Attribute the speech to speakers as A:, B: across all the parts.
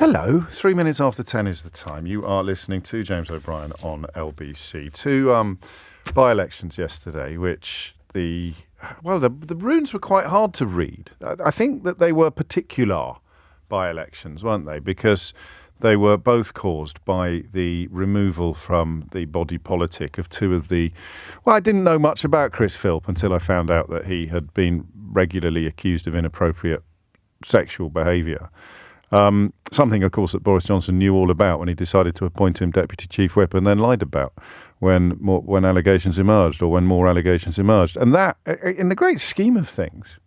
A: Hello, 3 minutes after 10 is the time. You are listening to James O'Brien on LBC. Two by-elections yesterday, which the runes were quite hard to read. I think that they were particular by-elections, weren't they? Because they were both caused by the removal from the body politic of two of the... Well, I didn't know much about Chris Philp until I found out that he had been regularly accused of inappropriate sexual behaviour. Something, of course, that Boris Johnson knew all about when he decided to appoint him Deputy Chief Whip and then lied about when allegations emerged or when more allegations emerged. And that, in the great scheme of things,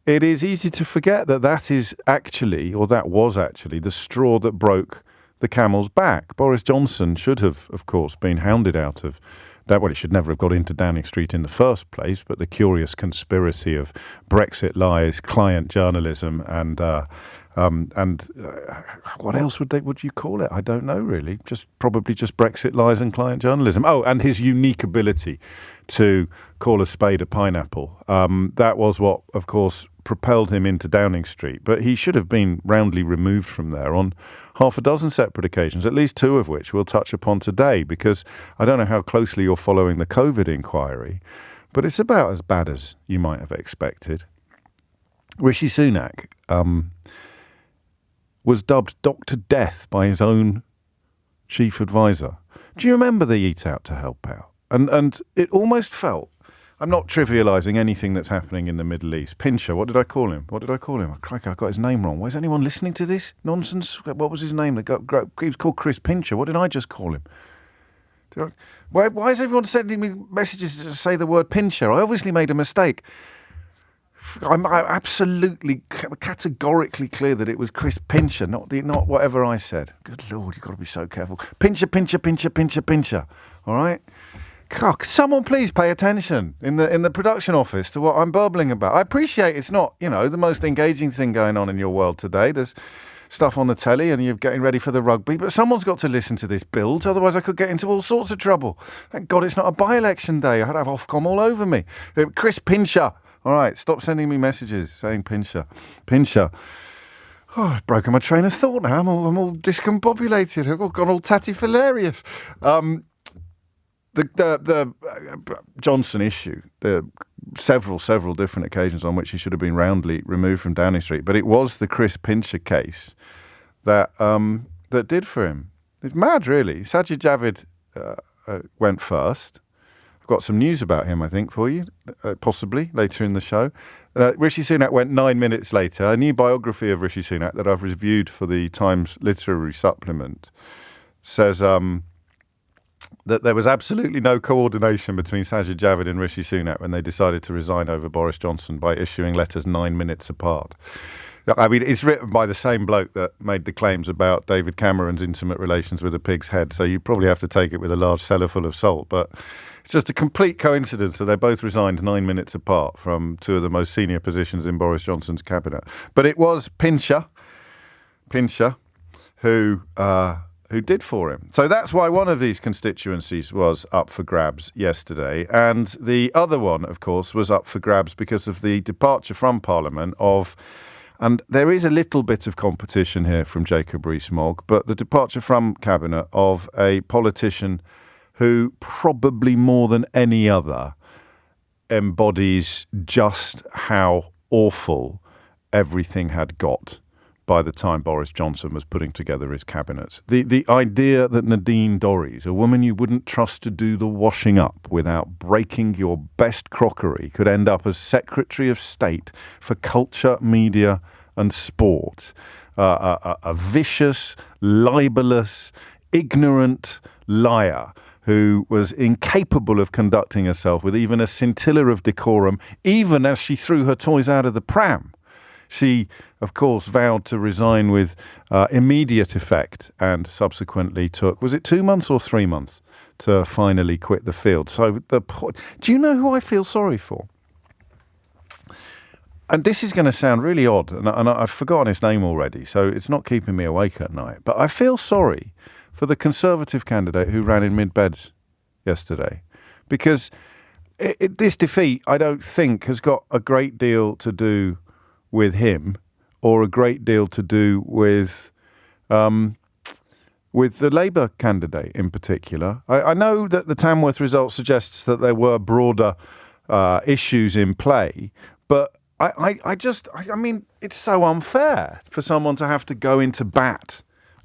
A: it is easy to forget that that was actually the straw that broke the camel's back. Boris Johnson should have, of course, been hounded out of that. Well, he should never have got into Downing Street in the first place, but the curious conspiracy of Brexit lies, client journalism, and what else would you call it? I don't know, really. Probably just Brexit lies and client journalism. Oh, and his unique ability to call a spade a pineapple. That was what, of course, propelled him into Downing Street. But he should have been roundly removed from there on half a dozen separate occasions, at least two of which we'll touch upon today, because I don't know how closely you're following the COVID inquiry, but it's about as bad as you might have expected. Rishi Sunak was dubbed Dr. Death by his own chief advisor. Do you remember the Eat Out to Help Out? And it almost felt, I'm not trivialising anything that's happening in the Middle East. Pincher, what did I call him? Oh, crikey, I got his name wrong. Why is anyone listening to this nonsense? What was his name? He was called Chris Pincher. What did I just call him? Why is everyone sending me messages to say the word Pincher? I obviously made a mistake. I'm absolutely categorically clear that it was Chris Pincher, not whatever I said. Good Lord, you've got to be so careful. Pincher. All right? God, could someone please pay attention in the production office to what I'm burbling about? I appreciate it's not, the most engaging thing going on in your world today. There's stuff on the telly and you're getting ready for the rugby, but someone's got to listen to this build, otherwise I could get into all sorts of trouble. Thank God it's not a by-election day. I'd have Ofcom all over me. Chris Pincher. All right, stop sending me messages saying Pincher. Oh, I've broken my train of thought now. I'm all discombobulated. I've gone all tatty-hilarious. The Johnson issue, the several different occasions on which he should have been roundly removed from Downing Street, but it was the Chris Pincher case that did for him. It's mad, really. Sajid Javid went first. I've got some news about him, I think, for you, possibly later in the show. Rishi Sunak went 9 minutes later. A new biography of Rishi Sunak that I've reviewed for the Times Literary Supplement says that there was absolutely no coordination between Sajid Javid and Rishi Sunak when they decided to resign over Boris Johnson by issuing letters 9 minutes apart. I mean, it's written by the same bloke that made the claims about David Cameron's intimate relations with a pig's head, so you probably have to take it with a large cellar full of salt. But it's just a complete coincidence that they both resigned 9 minutes apart from two of the most senior positions in Boris Johnson's cabinet. But it was Pincher, who did for him. So that's why one of these constituencies was up for grabs yesterday. And the other one, of course, was up for grabs because of the departure from Parliament of... And there is a little bit of competition here from Jacob Rees-Mogg, but the departure from Cabinet of a politician who probably more than any other embodies just how awful everything had got by the time Boris Johnson was putting together his cabinet. The idea that Nadine Dorries, a woman you wouldn't trust to do the washing up without breaking your best crockery, could end up as Secretary of State for Culture, Media and Sport. A vicious, libelous, ignorant liar who was incapable of conducting herself with even a scintilla of decorum, even as she threw her toys out of the pram. She, of course, vowed to resign with immediate effect and subsequently took, was it 2 months or 3 months, to finally quit the field. So do you know who I feel sorry for? And this is going to sound really odd, and I've forgotten his name already, so it's not keeping me awake at night. But I feel sorry for the Conservative candidate who ran in mid-beds yesterday, because this defeat, I don't think, has got a great deal to do with him or a great deal to do with with the Labour candidate in particular. I know that the Tamworth result suggests that there were broader issues in play, but I mean, it's so unfair for someone to have to go into bat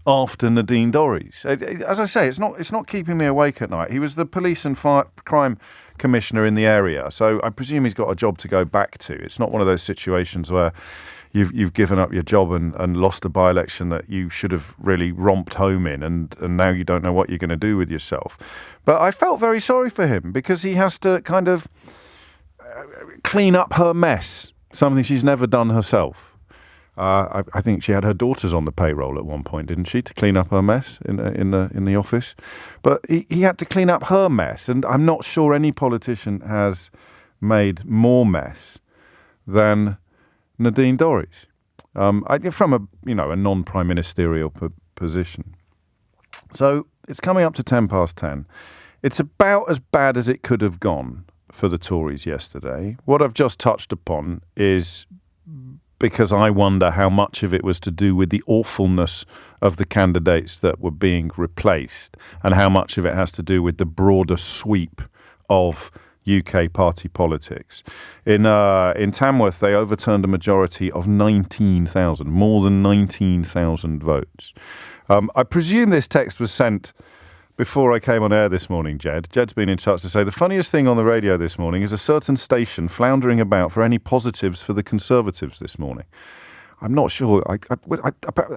A: after Nadine Dorries. As I say, it's not keeping me awake at night. He was the police and crime commissioner in the area, so I presume he's got a job to go back to. It's not one of those situations where you've given up your job and lost a by-election that you should have really romped home in, and now you don't know what you're going to do with yourself. But I felt very sorry for him because he has to kind of clean up her mess, something she's never done herself. I think she had her daughters on the payroll at one point, didn't she, to clean up her mess in the office? But he had to clean up her mess, and I'm not sure any politician has made more mess than Nadine Dorries, from a non-prime ministerial position. So it's coming up to 10:10. It's about as bad as it could have gone for the Tories yesterday. What I've just touched upon is because I wonder how much of it was to do with the awfulness of the candidates that were being replaced, and how much of it has to do with the broader sweep of UK party politics. In Tamworth, they overturned a majority of 19,000, more than 19,000 votes. I presume this text was sent before I came on air this morning, Jed. Jed's been in touch to say the funniest thing on the radio this morning is a certain station floundering about for any positives for the Conservatives this morning. I'm not sure. I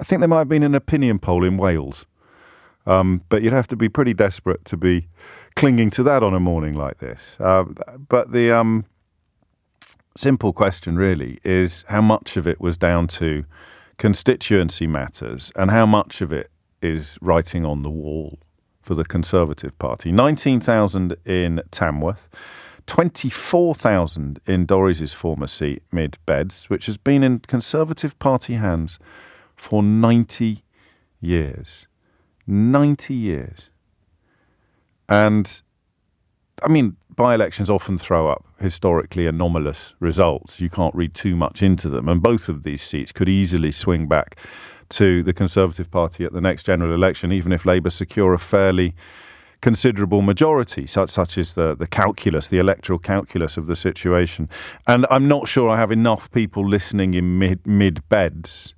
A: think there might have been an opinion poll in Wales. But you'd have to be pretty desperate to be clinging to that on a morning like this. But the simple question really is how much of it was down to constituency matters and how much of it is writing on the wall for the Conservative Party. 19,000 in Tamworth, 24,000 in Dorries' former seat, Mid-Beds, which has been in Conservative Party hands for 90 years. 90 years. And, I mean, by-elections often throw up historically anomalous results. You can't read too much into them. And both of these seats could easily swing back to the Conservative Party at the next general election, even if Labour secure a fairly considerable majority, such is the calculus, the electoral calculus of the situation. And I'm not sure I have enough people listening in mid-beds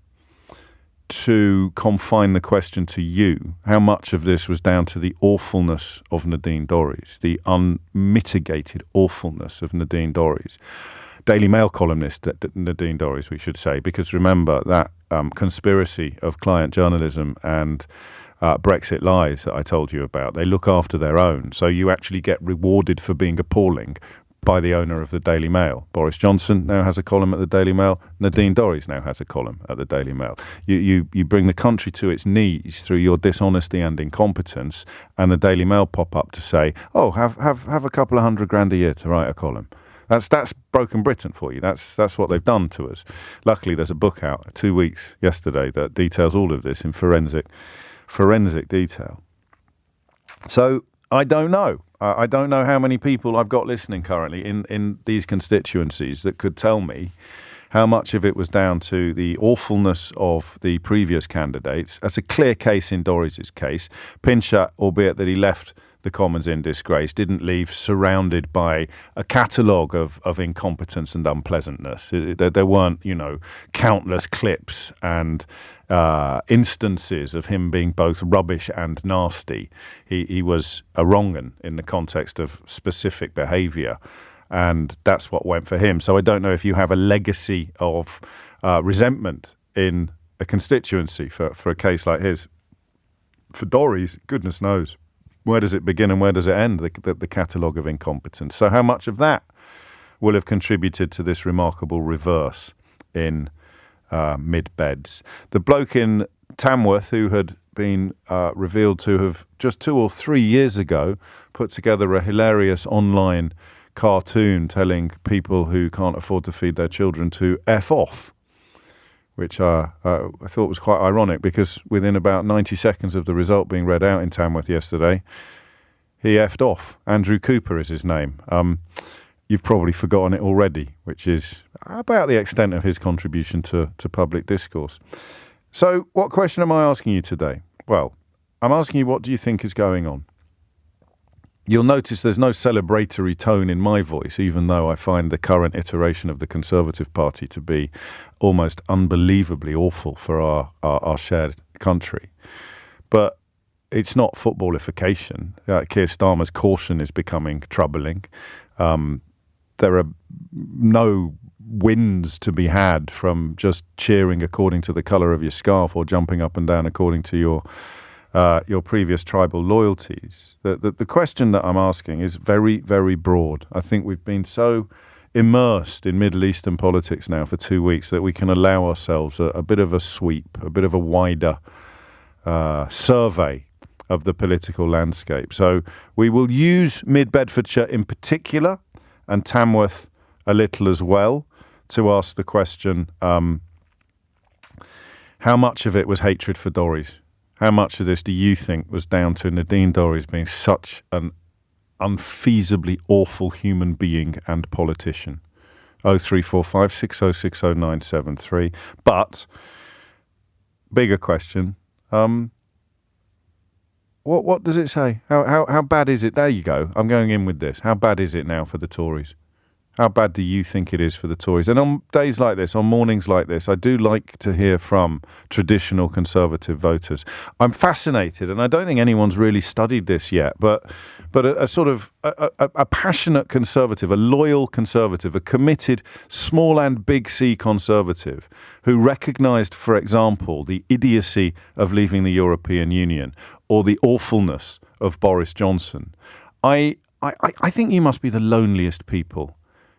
A: to confine the question to you. How much of this was down to the awfulness of Nadine Dorries, the unmitigated awfulness of Nadine Dorries? Daily Mail columnist Nadine Dorries, we should say, because remember that conspiracy of client journalism and Brexit lies that I told you about, they look after their own. So you actually get rewarded for being appalling by the owner of the Daily Mail. Boris Johnson now has a column at the Daily Mail. Nadine Dorries now has a column at the Daily Mail. You bring the country to its knees through your dishonesty and incompetence, and the Daily Mail pop up to say, oh, have a couple of $100,000 a year to write a column. That's broken Britain for you. That's what they've done to us. Luckily, there's a book out 2 weeks yesterday that details all of this in forensic detail. So I don't know. I don't know how many people I've got listening currently in these constituencies that could tell me how much of it was down to the awfulness of the previous candidates. That's a clear case in Dorries' case. Pincher, albeit that he left the Commons in disgrace, didn't leave surrounded by a catalogue of incompetence and unpleasantness. There weren't, countless clips and instances of him being both rubbish and nasty. He was a wrong-un in the context of specific behaviour, and that's what went for him. So I don't know if you have a legacy of resentment in a constituency for a case like his. For Dorries, goodness knows. Where does it begin and where does it end, the catalogue of incompetence? So how much of that will have contributed to this remarkable reverse in mid-beds? The bloke in Tamworth who had been revealed to have just 2 or 3 years ago put together a hilarious online cartoon telling people who can't afford to feed their children to F off, which I thought was quite ironic because within about 90 seconds of the result being read out in Tamworth yesterday, he effed off. Andrew Cooper is his name. You've probably forgotten it already, which is about the extent of his contribution to public discourse. So what question am I asking you today? Well, I'm asking you, what do you think is going on? You'll notice there's no celebratory tone in my voice, even though I find the current iteration of the Conservative Party to be almost unbelievably awful for our shared country. But it's not footballification. Keir Starmer's caution is becoming troubling. There are no wins to be had from just cheering according to the colour of your scarf or jumping up and down according to your previous tribal loyalties. The question that I'm asking is very, very broad. I think we've been so immersed in Middle Eastern politics now for 2 weeks that we can allow ourselves a bit of a sweep, a bit of a wider survey of the political landscape. So we will use Mid-Bedfordshire in particular, and Tamworth a little as well, to ask the question, how much of it was hatred for Dorries? How much of this do you think was down to Nadine Dorries being such an unfeasibly awful human being and politician? 0345 6060973. But, bigger question, what does it say? How bad is it? There you go. I'm going in with this. How bad is it now for the Tories? How bad do you think it is for the Tories? And on days like this, on mornings like this, I do like to hear from traditional Conservative voters. I'm fascinated, and I don't think anyone's really studied this yet, but a sort of a passionate Conservative, a loyal Conservative, a committed small and big C Conservative who recognised, for example, the idiocy of leaving the European Union or the awfulness of Boris Johnson. I think you must be the loneliest people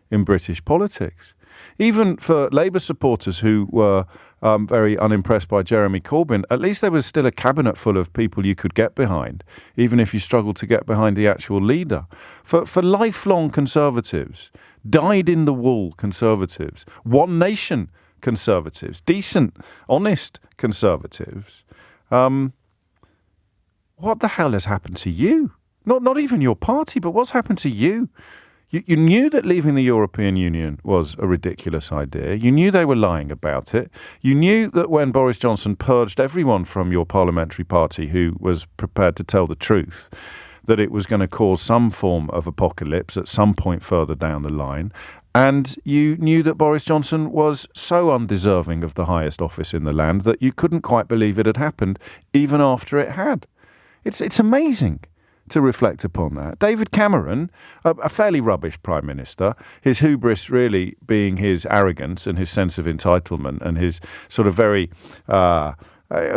A: in British politics. Even for Labour supporters who were very unimpressed by Jeremy Corbyn, at least there was still a cabinet full of people you could get behind, even if you struggled to get behind the actual leader. For lifelong Conservatives, dyed-in-the-wool Conservatives, One Nation Conservatives, decent, honest Conservatives, what the hell has happened to you? Not even your party, but what's happened to you? You knew that leaving the European Union was a ridiculous idea. You knew they were lying about it. You knew that when Boris Johnson purged everyone from your parliamentary party who was prepared to tell the truth, that it was going to cause some form of apocalypse at some point further down the line. And you knew that Boris Johnson was so undeserving of the highest office in the land that you couldn't quite believe it had happened, even after it had. It's amazing to reflect upon that. David Cameron, a fairly rubbish Prime Minister, his hubris really being his arrogance and his sense of entitlement and his sort of very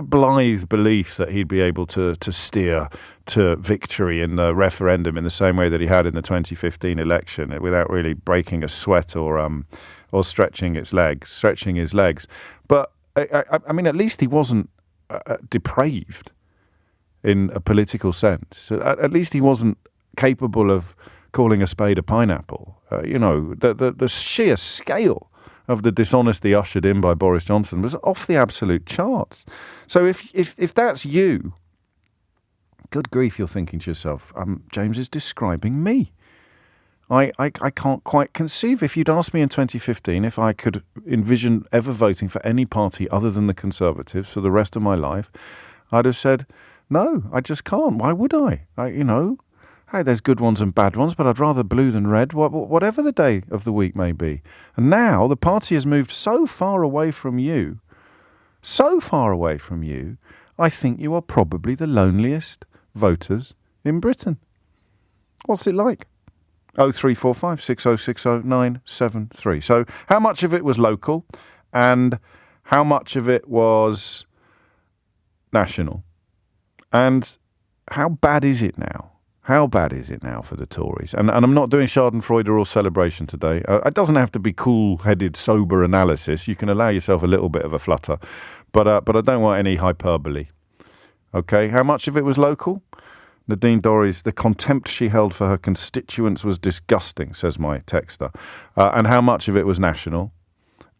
A: blithe belief that he'd be able to steer to victory in the referendum in the same way that he had in the 2015 election without really breaking a sweat or stretching his legs. But, I mean, at least he wasn't depraved in a political sense. At least he wasn't capable of calling a spade a pineapple. The sheer scale of the dishonesty ushered in by Boris Johnson was off the absolute charts. So if that's you, good grief, you're thinking to yourself, James is describing me. I can't quite conceive. If you'd asked me in 2015 if I could envision ever voting for any party other than the Conservatives for the rest of my life, I'd have said, no, I just can't. Why would I? Hey, there's good ones and bad ones, but I'd rather blue than red, whatever the day of the week may be. And now the party has moved so far away from you, I think you are probably the loneliest voters in Britain. What's it like? 0345 6060973. So how much of it was local and how much of it was national? And how bad is it now? How bad is it now for the Tories? And I'm not doing Schadenfreude or celebration today. It doesn't have to be cool-headed, sober analysis. You can allow yourself a little bit of a flutter. But I don't want any hyperbole. Okay, how much of it was local? Nadine Dorries, the contempt she held for her constituents was disgusting, says my texter. And how much of it was national?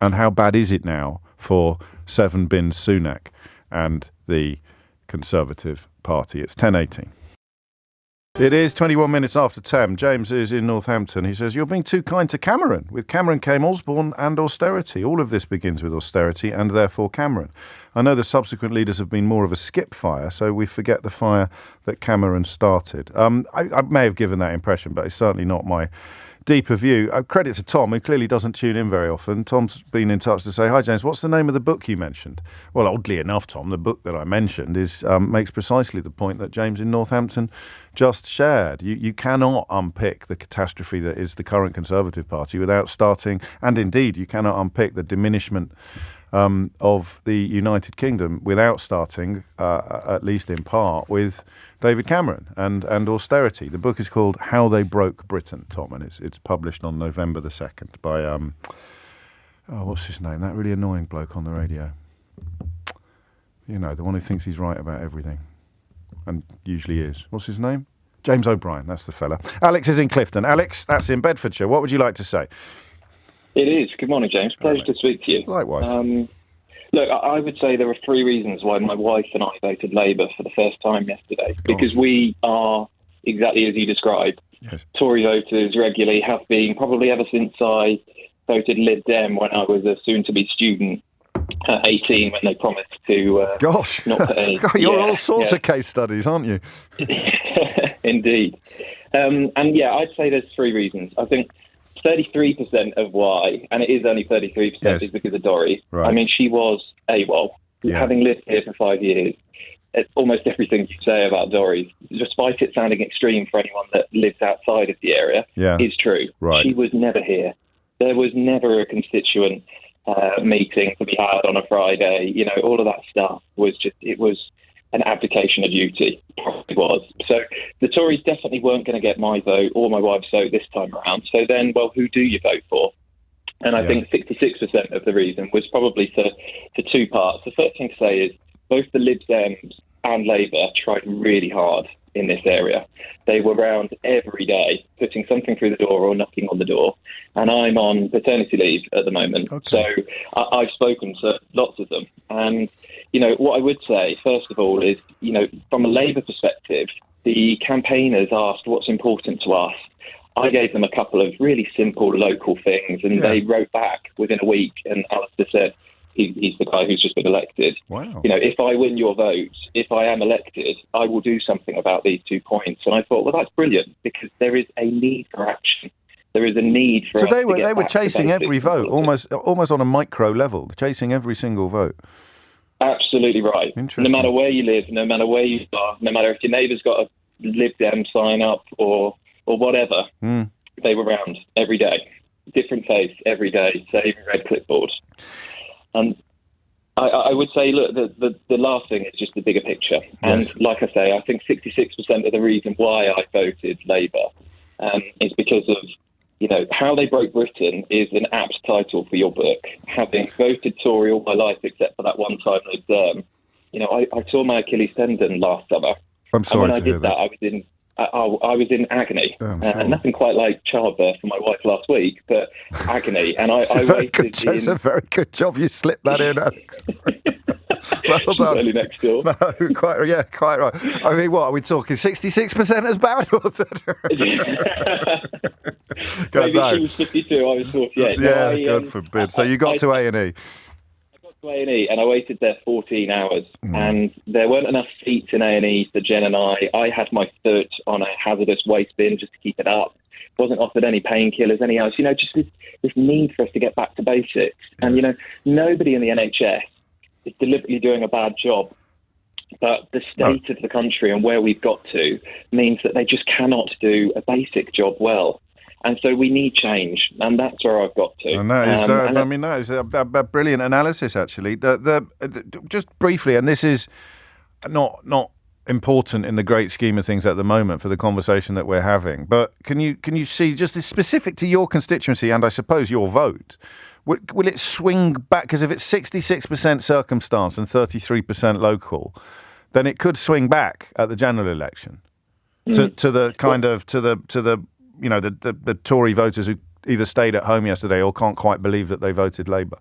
A: And how bad is it now for Seven Bin Sunak and the Conservative Party? It's 10:18. It is 21 minutes after 10. James is in Northampton. He says, "You're being too kind to Cameron. With Cameron came Osborne and austerity. All of this begins with austerity and therefore Cameron. I know the subsequent leaders have been more of a skip fire, so we forget the fire that Cameron started." I may have given that impression, but it's certainly not my deeper view. Credit to Tom, who clearly doesn't tune in very often. Tom's been in touch to say, "Hi James, what's the name of the book you mentioned?" Well, oddly enough, Tom, the book that I mentioned makes precisely the point that James in Northampton just shared. You cannot unpick the catastrophe that is the current Conservative Party without starting, and indeed you cannot unpick the diminishment of the United Kingdom without starting, at least in part, with David Cameron and austerity. The book is called How They Broke Britain, Tom, and it's published on November the 2nd by, what's his name? That really annoying bloke on the radio. You know, the one who thinks he's right about everything, and usually is. What's his name? James O'Brien, that's the fella. Alex is in Clifton. Alex, that's in Bedfordshire. What would you like to say?
B: It is. Good morning, James. Pleasure to speak to you.
A: Likewise.
B: Look, I would say there are three reasons why my wife and I voted Labour for the first time yesterday. Because we are, exactly as you described,
A: yes,
B: Tory voters regularly, have been probably ever since I voted Lib Dem when I was a soon-to-be student at 18, when they promised to not put any...
A: God, you're all sorts of case studies, aren't you?
B: Indeed. I'd say there's three reasons. I think 33% of why, and it is only 33%,
A: yes,
B: is because of Dorries.
A: Right.
B: I mean, she was AWOL. Yeah. Having lived here for 5 years, almost everything you say about Dorries, despite it sounding extreme for anyone that lives outside of the area, is true.
A: Right.
B: She was never here. There was never a constituent meeting to be had on a Friday. You know, all of that stuff was just, it was an abdication of duty. It was. So the Tories definitely weren't going to get my vote or my wife's vote this time around. So then, well, who do you vote for? And I think 66% of the reason was probably for two parts. The first thing to say is both the Lib Dems and Labour tried really hard in this area. They were around every day, putting something through the door or knocking on the door. And I'm on paternity leave at the moment. Okay. So I've spoken to lots of them. And, you know, what I would say, first of all, is, you know, from a Labour perspective, the campaigners asked what's important to us. I gave them a couple of really simple local things, and they wrote back within a week. And Alistair said, he's the guy who's just been elected.
A: Wow.
B: You know, if I win your vote, if I am elected, I will do something about these 2 points. And I thought, well, that's brilliant, because there is a need for action. There is a need for.
A: So they were chasing every vote, almost on a micro level, chasing every single vote.
B: Absolutely right. No matter where you live, no matter where you are, no matter if your neighbour's got a Lib Dem sign up or whatever, they were round every day. Different face every day, same red clipboard. And I would say, look, the last thing is just the bigger picture. And like I say, I think 66% of the reason why I voted Labour is because of, you know, How They Broke Britain is an apt title for your book. Having voted Tory all my life, except for that one time Lib Dem, you know, I tore my Achilles tendon last summer.
A: I'm sorry
B: and when I did that, I was in agony. Sure. Nothing quite like childbirth for my wife last week, but agony. And it's
A: a very good job you slipped that in, Alex. Well done.
B: Only next door.
A: No, quite right. I mean, what are we talking? 66% as bad?
B: Maybe she was 52, I was 48.
A: Yeah, God forbid. So you got to A&E.
B: I got to A&E and I waited there 14 hours and there weren't enough seats in A&E for Jen and I. I had my foot on a hazardous waste bin just to keep it up. Wasn't offered any painkillers, any else. You know, just this need for us to get back to basics. Yes. And, you know, nobody in the NHS is deliberately doing a bad job. But the state of the country and where we've got to means that they just cannot do a basic job well. And so we need change, and that's where I've got to.
A: And that is, that is a brilliant analysis, actually. Just briefly, and this is not important in the great scheme of things at the moment for the conversation that we're having, but can you see, just as specific to your constituency and I suppose your vote, will it swing back? Because if it's 66% circumstance and 33% local, then it could swing back at the general election to the you know, the Tory voters who either stayed at home yesterday or can't quite believe that they voted Labour.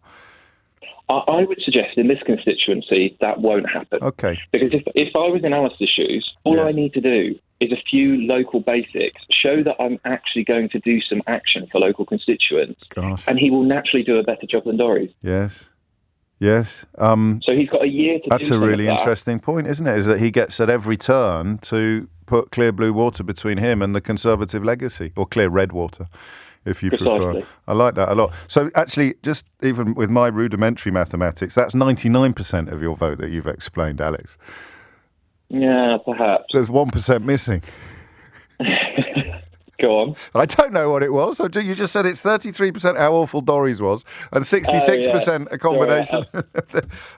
B: I would suggest in this constituency that won't happen.
A: Okay.
B: Because if I was in Alistair's shoes, all I need to do is a few local basics, show that I'm actually going to do some action for local constituents, and he will naturally do a better job than Dorries.
A: Yes. Yes.
B: So he's got a year to do
A: That's a really interesting point, isn't it? Is that he gets at every turn to put clear blue water between him and the Conservative legacy, or clear red water, if you prefer. I like that a lot. So actually, just even with my rudimentary mathematics, that's 99% of your vote that you've explained, Alex.
B: Yeah, perhaps.
A: There's 1% missing.
B: Go on.
A: I don't know what it was. So you just said it's 33% how awful Dorries was, and 66% a combination.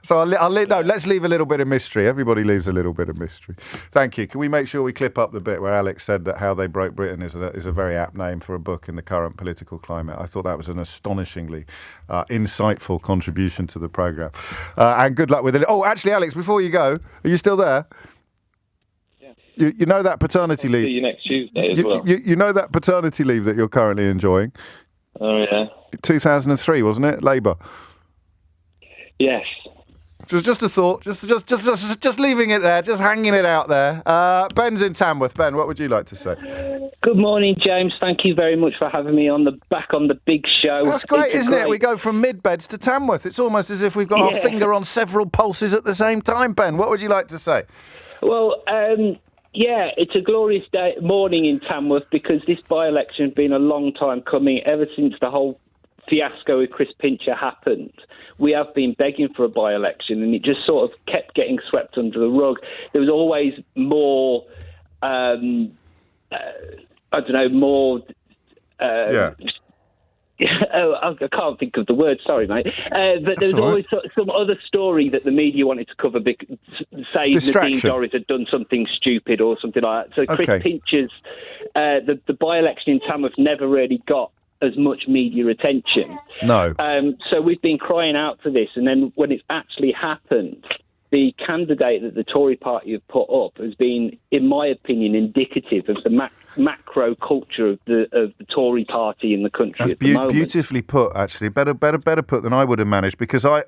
A: So let's leave a little bit of mystery. Everybody leaves a little bit of mystery. Thank you. Can we make sure we clip up the bit where Alex said that How They Broke Britain is a very apt name for a book in the current political climate? I thought that was an astonishingly insightful contribution to the programme. And good luck with it. Oh, actually, Alex, before you go, are you still there? You know that paternity leave.
B: See you next Tuesday as well.
A: You know that paternity leave that you're currently enjoying?
B: Oh, yeah. 2003,
A: wasn't it? Labour.
B: Yes.
A: Just a thought. Just leaving it there. Just hanging it out there. Ben's in Tamworth. Ben, what would you like to say?
C: Good morning, James. Thank you very much for having me back on the big show.
A: That's great, isn't it? We go from Mid-Beds to Tamworth. It's almost as if we've got our finger on several pulses at the same time. Ben, what would you like to say?
C: Well, it's a glorious morning in Tamworth, because this by-election has been a long time coming. Ever since the whole fiasco with Chris Pincher happened, we have been begging for a by-election, and it just sort of kept getting swept under the rug. There was always more, I can't think of the word, sorry, mate. But there was always some other story that the media wanted to cover, say Nadine Dorries had done something stupid or something like that. So Chris Pincher's, the by-election in Tamworth never really got as much media attention.
A: No.
C: So we've been crying out for this, and then when it's actually happened, the candidate that the Tory party have put up has been, in my opinion, indicative of the macro culture of the Tory party in the country.
A: That's
C: at the moment.
A: Beautifully put, actually. Better put than I would have managed, because I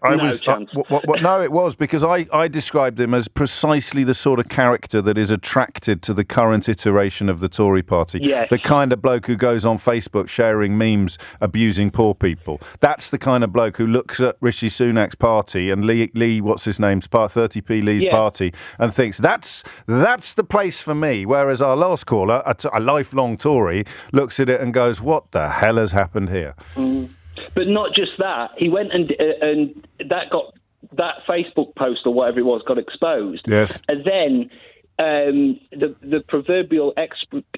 A: described him as precisely the sort of character that is attracted to the current iteration of the Tory party.
C: Yes.
A: The kind of bloke who goes on Facebook sharing memes abusing poor people. That's the kind of bloke who looks at Rishi Sunak's party and Lee what's his name's part 30p Lee's party, and thinks that's the place for me. Whereas our last caller, a lifelong Tory, looks at it and goes, "What the hell has happened here?"
C: But not just that. He went and that Facebook post or whatever it was got exposed.
A: Yes.
C: And then the proverbial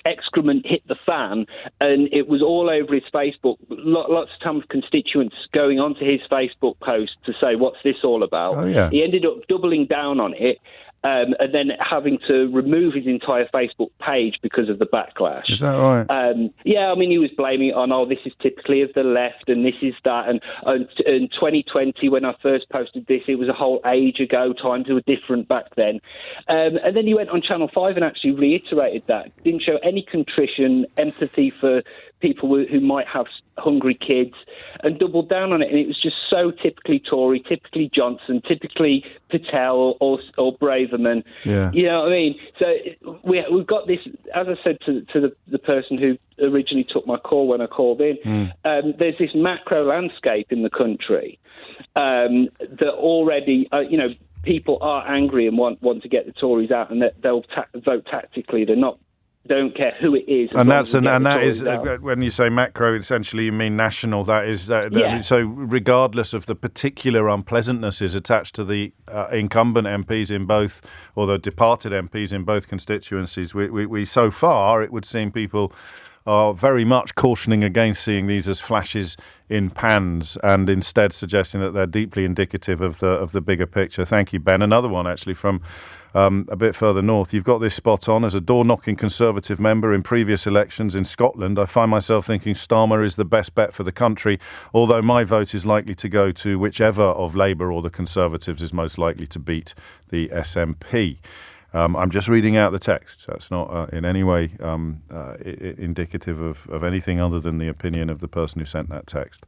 C: excrement hit the fan, and it was all over his Facebook. Lots of Tamworth constituents going onto his Facebook post to say, "What's this all about?"
A: Oh, yeah.
C: He ended up doubling down on it. And then having to remove his entire Facebook page because of the backlash.
A: Is that right?
C: He was blaming it on, this is typically of the left and this is that. And in 2020, when I first posted this, it was a whole age ago. Times were different back then. And then he went on Channel 5 and actually reiterated that. Didn't show any contrition, empathy for people who might have hungry kids, and doubled down on it. And it was just so typically Tory, typically Johnson, typically Patel or Braverman.
A: Yeah.
C: You know what I mean? So we've got this, as I said to the person who originally took my call when I called in, there's this macro landscape in the country that already, people are angry and want to get the Tories out, and that they'll vote tactically. Don't care who it is.
A: And that is when you say macro, essentially you mean national. That is so regardless of the particular unpleasantnesses attached to the incumbent MPs in both, or the departed MPs in both constituencies, we so far it would seem people are very much cautioning against seeing these as flashes in pans, and instead suggesting that they're deeply indicative of the bigger picture. Thank you, Ben. Another one actually from a bit further north. You've got this spot on. As a door-knocking Conservative member in previous elections in Scotland, I find myself thinking Starmer is the best bet for the country, although my vote is likely to go to whichever of Labour or the Conservatives is most likely to beat the SNP. I'm just reading out the text. That's not in any way indicative of anything other than the opinion of the person who sent that text.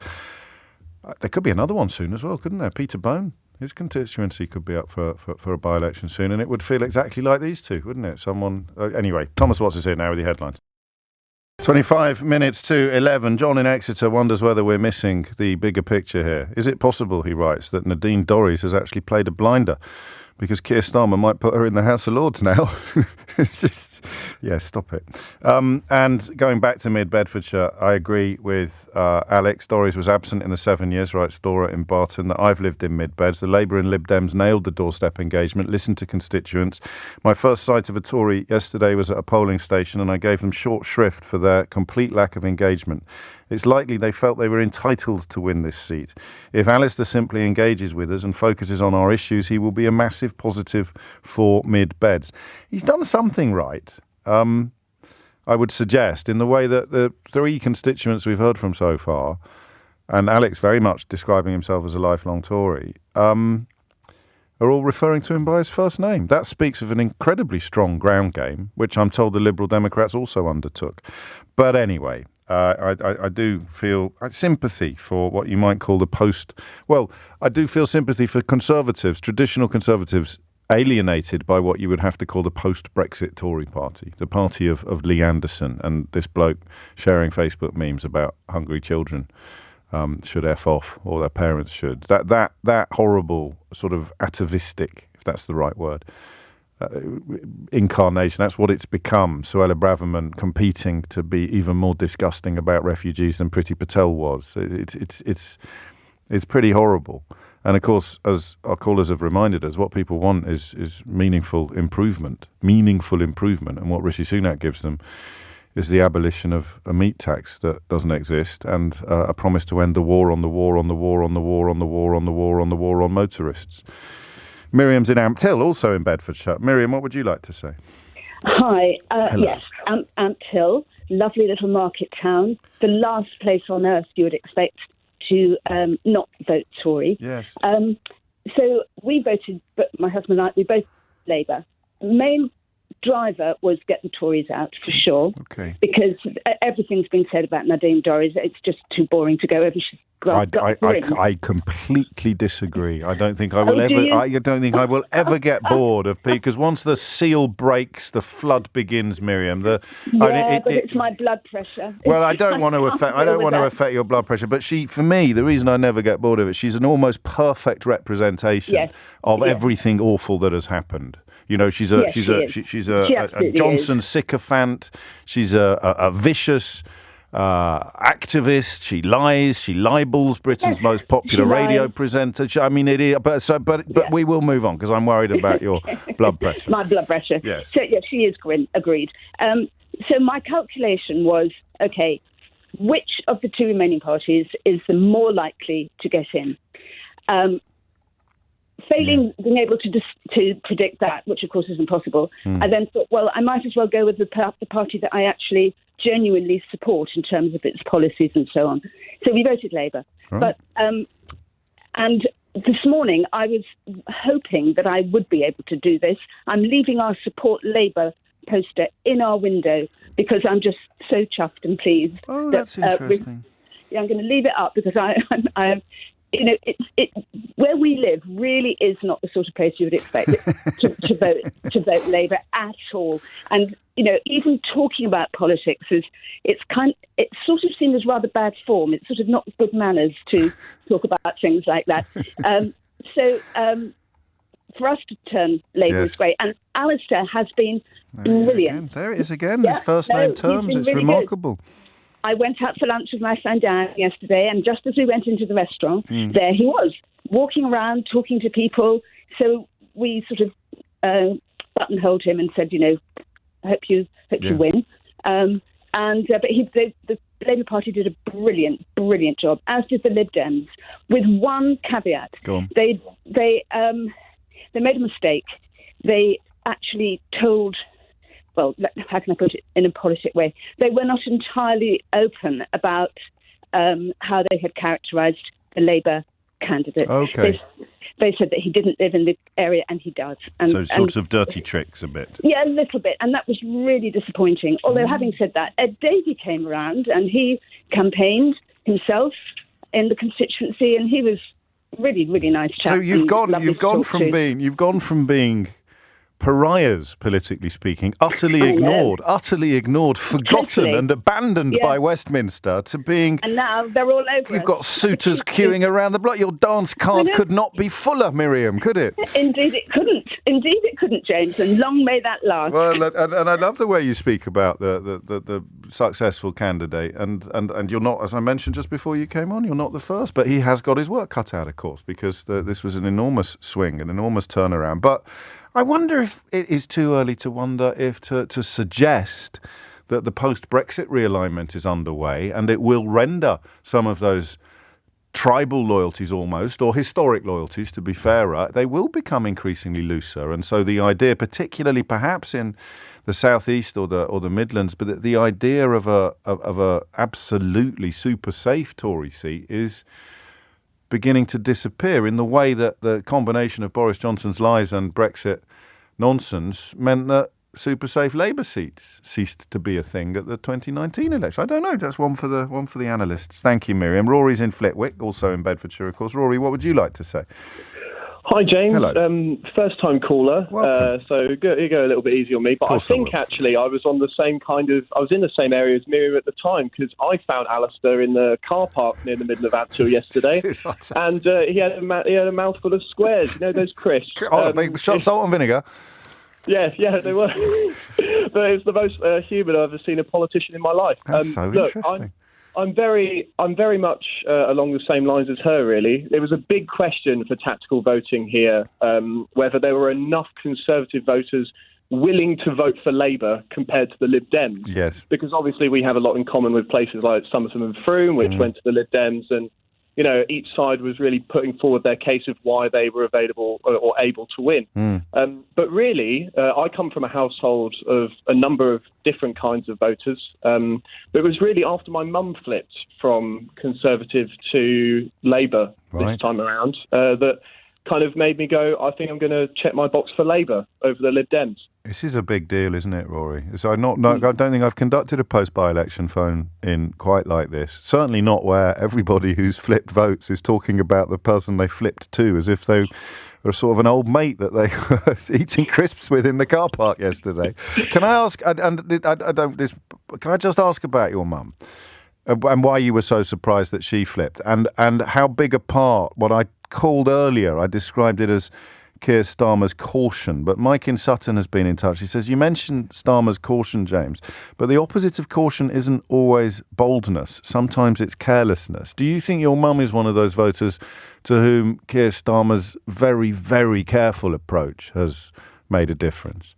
A: There could be another one soon as well, couldn't there? Peter Bone, his constituency could be up for a by-election soon, and it would feel exactly like these two, wouldn't it? Anyway, Thomas Watts is here now with the headlines. 25 minutes to 11. John in Exeter wonders whether we're missing the bigger picture here. Is it possible, he writes, that Nadine Dorries has actually played a blinder? Because Keir Starmer might put her in the House of Lords now. Stop it. And going back to mid-Bedfordshire, I agree with Alex. Dorries was absent in the 7 years, writes Laura in Barton, that I've lived in mid-Beds. The Labour and Lib Dems nailed the doorstep engagement, listened to constituents. My first sight of a Tory yesterday was at a polling station, and I gave them short shrift for their complete lack of engagement. It's likely they felt they were entitled to win this seat. If Alistair simply engages with us and focuses on our issues, he will be a massive positive for mid-Beds. He's done something right, I would suggest, in the way that the three constituents we've heard from so far, and Alex very much describing himself as a lifelong Tory, are all referring to him by his first name. That speaks of an incredibly strong ground game, which I'm told the Liberal Democrats also undertook. But anyway, I do feel sympathy for what you might call I do feel sympathy for Conservatives, traditional Conservatives, alienated by what you would have to call the post-Brexit Tory party, the party of Lee Anderson and this bloke sharing Facebook memes about hungry children should F off, or their parents should. That horrible sort of atavistic, if that's the right word, incarnation. That's what it's become. Suella Braverman competing to be even more disgusting about refugees than Priti Patel was. It's pretty horrible. And of course, as our callers have reminded us, what people want is meaningful improvement. And what Rishi Sunak gives them is the abolition of a meat tax that doesn't exist, and a promise to end the war on the war on the war on the war on the war on the war on the war on motorists. Miriam's in Amt Hill, also in Bedfordshire. Miriam, what would you like to say?
D: Hi. Yes, Amt Hill, lovely little market town. The last place on earth you would expect to not vote Tory.
A: Yes.
D: So we voted, but my husband and I, we both Labour. The main driver was get the Tories out, for sure.
A: Okay.
D: Because everything's been said about Nadine Dorries. It's just too boring to go over.
A: I completely disagree. I don't think I will ever get bored of Peake, because once the seal breaks, the flood begins, Miriam.
D: It's my blood pressure.
A: Well, I don't want to affect your blood pressure, but for me, the reason I never get bored of it, she's an almost perfect representation of everything awful that has happened. You know, she's a Johnson sycophant. She's a vicious activist. She lies. She libels Britain's most popular radio presenter. But we will move on, because I'm worried about your blood pressure.
D: My blood pressure.
A: Yes.
D: So yes, she is agreed. So my calculation was, okay, which of the two remaining parties is the more likely to get in? Failing being able to predict that, which of course is impossible, I then thought, well, I might as well go with the party that I actually genuinely support in terms of its policies and so on. So we voted Labour. Oh. But and this morning I was hoping that I would be able to do this. I'm leaving our Support Labour poster in our window because I'm just so chuffed and pleased.
A: Oh, that's interesting.
D: I'm going to leave it up because I where we live really is not the sort of place you would expect to vote Labour at all. And even talking about politics it's sort of seen as rather bad form. It's sort of not good manners to talk about things like that. So for us to turn Labour is great. And Alistair has been brilliant.
A: There it is again. His first name terms. It's really remarkable. Good.
D: I went out for lunch with my friend Dan yesterday, and just as we went into the restaurant, there he was, walking around, talking to people. So we sort of buttonholed him and said, hope you win. But the Labour Party did a brilliant job, as did the Lib Dems, with one caveat.
A: Go on.
D: They made a mistake. They actually told... Well, how can I put it in a politic way? They were not entirely open about how they had characterised the Labour candidate.
A: Okay.
D: They said that he didn't live in the area, and he does.
A: Sorts of dirty tricks a bit.
D: Yeah, a little bit. And that was really disappointing. Although, having said that, Ed Davey came around and he campaigned himself in the constituency, and he was really, really nice chap.
A: So you've gone from being pariahs, politically speaking, utterly ignored, forgotten
D: Totally.
A: and abandoned by Westminster, to being...
D: And now they're all over
A: You've
D: us.
A: got suitors queuing around the block. Your dance card could not be fuller, Miriam, could it?
D: Indeed it couldn't, James, and long may that last.
A: Well, and I love the way you speak about the successful candidate, and you're not, as I mentioned just before you came on, you're not the first, but he has got his work cut out, of course, because this was an enormous swing, an enormous turnaround. But I wonder if it is too early to wonder if to suggest that the post-Brexit realignment is underway and it will render some of those tribal loyalties almost, or historic loyalties to be fairer, they will become increasingly looser. And so the idea, particularly perhaps in the southeast or the Midlands, but the idea of a absolutely super safe Tory seat is beginning to disappear in the way that the combination of Boris Johnson's lies and Brexit nonsense meant that super safe Labour seats ceased to be a thing at the 2019 election. I don't know. That's one for the analysts. Thank you, Miriam. Rory's in Flitwick, also in Bedfordshire, of course. Rory, what would you like to say?
E: Hi, James.
A: Hello.
E: First-time caller.
A: Welcome.
E: So you go a little bit easy on me. But I think actually I was in the same area as Miriam at the time, because I found Alistair in the car park near the middle of Abbot yesterday, and he had a mouthful of squares. You know those crisps?
A: Big salt and vinegar.
E: Yeah, they were. But it's the most human I've ever seen a politician in my life.
A: That's so interesting.
E: I'm very much along the same lines as her, really. There was a big question for tactical voting here, whether there were enough Conservative voters willing to vote for Labour compared to the Lib Dems.
A: Yes.
E: Because obviously we have a lot in common with places like Somerset and Frome, which went to the Lib Dems, and each side was really putting forward their case of why they were available or able to win. But really, I come from a household of a number of different kinds of voters. But it was really after my mum flipped from Conservative to Labour this time around that kind of made me go, I think I'm going to check my box for Labour over the Lib Dems.
A: This is a big deal, isn't it, Rory? So I don't think I've conducted a post-by-election phone-in quite like this. Certainly not where everybody who's flipped votes is talking about the person they flipped to as if they were sort of an old mate that they were eating crisps with in the car park yesterday. Can I ask, can I just ask about your mum and why you were so surprised that she flipped, and how big a part, what I called earlier, I described it as Keir Starmer's caution, but Mike in Sutton has been in touch. He says, you mentioned Starmer's caution, James, but the opposite of caution isn't always boldness. Sometimes it's carelessness. Do you think your mum is one of those voters to whom Keir Starmer's very, very careful approach has made a difference?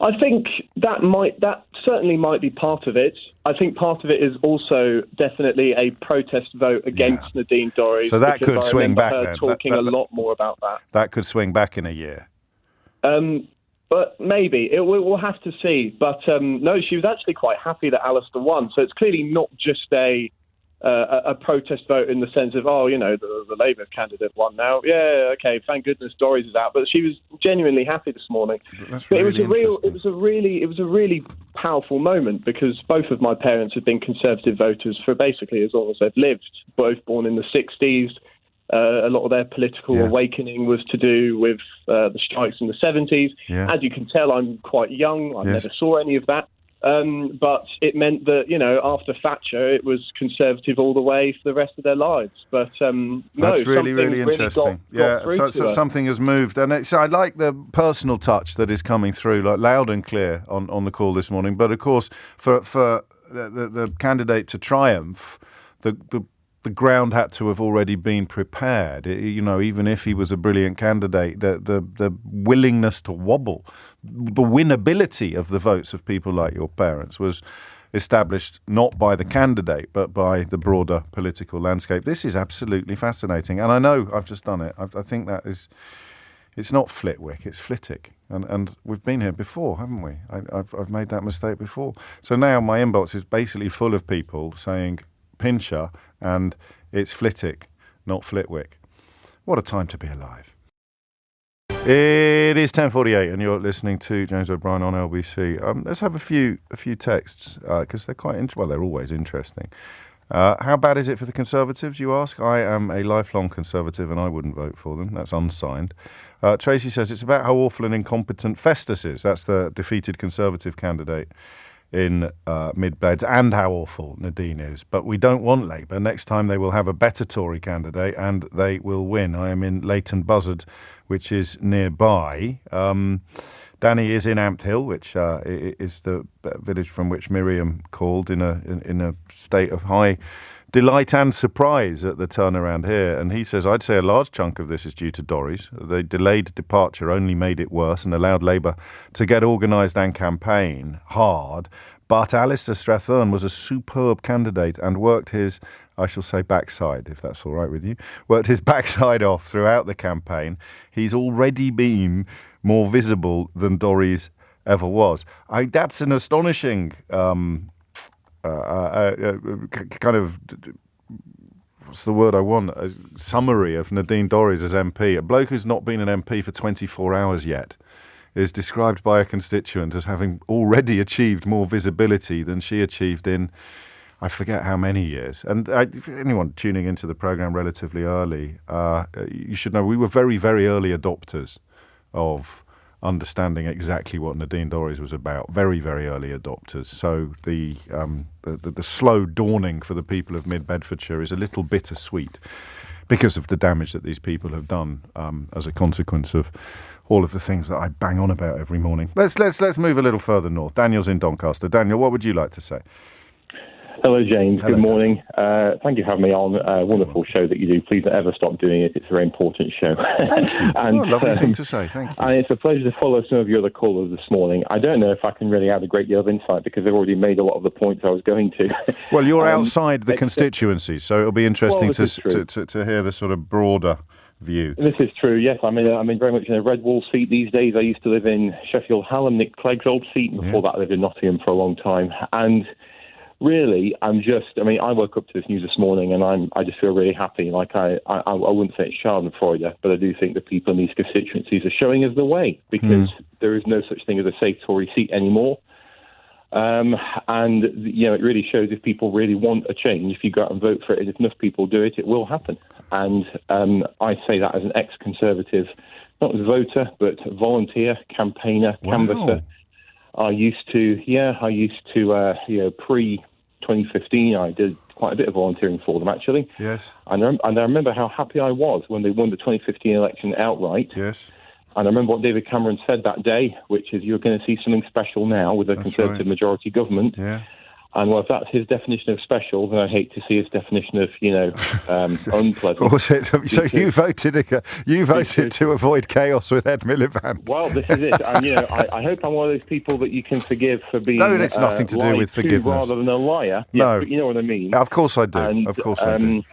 E: I think that certainly might be part of it. I think part of it is also definitely a protest vote against Nadine Dorries.
A: So that could swing back then.
E: Talking a lot more about that.
A: That could swing back in a year.
E: But maybe. We'll have to see. But no, she was actually quite happy that Alistair won. So it's clearly not just a protest vote in the sense of, the Labour candidate won now. Yeah, okay, thank goodness Dorries is out. But she was genuinely happy this morning.
A: That's
E: but
A: really
E: it was a really powerful moment, because both of my parents have been Conservative voters for basically as long as they've lived. Both born in the 60s. A lot of their political awakening was to do with the strikes in the 70s. Yeah. As you can tell, I'm quite young. I never saw any of that. But it meant that, after Thatcher, it was Conservative all the way for the rest of their lives. But
A: that's really interesting.
E: Got
A: so something has moved. And I like the personal touch that is coming through, like loud and clear on the call this morning. But of course, for the candidate to triumph, the ground had to have already been prepared. Even if he was a brilliant candidate, the willingness to wobble, the winnability of the votes of people like your parents was established not by the candidate, but by the broader political landscape. This is absolutely fascinating. And I know I've just done it. I think that is, it's not Flitwick, it's Flitwick. And we've been here before, haven't we? I've made that mistake before. So now my inbox is basically full of people saying Pincher, and it's Flitwick, not Flitwick. What a time to be alive. It is 10:48 and you're listening to James O'Brien on LBC. Let's have a few texts, because they're quite they're always interesting. How bad is it for the Conservatives, you ask? I am a lifelong Conservative and I wouldn't vote for them. That's unsigned. Tracy says it's about how awful and incompetent Festus is. That's the defeated Conservative candidate in Mid-Beds, and how awful Nadine is. But we don't want Labour. Next time they will have a better Tory candidate and they will win. I am in Leighton Buzzard, which is nearby. Danny is in Amt Hill, which is the village from which Miriam called in a state of high delight and surprise at the turnaround here. And he says, I'd say a large chunk of this is due to Dorries. The delayed departure only made it worse and allowed Labour to get organised and campaign hard. But Alistair Strathern was a superb candidate and worked his, I shall say backside, if that's all right with you, worked his backside off throughout the campaign. He's already been more visible than Dorries ever was. That's an astonishing kind of, what's the word I want? A summary of Nadine Dorries as MP. A bloke who's not been an MP for 24 hours yet is described by a constituent as having already achieved more visibility than she achieved in, I forget how many years. And anyone tuning into the programme relatively early, you should know we were very, very early adopters of understanding exactly what Nadine Dorries was about. Very, very early adopters. So the slow dawning for the people of Mid-Bedfordshire is a little bittersweet because of the damage that these people have done as a consequence of all of the things that I bang on about every morning. Let's move a little further north. Daniel's in Doncaster. Daniel, what would you like to say?
F: Hello, James.
A: Hello.
F: Good morning. Thank you for having me on. Wonderful show that you do. Please don't ever stop doing it. It's a very important show.
A: Thank you.
F: And,
A: lovely thing to say. Thank you.
F: And it's a pleasure to follow some of your other callers this morning. I don't know if I can really add a great deal of insight because they've already made a lot of the points I was going to.
A: Well, you're outside the constituency, so it'll be interesting to hear the sort of broader view.
F: This is true, yes. I'm very much in a red wall seat these days. I used to live in Sheffield Hallam, Nick Clegg's old seat, and before that I lived in Nottingham for a long time. And really, I woke up to this news this morning and I just feel really happy. Like I wouldn't say it's Schadenfreude, but I do think the people in these constituencies are showing us the way because there is no such thing as a safe Tory seat anymore. And, it really shows if people really want a change, if you go out and vote for it, and if enough people do it, it will happen. And I say that as an ex-Conservative, not as a voter, but volunteer, campaigner, canvasser. I used to, pre-2015, I did quite a bit of volunteering for them, actually.
A: Yes.
F: And I remember how happy I was when they won the 2015 election outright.
A: Yes.
F: And I remember what David Cameron said that day, which is you're going to see something special now with a Conservative majority government.
A: Yeah.
F: And well, if that's his definition of special, then I hate to see his definition of, unpleasant.
A: What was it? So you voted to avoid chaos with Ed Miliband.
F: Well, this is it. And, I hope I'm one of those people that you can forgive for being
A: No, it's nothing to do with forgiveness.
F: Rather than a liar.
A: No.
F: Yes, but you know what I mean.
A: Of course I do.
F: And,
A: of course I do.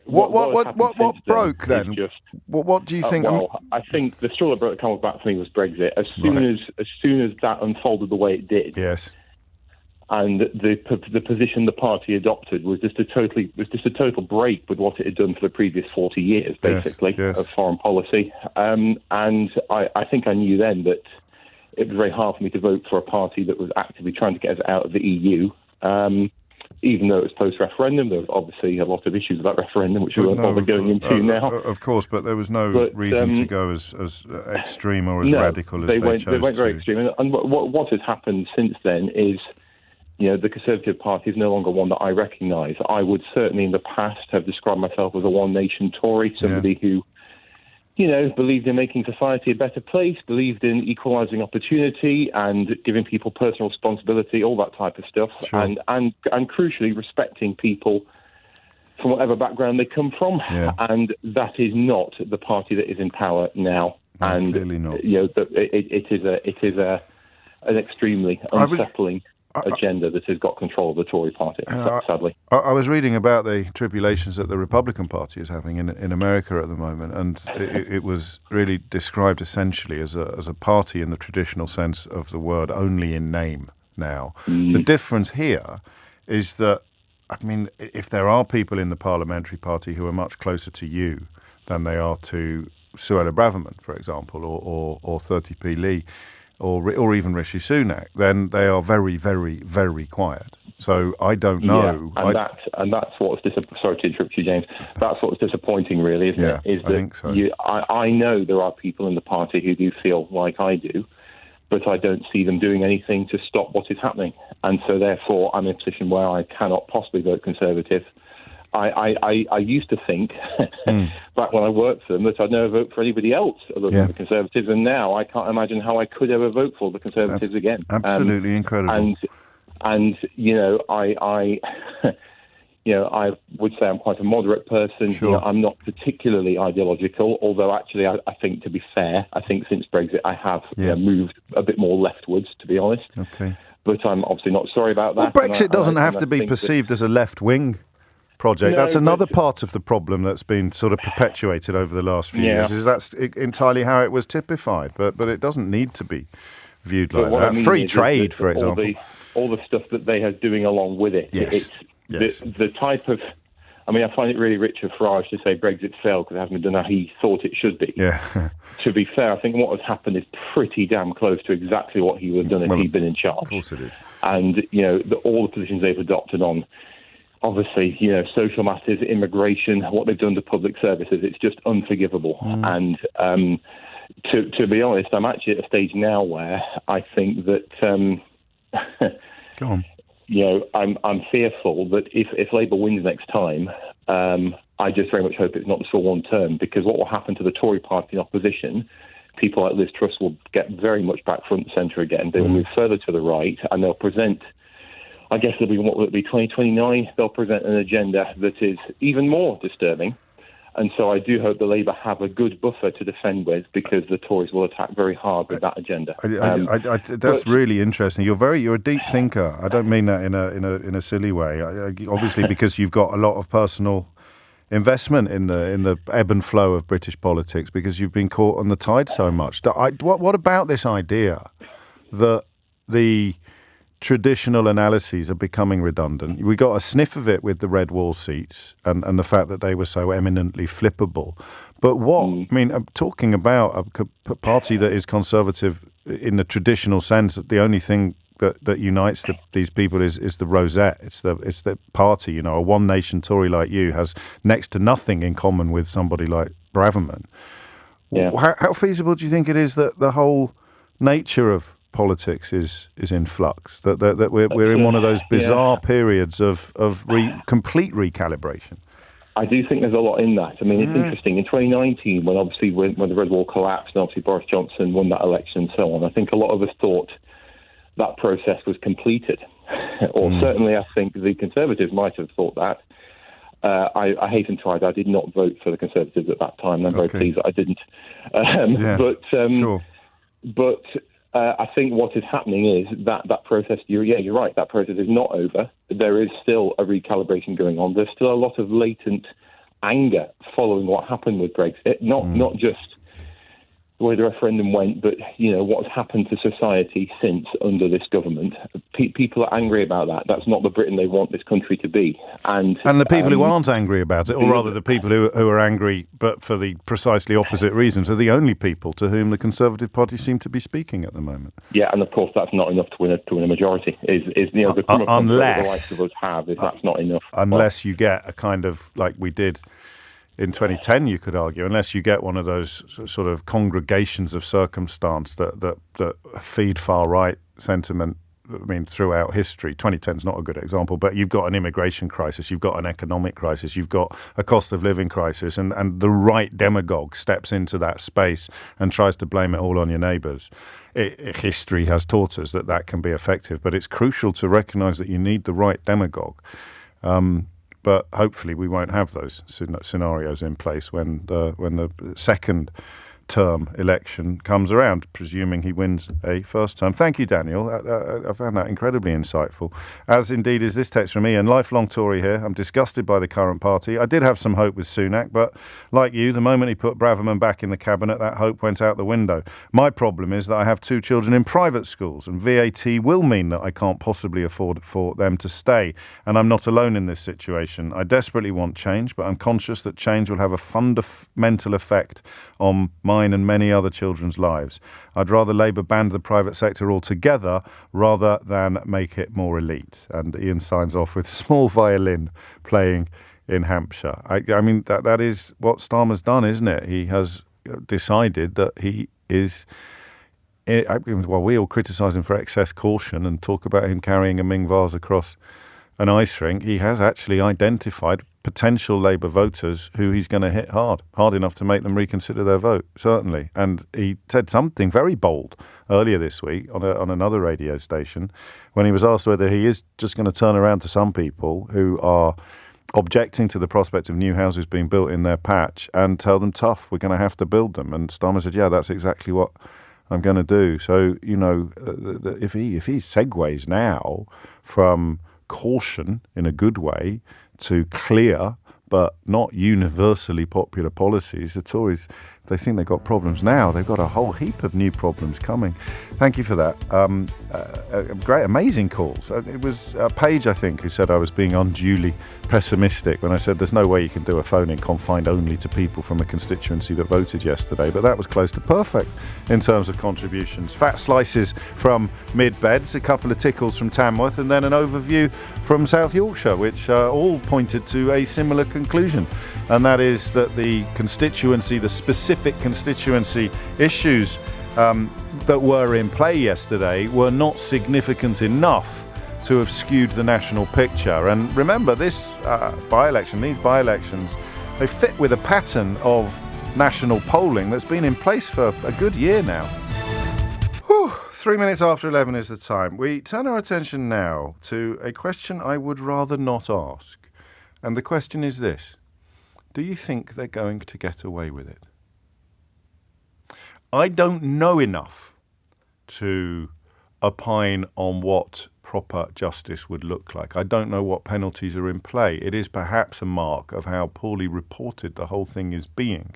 F: What
A: broke then? What do you think?
F: I think the straw that broke the camel's back for me was Brexit. As soon as that unfolded the way it did,
A: yes,
F: and the position the party adopted was just a total break with what it had done for the previous 40 years, basically, of foreign policy. And I think I knew then that it was very hard for me to vote for a party that was actively trying to get us out of the EU. Even though it was post-referendum, there was obviously a lot of issues with that referendum, which we won't bother going into now.
A: Of course, but there was no reason to go as extreme or as radical as they chose to. They went
F: very extreme. And what has happened since then is, the Conservative Party is no longer one that I recognise. I would certainly in the past have described myself as a one-nation Tory, somebody who, believed in making society a better place, believed in equalising opportunity and giving people personal responsibility, all that type of stuff, and crucially respecting people from whatever background they come from. Yeah. And that is not the party that is in power now.
A: No,
F: and
A: clearly not.
F: It is an extremely unsettling agenda that has got control of the Tory party, sadly.
A: I was reading about the tribulations that the Republican Party is having in America at the moment, and it was really described essentially as a party in the traditional sense of the word, only in name now. The difference here is that, if there are people in the parliamentary party who are much closer to you than they are to Suella Braverman, for example, or 30p Lee, or even Rishi Sunak, then they are very, very, very quiet. So I don't know.
F: Yeah, that's what's sorry to interrupt you, James. That's what's disappointing, really, isn't it? Is that
A: I think so.
F: I know there are people in the party who do feel like I do, but I don't see them doing anything to stop what is happening. And so, therefore, I'm in a position where I cannot possibly vote Conservative. I used to think, back when I worked for them, that I'd never vote for anybody else other than the Conservatives, and now I can't imagine how I could ever vote for the Conservatives again.
A: Absolutely incredible.
F: And I I would say I'm quite a moderate person.
A: Sure.
F: I'm not particularly ideological, although actually I think, to be fair, I think since Brexit I have moved a bit more leftwards, to be honest.
A: Okay.
F: But I'm obviously not sorry about that.
A: Well, Brexit doesn't have to be perceived as a left-wing project. That's another part of the problem that's been sort of perpetuated over the last few years. Is that's entirely how it was typified, but it doesn't need to be viewed like that. Free trade, for example.
F: All the stuff that they are doing along with it.
A: Yes.
F: The type of... I mean, I find it really rich of Farage to say Brexit failed because it hasn't been done how he thought it should be.
A: Yeah.
F: To be fair, I think what has happened is pretty damn close to exactly what he would have done if he'd been in charge.
A: Of course it is.
F: And, all the positions they've adopted on, obviously, social matters, immigration, what they've done to public services, it's just unforgivable. And to be honest, I'm actually at a stage now where I think that...
A: Go on.
F: I'm fearful that if Labour wins next time, I just very much hope it's not for one term, because what will happen to the Tory party in opposition, people like Liz Truss will get very much back front and centre again. They will move further to the right, and they'll present, I guess it'll be, what will it be, 2029? They'll present an agenda that is even more disturbing. And so I do hope the Labour have a good buffer to defend with, because the Tories will attack very hard with that agenda.
A: That's really interesting. You're a deep thinker. I don't mean that in a silly way. Obviously, because you've got a lot of personal investment in the ebb and flow of British politics, because you've been caught on the tide so much. What about this idea that the traditional analyses are becoming redundant? We got a sniff of it with the red wall seats and the fact that they were so eminently flippable. But I'm talking about a party that is conservative in the traditional sense, that the only thing that unites these people is the rosette. It's the party. A one nation Tory like you has next to nothing in common with somebody like Braverman. Yeah. How feasible do you think it is that the whole nature of politics is in flux, that we're in one of those bizarre periods of complete recalibration?
F: I do think there's a lot in that. I mean, it's interesting. In 2019, when the Red Wall collapsed and obviously Boris Johnson won that election and so on, I think a lot of us thought that process was completed. Or certainly I think the Conservatives might have thought that. I hasten to add, I did not vote for the Conservatives at that time, and I'm very pleased that I didn't. But I think what is happening is that process, you're right, that process is not over. There is still a recalibration going on. There's still a lot of latent anger following what happened with Brexit, not just the way the referendum went, but what's happened to society since under this government. People are angry about that. That's not the Britain they want this country to be. And
A: the people who aren't angry about it, or rather the people who are angry but for the precisely opposite reasons, are the only people to whom the Conservative Party seem to be speaking at the moment.
F: Yeah, and of course that's not enough to win a majority. The unless the likes of us have, that's not enough.
A: Unless you get a kind of, like we did in 2010, you could argue, unless you get one of those sort of congregations of circumstance that feed far-right sentiment, throughout history. 2010 is not a good example, but you've got an immigration crisis, you've got an economic crisis, you've got a cost of living crisis, and the right demagogue steps into that space and tries to blame it all on your neighbours. History has taught us that can be effective, but it's crucial to recognise that you need the right demagogue. But hopefully we won't have those scenarios in place when the second term election comes around, presuming he wins a first term. Thank you, Daniel. I found that incredibly insightful, as indeed is this text from Ian. Lifelong Tory here. I'm disgusted by the current party. I did have some hope with Sunak, but like you, the moment he put Braverman back in the cabinet, that hope went out the window. My problem is that I have 2 children in private schools, and VAT will mean that I can't possibly afford for them to stay, and I'm not alone in this situation. I desperately want change, but I'm conscious that change will have a fundamental effect on my mine and many other children's lives. I'd rather Labour banned the private sector altogether rather than make it more elite. And Ian signs off with small violin playing in Hampshire. I mean, that is what Starmer's done, isn't it? He has decided that he is... Well, we all criticise him for excess caution and talk about him carrying a Ming vase across an ice rink. He has actually identified potential Labour voters who he's going to hit hard enough to make them reconsider their vote, certainly. And he said something very bold earlier this week on another radio station when he was asked whether he is just going to turn around to some people who are objecting to the prospect of new houses being built in their patch and tell them, tough, we're going to have to build them. And Starmer said, yeah, that's exactly what I'm going to do. So, you know, if he segues now from caution in a good way to clear but not universally popular policies, the Tories, they think they've got problems now. They've got a whole heap of new problems coming. Thank you for that. Great, amazing calls. It was Paige, I think, who said I was being unduly pessimistic when I said there's no way you can do a phone-in confined only to people from a constituency that voted yesterday, but that was close to perfect in terms of contributions. Fat slices from Mid-Beds, a couple of tickles from Tamworth, and then an overview from South Yorkshire, which all pointed to a similar conclusion, and that is that the constituency, the specific constituency issues that were in play yesterday were not significant enough to have skewed the national picture. And remember, this by-election, these by-elections, they fit with a pattern of national polling that's been in place for a good year now. 3 minutes after 11 is the time. We turn our attention now to a question I would rather not ask. And the question is this: do you think they're going to get away with it? I don't know enough to opine on what proper justice would look like. I don't know what penalties are in play. It is perhaps a mark of how poorly reported the whole thing is being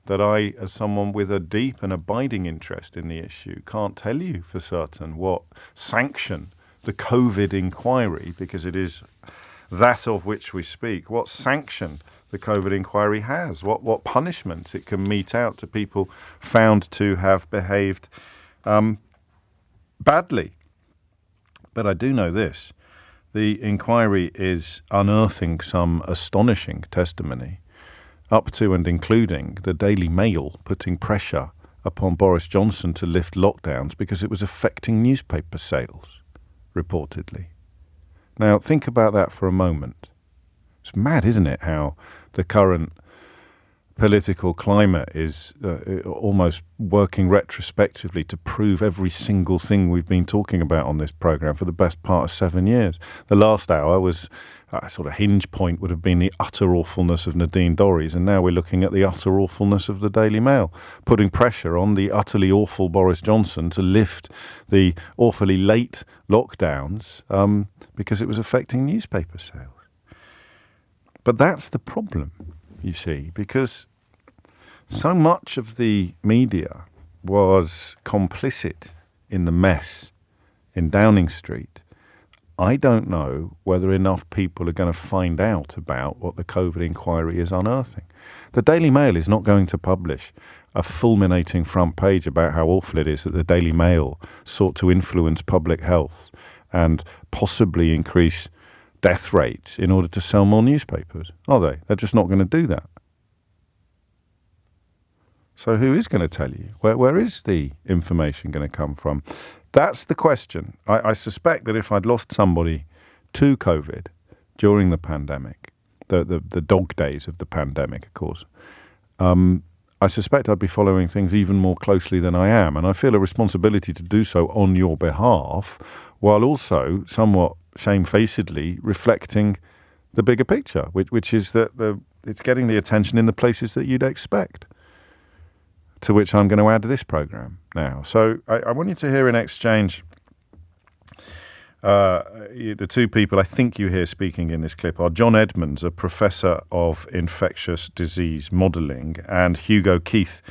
A: that I, as someone with a deep and abiding interest in the issue, can't tell you for certain what sanction the COVID inquiry, because it is that of which we speak, what sanction the COVID inquiry has, what punishment it can mete out to people found to have behaved badly. But I do know this: the inquiry is unearthing some astonishing testimony, up to and including the Daily Mail putting pressure upon Boris Johnson to lift lockdowns because it was affecting newspaper sales, reportedly. Now, think about that for a moment. It's mad, isn't it, how the current political climate is almost working retrospectively to prove every single thing we've been talking about on this programme for the best part of 7 years. The last hour was a sort of hinge point would have been the utter awfulness of Nadine Dorries, and now we're looking at the utter awfulness of the Daily Mail, putting pressure on the utterly awful Boris Johnson to lift the awfully late lockdowns because it was affecting newspaper sales. But that's the problem, you see, because so much of the media was complicit in the mess in Downing Street. I don't know whether enough people are going to find out about what the COVID inquiry is unearthing. The Daily Mail is not going to publish a fulminating front page about how awful it is that the Daily Mail sought to influence public health and possibly increase death rates in order to sell more newspapers, are they? They're just not going to do that. So who is going to tell you? Where is the information going to come from? That's the question. I suspect that if I'd lost somebody to COVID during the pandemic, the dog days of the pandemic, of course, I suspect I'd be following things even more closely than I am. And I feel a responsibility to do so on your behalf, while also somewhat shamefacedly reflecting the bigger picture, which is that it's getting the attention in the places that you'd expect, to which I'm going to add this programme now. So I want you to hear in exchange, the two people I think you hear speaking in this clip are John Edmonds, a professor of infectious disease modelling, and Hugo Keith,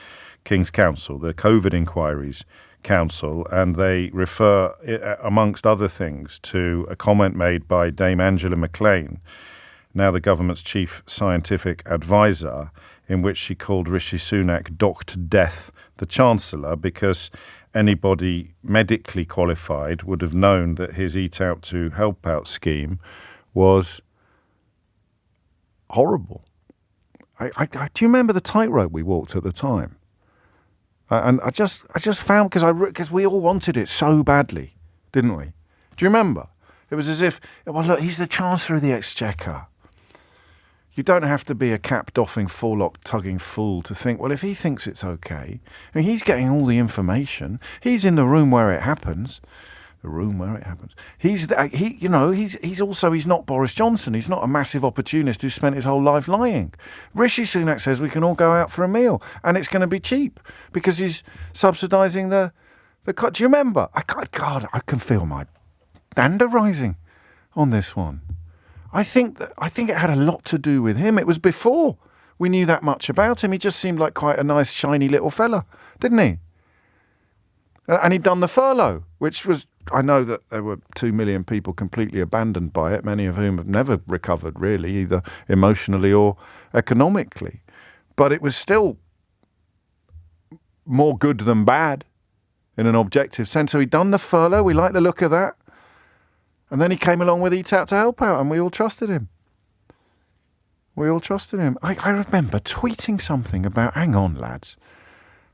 A: King's Counsel, the COVID Inquiries Council, and they refer, amongst other things, to a comment made by Dame Angela McLean, now the government's chief scientific advisor, in which she called Rishi Sunak Dr. Death, the Chancellor, because anybody medically qualified would have known that his Eat Out to Help Out scheme was horrible. Do you remember the tightrope we walked at the time? And I just found, because we all wanted it so badly, didn't we? Do you remember? It was as if, well, look, he's the Chancellor of the Exchequer. You don't have to be a cap-doffing, forelock-tugging fool to think, well, if he thinks it's okay, I mean, he's getting all the information. He's in the room where it happens. The room where it happens. He's not Boris Johnson. He's not a massive opportunist who spent his whole life lying. Rishi Sunak says we can all go out for a meal and it's going to be cheap because he's subsidising the. Do you remember? I can feel my dander rising on this one. I think it had a lot to do with him. It was before we knew that much about him. He just seemed like quite a nice, shiny little fella, didn't he? And he'd done the furlough, which was, I know that there were 2 million people completely abandoned by it, many of whom have never recovered really, either emotionally or economically. But it was still more good than bad in an objective sense. So he'd done the furlough. We liked the look of that. And then he came along with Eat Out to Help Out, and we all trusted him. I remember tweeting something about, hang on, lads.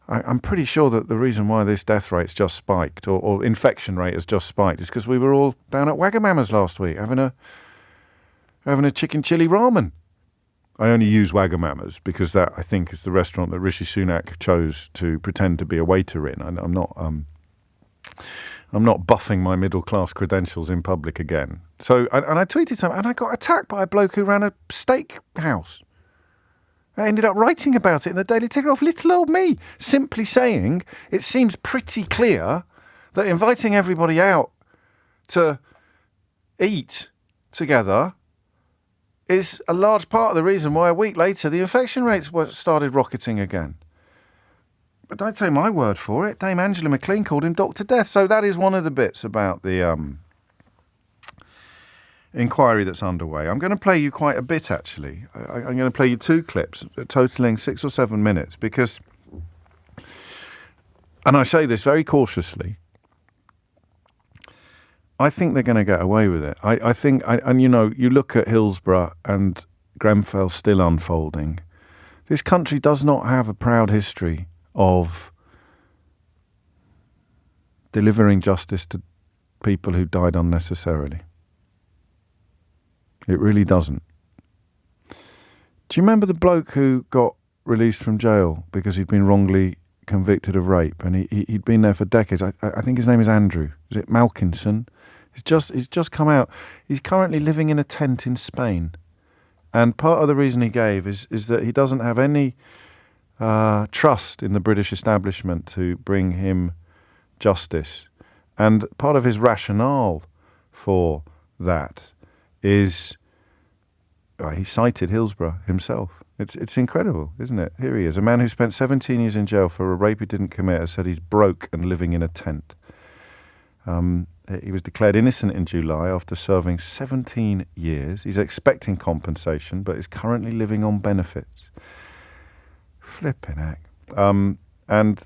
A: I'm pretty sure that the reason why this death rate's just spiked, or infection rate has just spiked, is because we were all down at Wagamama's last week having a chicken chili ramen. I only use Wagamama's because that, I think, is the restaurant that Rishi Sunak chose to pretend to be a waiter in. I'm not buffing my middle class credentials in public again. So, and I tweeted something, and I got attacked by a bloke who ran a steak house. I ended up writing about it in the Daily Telegraph. Little old me, simply saying it seems pretty clear that inviting everybody out to eat together is a large part of the reason why a week later the infection rates started rocketing again. But don't take my word for it. Dame Angela McLean called him Dr. Death. So that is one of the bits about the inquiry that's underway. I'm going to play you quite a bit, actually. I'm going to play you 2 clips, totaling 6 or 7 minutes, because, and I say this very cautiously, I think they're going to get away with it. I think, you look at Hillsborough and Grenfell still unfolding. This country does not have a proud history of delivering justice to people who died unnecessarily. It really doesn't. Do you remember the bloke who got released from jail because he'd been wrongly convicted of rape, and he'd been there for decades? I think his name is Andrew. Is it Malkinson? He's just come out. He's currently living in a tent in Spain, and part of the reason he gave is that he doesn't have any trust in the British establishment to bring him justice. And part of his rationale for that is he cited Hillsborough himself. It's incredible, isn't it? Here he is, a man who spent 17 years in jail for a rape he didn't commit, has said he's broke and living in a tent. He was declared innocent in July after serving 17 years. He's expecting compensation, but is currently living on benefits. Flipping heck. And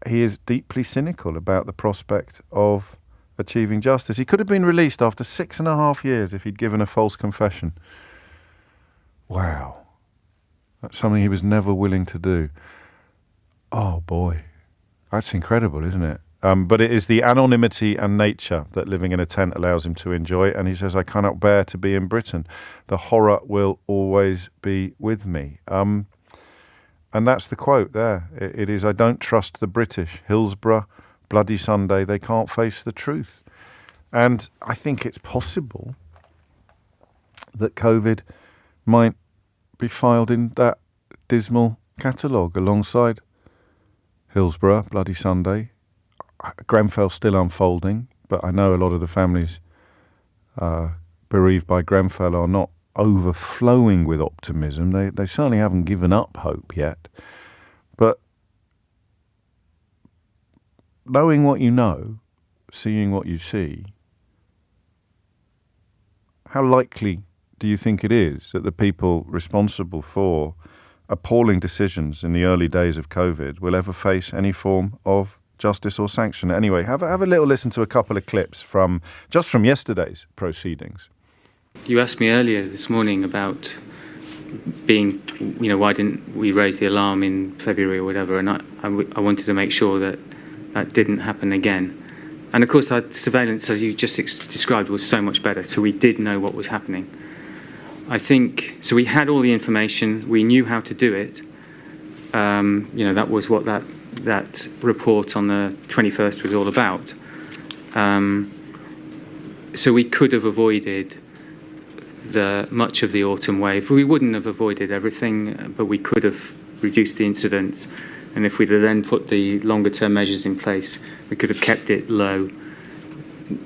A: he is deeply cynical about the prospect of achieving justice. He could have been released after 6.5 years if he'd given a false confession. Wow. That's something he was never willing to do. Oh, boy. That's incredible, isn't it? But it is the anonymity and nature that living in a tent allows him to enjoy. And he says, I cannot bear to be in Britain. The horror will always be with me. And that's the quote there. It is, I don't trust the British. Hillsborough, Bloody Sunday, they can't face the truth. And I think it's possible that COVID might be filed in that dismal catalogue alongside Hillsborough, Bloody Sunday, Grenfell still unfolding, but I know a lot of the families bereaved by Grenfell are not overflowing with optimism. They certainly haven't given up hope yet. But knowing what you know, seeing what you see, how likely do you think it is that the people responsible for appalling decisions in the early days of COVID will ever face any form of justice or sanction. Anyway, have a little listen to a couple of clips from yesterday's proceedings.
G: You asked me earlier this morning about why didn't we raise the alarm in February or whatever, and I wanted to make sure that didn't happen again. And of course, our surveillance, as you just described, was so much better, so we did know what was happening. I think, so we had all the information, we knew how to do it. That was what that report on the 21st was all about. So we could have avoided much of the autumn wave. We wouldn't have avoided everything, but we could have reduced the incidence. And if we'd have then put the longer term measures in place, we could have kept it low.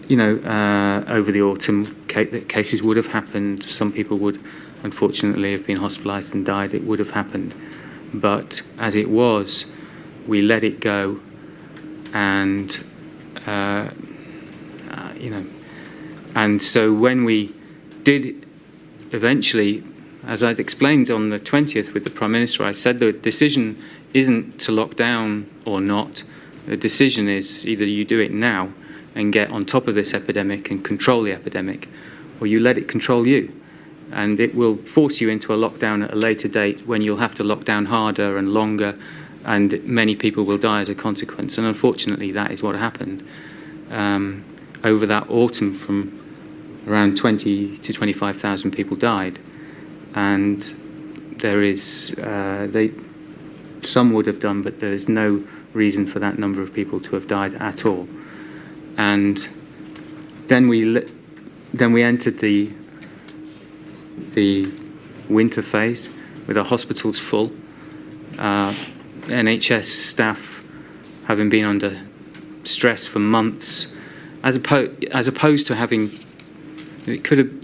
G: Over the autumn, cases would have happened. Some people would, unfortunately, have been hospitalised and died. It would have happened. But as it was, we let it go. And, and so when we did eventually, as I'd explained on the 20th with the Prime Minister, I said the decision isn't to lock down or not. The decision is either you do it now and get on top of this epidemic and control the epidemic, or you let it control you. And it will force you into a lockdown at a later date when you'll have to lock down harder and longer, and many people will die as a consequence. And unfortunately, that is what happened. Over that autumn, from around 20 to 25,000 people died. And there is, some would have done, but there is no reason for that number of people to have died at all. And then we entered the winter phase with our hospitals full, NHS staff having been under stress for months, as opposed to having. It could have,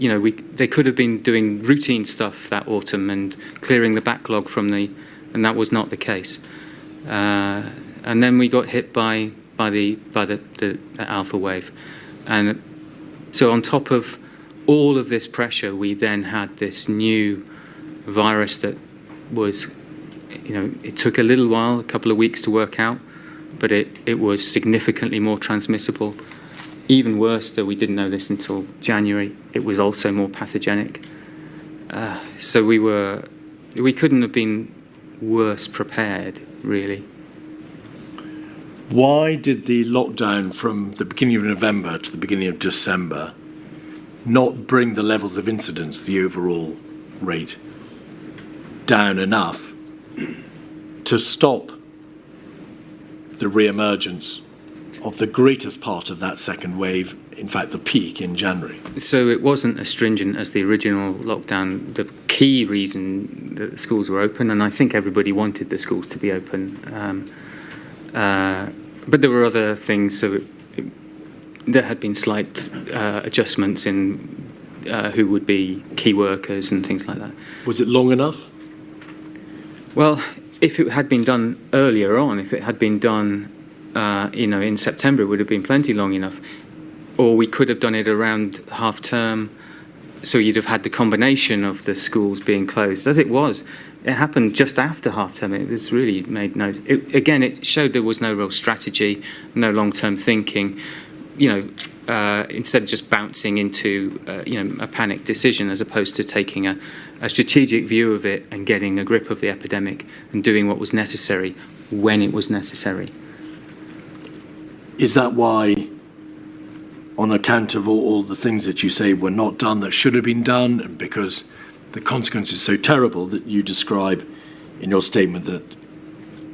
G: they could have been doing routine stuff that autumn and clearing the backlog and that was not the case. And then we got hit by the alpha wave, and so on top of all of this pressure, we then had this new virus that was, it took a little while, a couple of weeks to work out, but it was significantly more transmissible. Even worse, though we didn't know this until January, it was also more pathogenic. So we couldn't have been worse prepared, really.
H: Why did the lockdown from the beginning of November to the beginning of December not bring the levels of incidence, the overall rate, down enough to stop the re-emergence of the greatest part of that second wave, in fact the peak in January?
G: So it wasn't as stringent as the original lockdown. The key reason that the schools were open, and I think everybody wanted the schools to be open, but there were other things. So there had been slight adjustments in who would be key workers and things like that.
H: Was it long enough?
G: Well, if it had been done earlier on, if it had been done in September, it would have been plenty long enough. Or we could have done it around half term, so you'd have had the combination of the schools being closed. As it was, it happened just after half term. It was really made no. It showed there was no real strategy, no long-term thinking. Instead of just bouncing into a panic decision, as opposed to taking a strategic view of it and getting a grip of the epidemic and doing what was necessary when it was necessary.
H: Is that why, on account of all the things that you say were not done that should have been done, and because the consequence is so terrible that you describe in your statement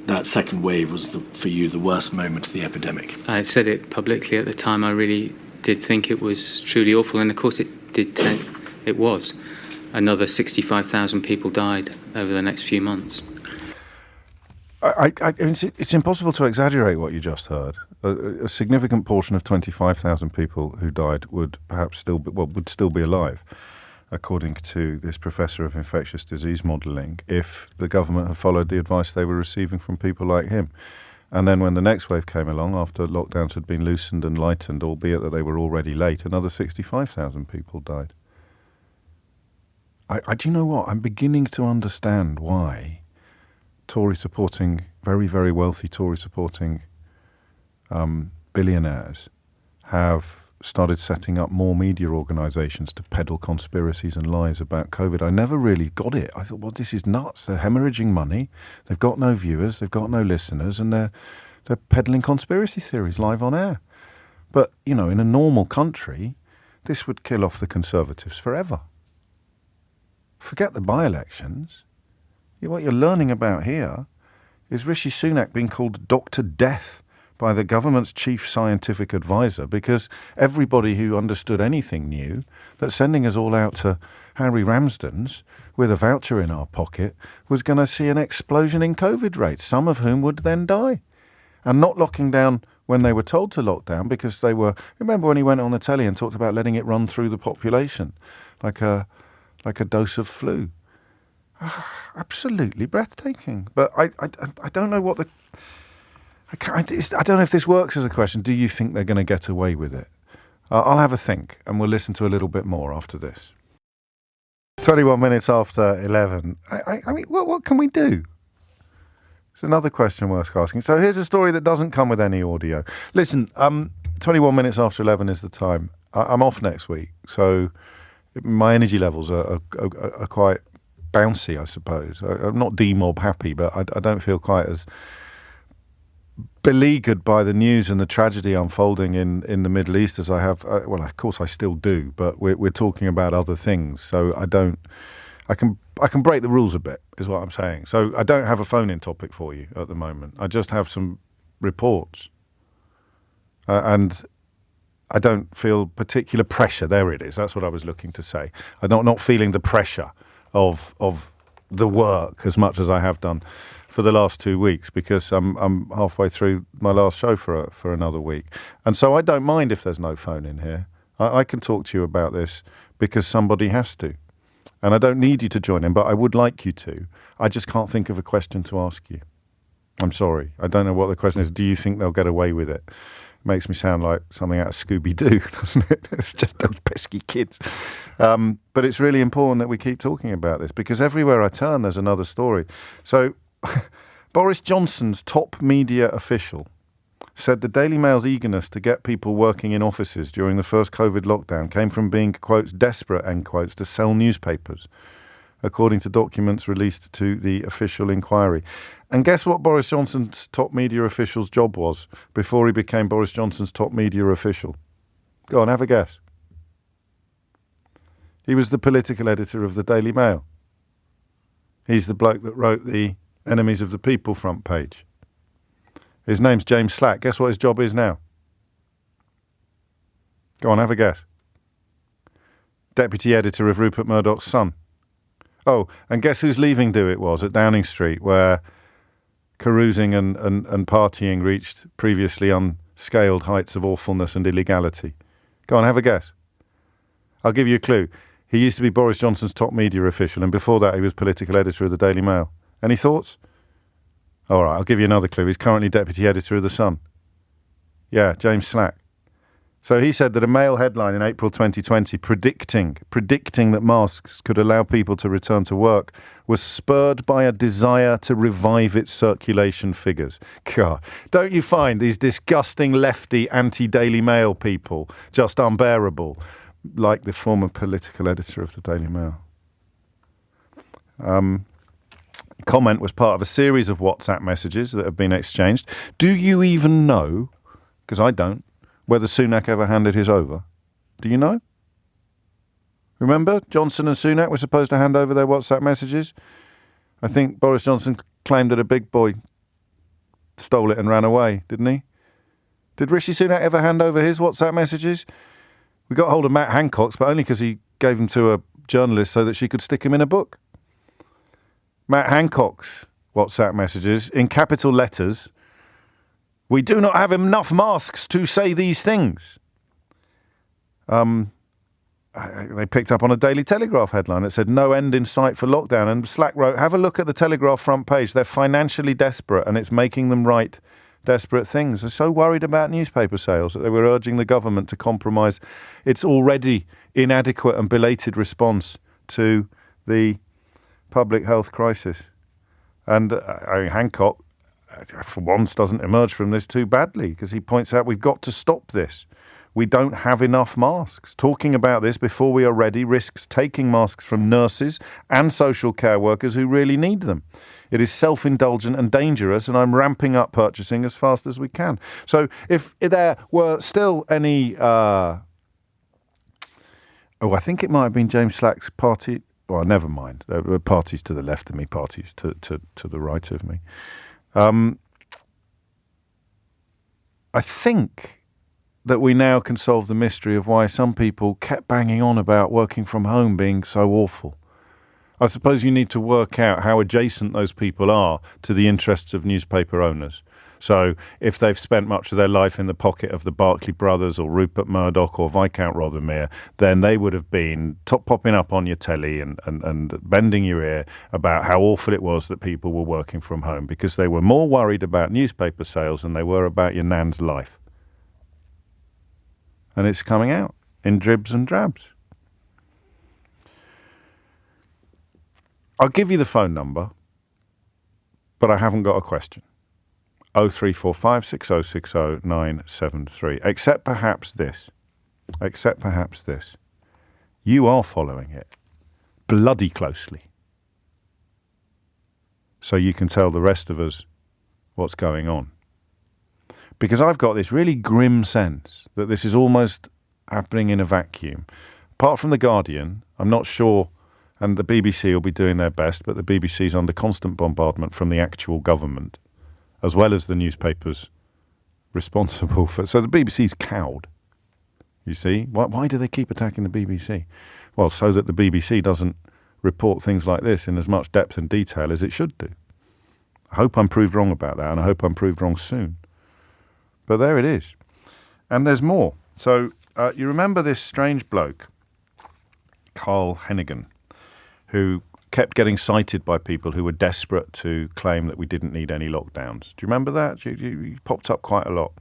H: that second wave was, for you, the worst moment of the epidemic?
G: I said it publicly at the time. I really did think it was truly awful, and of course it was. Another 65,000 people died over the next few months.
A: It's impossible to exaggerate what you just heard. A significant portion of 25,000 people who died would perhaps still be alive, according to this professor of infectious disease modelling, if the government had followed the advice they were receiving from people like him. And then when the next wave came along, after lockdowns had been loosened and lightened, albeit that they were already late, another 65,000 people died. Do you know what? I'm beginning to understand why Tory supporting, very, very wealthy Tory supporting billionaires have started setting up more media organisations to peddle conspiracies and lies about COVID. I never really got it. I thought, well, this is nuts. They're hemorrhaging money. They've got no viewers. They've got no listeners. And they're peddling conspiracy theories live on air. But, you know, in a normal country, this would kill off the Conservatives forever. Forget the by-elections. What you're learning about here is Rishi Sunak being called Dr. Death by the government's chief scientific advisor, because everybody who understood anything knew that sending us all out to Harry Ramsden's with a voucher in our pocket was going to see an explosion in COVID rates, some of whom would then die. And not locking down when they were told to lock down, because they were... Remember when he went on the telly and talked about letting it run through the population like a dose of flu? Absolutely breathtaking. But I don't know what the... I don't know if this works as a question. Do you think they're going to get away with it? I'll have a think, and we'll listen to a little bit more after this. 21 minutes after 11. I mean, what can we do? It's another question worth asking. So here's a story that doesn't come with any audio. Listen, 21 minutes after 11 is the time. I'm off next week, so my energy levels are quite bouncy, I suppose. I'm not demob happy, but I don't feel quite as beleaguered by the news and the tragedy unfolding in the Middle East as I have. Well, of course I still do, but we're talking about other things, so I can break the rules a bit, is what I'm saying. So I don't have a phone-in topic for you at the moment. I just have some reports, and I don't feel particular pressure. There it is. That's what I was looking to say. I'm not feeling the pressure of the work as much as I have done for the last 2 weeks, because I'm halfway through my last show for another week. And so I don't mind if there's no phone in here. I can talk to you about this because somebody has to. And I don't need you to join in, but I would like you to. I just can't think of a question to ask you. I'm sorry. I don't know what the question is. Do you think they'll get away with it? Makes me sound like something out of Scooby-Doo, doesn't it? It's just those pesky kids. But it's really important that we keep talking about this, because everywhere I turn, there's another story. So Boris Johnson's top media official said the Daily Mail's eagerness to get people working in offices during the first COVID lockdown came from being, quotes, desperate, end quotes, to sell newspapers, according to documents released to the official inquiry. And guess what Boris Johnson's top media official's job was before he became Boris Johnson's top media official? Go on, have a guess. He was the political editor of the Daily Mail. He's the bloke that wrote the Enemies of the People front page. His name's James Slack. Guess what his job is now? Go on, have a guess. Deputy editor of Rupert Murdoch's Sun. Oh, and guess whose leaving do it was at Downing Street, where carousing and partying reached previously unscaled heights of awfulness and illegality. Go on, have a guess. I'll give you a clue. He used to be Boris Johnson's top media official, and before that he was political editor of the Daily Mail. Any thoughts? All right, I'll give you another clue. He's currently deputy editor of The Sun. Yeah, James Slack. So he said that a Mail headline in April 2020 predicting that masks could allow people to return to work was spurred by a desire to revive its circulation figures. God, don't you find these disgusting lefty anti-Daily Mail people just unbearable, like the former political editor of the Daily Mail? Comment was part of a series of WhatsApp messages that have been exchanged. Do you even know, because I don't, whether Sunak ever handed his over? Do you know? Remember, Johnson and Sunak were supposed to hand over their WhatsApp messages? I think Boris Johnson claimed that a big boy stole it and ran away, didn't he? Did Rishi Sunak ever hand over his WhatsApp messages? We got hold of Matt Hancock's, but only because he gave them to a journalist so that she could stick him in a book. Matt Hancock's WhatsApp messages, in capital letters, "We do not have enough masks to say these things." They picked up on a Daily Telegraph headline that said, "No end in sight for lockdown." And Slack wrote, "Have a look at the Telegraph front page. They're financially desperate and it's making them write desperate things." They're so worried about newspaper sales that they were urging the government to compromise its already inadequate and belated response to the public health crisis. And Hancock, for once, doesn't emerge from this too badly, because he points out we've got to stop this. We don't have enough masks. Talking about this before we are ready risks taking masks from nurses and social care workers who really need them. It is self-indulgent and dangerous, and I'm ramping up purchasing as fast as we can. So if there were still any... I think it might have been James Slack's party. Well, never mind. There were parties to the left of me, parties to the right of me. I think that we now can solve the mystery of why some people kept banging on about working from home being so awful. I suppose you need to work out how adjacent those people are to the interests of newspaper owners. So if they've spent much of their life in the pocket of the Barclay brothers or Rupert Murdoch or Viscount Rothermere, then they would have been popping up on your telly and bending your ear about how awful it was that people were working from home, because they were more worried about newspaper sales than they were about your nan's life. And it's coming out in dribs and drabs. I'll give you the phone number, but I haven't got a question. 0345 6060 973. Except perhaps this. You are following it bloody closely. So you can tell the rest of us what's going on. Because I've got this really grim sense that this is almost happening in a vacuum. Apart from The Guardian, I'm not sure, and the BBC will be doing their best, but the BBC's under constant bombardment from the actual government, as well as the newspapers responsible for... So the BBC's cowed, you see. Why do they keep attacking the BBC? Well, so that the BBC doesn't report things like this in as much depth and detail as it should do. I hope I'm proved wrong about that, and I hope I'm proved wrong soon. But there it is. And there's more. So you remember this strange bloke, Carl Hennigan, who kept getting cited by people who were desperate to claim that we didn't need any lockdowns. Do you remember that? You popped up quite a lot.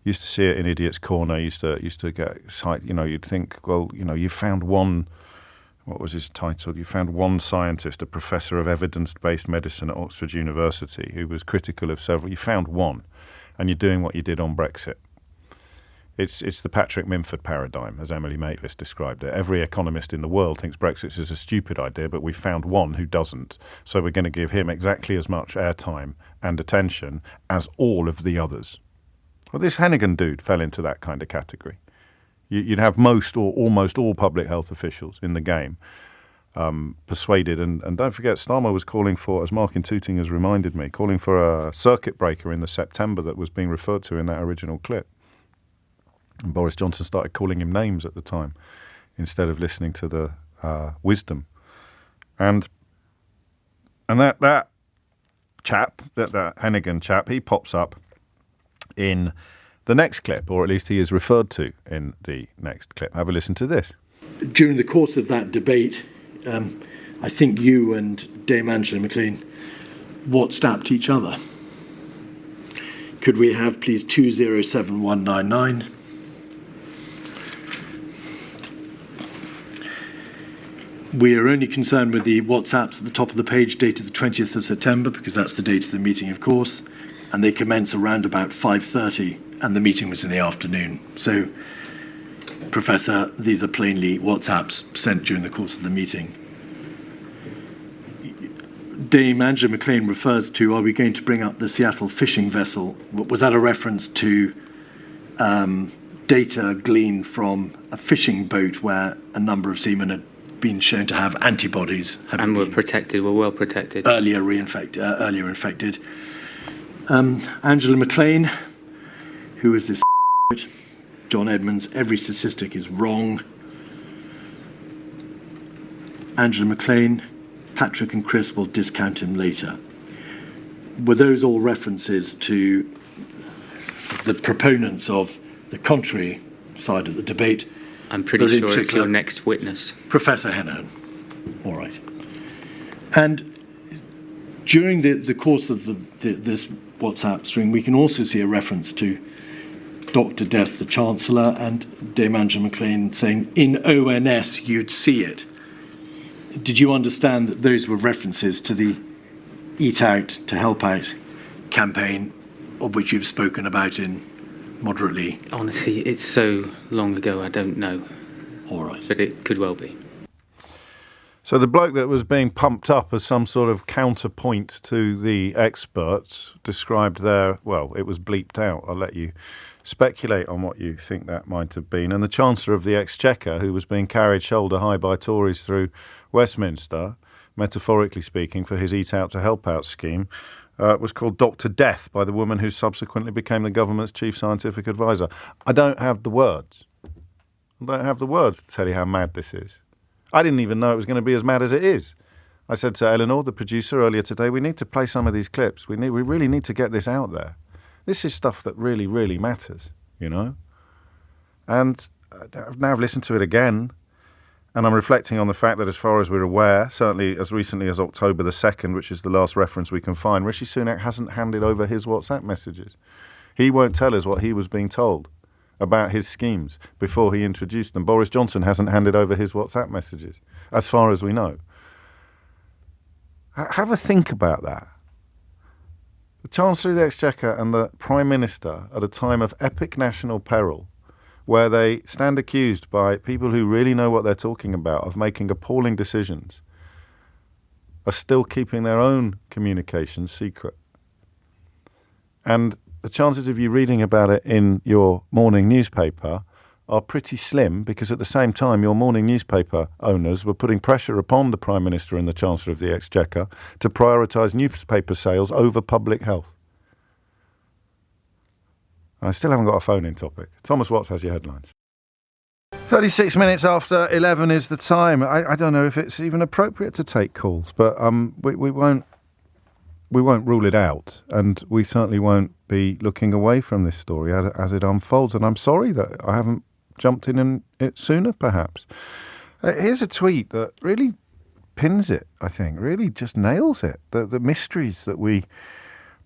A: Used to see it in Idiot's Corner. Used to get cited. You'd think, well, you found one. What was his title? You found one scientist, a professor of evidence-based medicine at Oxford University, who was critical of several. You found one, and you're doing what you did on Brexit. It's the Patrick Minford paradigm, as Emily Maitlis described it. Every economist in the world thinks Brexit is a stupid idea, but we found one who doesn't. So we're going to give him exactly as much airtime and attention as all of the others. Well, this Hennigan dude fell into that kind of category. You'd have most or almost all public health officials in the game persuaded. And don't forget, Starmer was calling for, as Mark in Tooting has reminded me, calling for a circuit breaker in the September that was being referred to in that original clip. And Boris Johnson started calling him names at the time instead of listening to the wisdom. And that chap, that Hennigan chap, he pops up in the next clip, or at least he is referred to in the next clip. Have a listen to this.
H: During the course of that debate, I think you and Dame Angela McLean WhatsApped each other. Could we have, please, 207199? We are only concerned with the WhatsApps at the top of the page dated the 20th of September, because that's the date of the meeting, of course, and they commence around about 5:30, and the meeting was in the afternoon. So, Professor, these are plainly WhatsApps sent during the course of the meeting. Dame Angela McLean refers to, are we going to bring up the Seattle fishing vessel? Was that a reference to data gleaned from a fishing boat where a number of seamen had been shown to have antibodies
G: and were well protected.
H: Earlier infected. Angela McLean, who is this John Edmonds, every statistic is wrong. Angela McLean, Patrick and Chris will discount him later. Were those all references to the proponents of the contrary side of the debate?
G: I'm pretty sure it's your next witness.
H: Professor Hennigan. All right. And during the course of this WhatsApp stream, we can also see a reference to Dr. Death, the Chancellor, and Dame Angela McLean saying, in ONS, you'd see it. Did you understand that those were references to the Eat Out to Help Out campaign, of which you've spoken about in moderately?
G: Honestly, it's so long ago, I don't know.
H: All right.
G: But it could well be.
A: So the bloke that was being pumped up as some sort of counterpoint to the experts described there, well, it was bleeped out. I'll let you speculate on what you think that might have been. And the Chancellor of the Exchequer, who was being carried shoulder high by Tories through Westminster, metaphorically speaking, for his Eat Out to Help Out scheme, was called Dr. Death by the woman who subsequently became the government's chief scientific advisor. I don't have the words. I don't have the words to tell you how mad this is. I didn't even know it was going to be as mad as it is. I said to Eleanor, the producer, earlier today, we need to play some of these clips. We really need to get this out there. This is stuff that really, really matters, you know? And now I've listened to it again, and I'm reflecting on the fact that as far as we're aware, certainly as recently as October the 2nd, which is the last reference we can find, Rishi Sunak hasn't handed over his WhatsApp messages. He won't tell us what he was being told about his schemes before he introduced them. Boris Johnson hasn't handed over his WhatsApp messages, as far as we know. Have a think about that. The Chancellor of the Exchequer and the Prime Minister, at a time of epic national peril, where they stand accused by people who really know what they're talking about of making appalling decisions, are still keeping their own communications secret. And the chances of you reading about it in your morning newspaper are pretty slim, because at the same time your morning newspaper owners were putting pressure upon the Prime Minister and the Chancellor of the Exchequer to prioritise newspaper sales over public health. I still haven't got a phone-in topic. Thomas Watts has your headlines. 36 minutes after 11 is the time. I don't know if it's even appropriate to take calls, but we won't rule it out, and we certainly won't be looking away from this story as it unfolds. And I'm sorry that I haven't jumped in it sooner, perhaps. Here's a tweet that really pins it, I think, really just nails it. The mysteries that we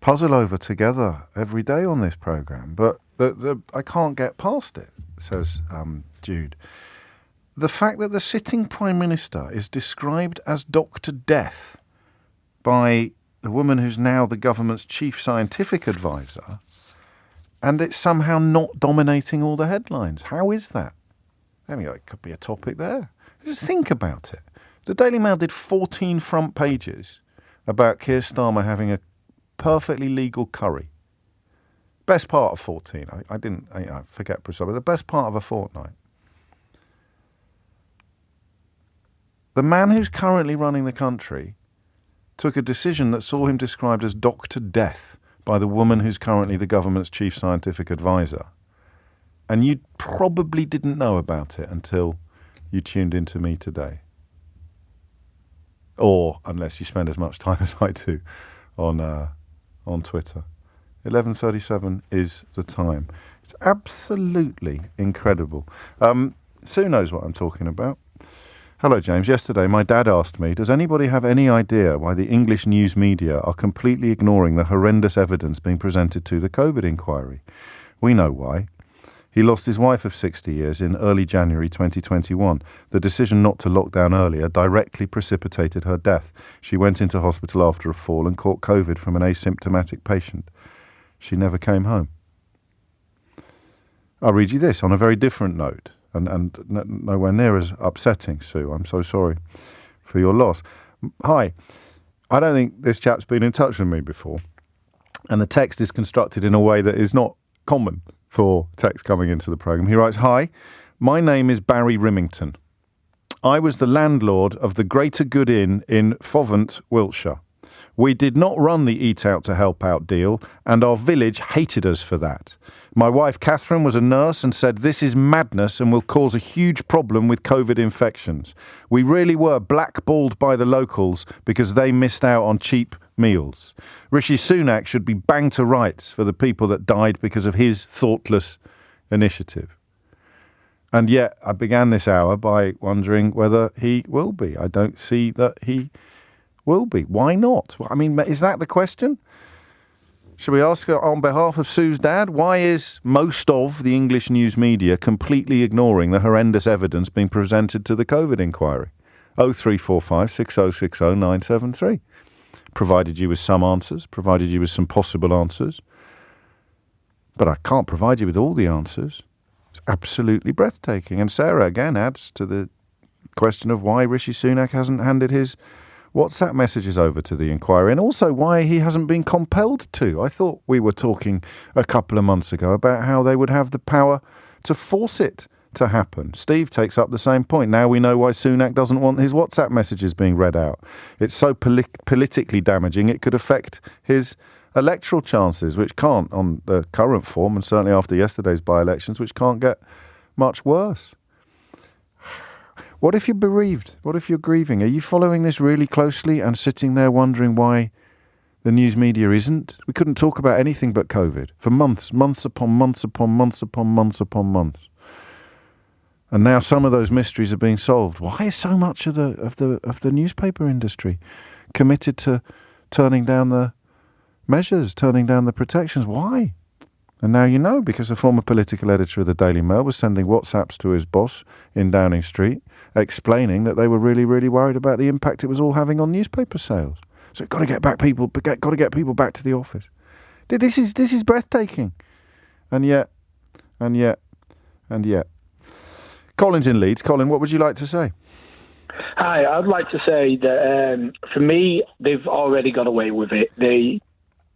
A: puzzle over together every day on this programme, but I can't get past it, says Jude. The fact that the sitting Prime Minister is described as Dr. Death by the woman who's now the government's chief scientific advisor, and it's somehow not dominating all the headlines. How is that? I mean, it could be a topic there. Just think about it. The Daily Mail did 14 front pages about Keir Starmer having a perfectly legal curry. Best part of 14. I forget precisely. The best part of a fortnight. The man who's currently running the country took a decision that saw him described as Dr. Death by the woman who's currently the government's chief scientific advisor. And you probably didn't know about it until you tuned into me today. Or unless you spend as much time as I do on Twitter. 11:37 is the time. It's absolutely incredible. Sue knows what I'm talking about. Hello, James. Yesterday, my dad asked me, does anybody have any idea why the English news media are completely ignoring the horrendous evidence being presented to the COVID inquiry? We know why. He lost his wife of 60 years in early January 2021. The decision not to lock down earlier directly precipitated her death. She went into hospital after a fall and caught COVID from an asymptomatic patient. She never came home. I'll read you this on a very different note. And nowhere near as upsetting, Sue. I'm so sorry for your loss. Hi. I don't think this chap's been in touch with me before. And the text is constructed in a way that is not common for text coming into the programme. He writes, hi, my name is Barry Rimington. I was the landlord of the Greater Good Inn in Fovant, Wiltshire. We did not run the Eat Out to Help Out deal, and our village hated us for that. My wife Catherine was a nurse and said this is madness and will cause a huge problem with COVID infections. We really were blackballed by the locals because they missed out on cheap meals. Rishi Sunak should be banged to rights for the people that died because of his thoughtless initiative. And yet I began this hour by wondering whether he will be. I don't see that he will be. Why not? I mean, is that the question? Should we ask on behalf of Sue's dad, why is most of the English news media completely ignoring the horrendous evidence being presented to the COVID inquiry? 0345 6060 973. provided you with some answers, provided you with some possible answers. But I can't provide you with all the answers. It's absolutely breathtaking. And Sarah, again, adds to the question of why Rishi Sunak hasn't handed his WhatsApp messages over to the inquiry, and also why he hasn't been compelled to. I thought we were talking a couple of months ago about how they would have the power to force it to happen. Steve takes up the same point. Now we know why Sunak doesn't want his WhatsApp messages being read out. It's so politically damaging it could affect his electoral chances, which can't, on the current form, and certainly after yesterday's by-elections, which can't get much worse. What if you're bereaved? What if you're grieving? Are you following this really closely and sitting there wondering why the news media isn't? We couldn't talk about anything but COVID for months upon months upon months upon months upon months. And now some of those mysteries are being solved. Why is so much of the newspaper industry committed to turning down the measures, turning down the protections? Why? And now you know, because a former political editor of the Daily Mail was sending WhatsApps to his boss in Downing Street, explaining that they were really, really worried about the impact it was all having on newspaper sales. So got to get people back to the office. This is breathtaking, and yet. Colin's in Leeds. Colin, what would you like to say?
I: Hi, I'd like to say that for me, they've already got away with it. They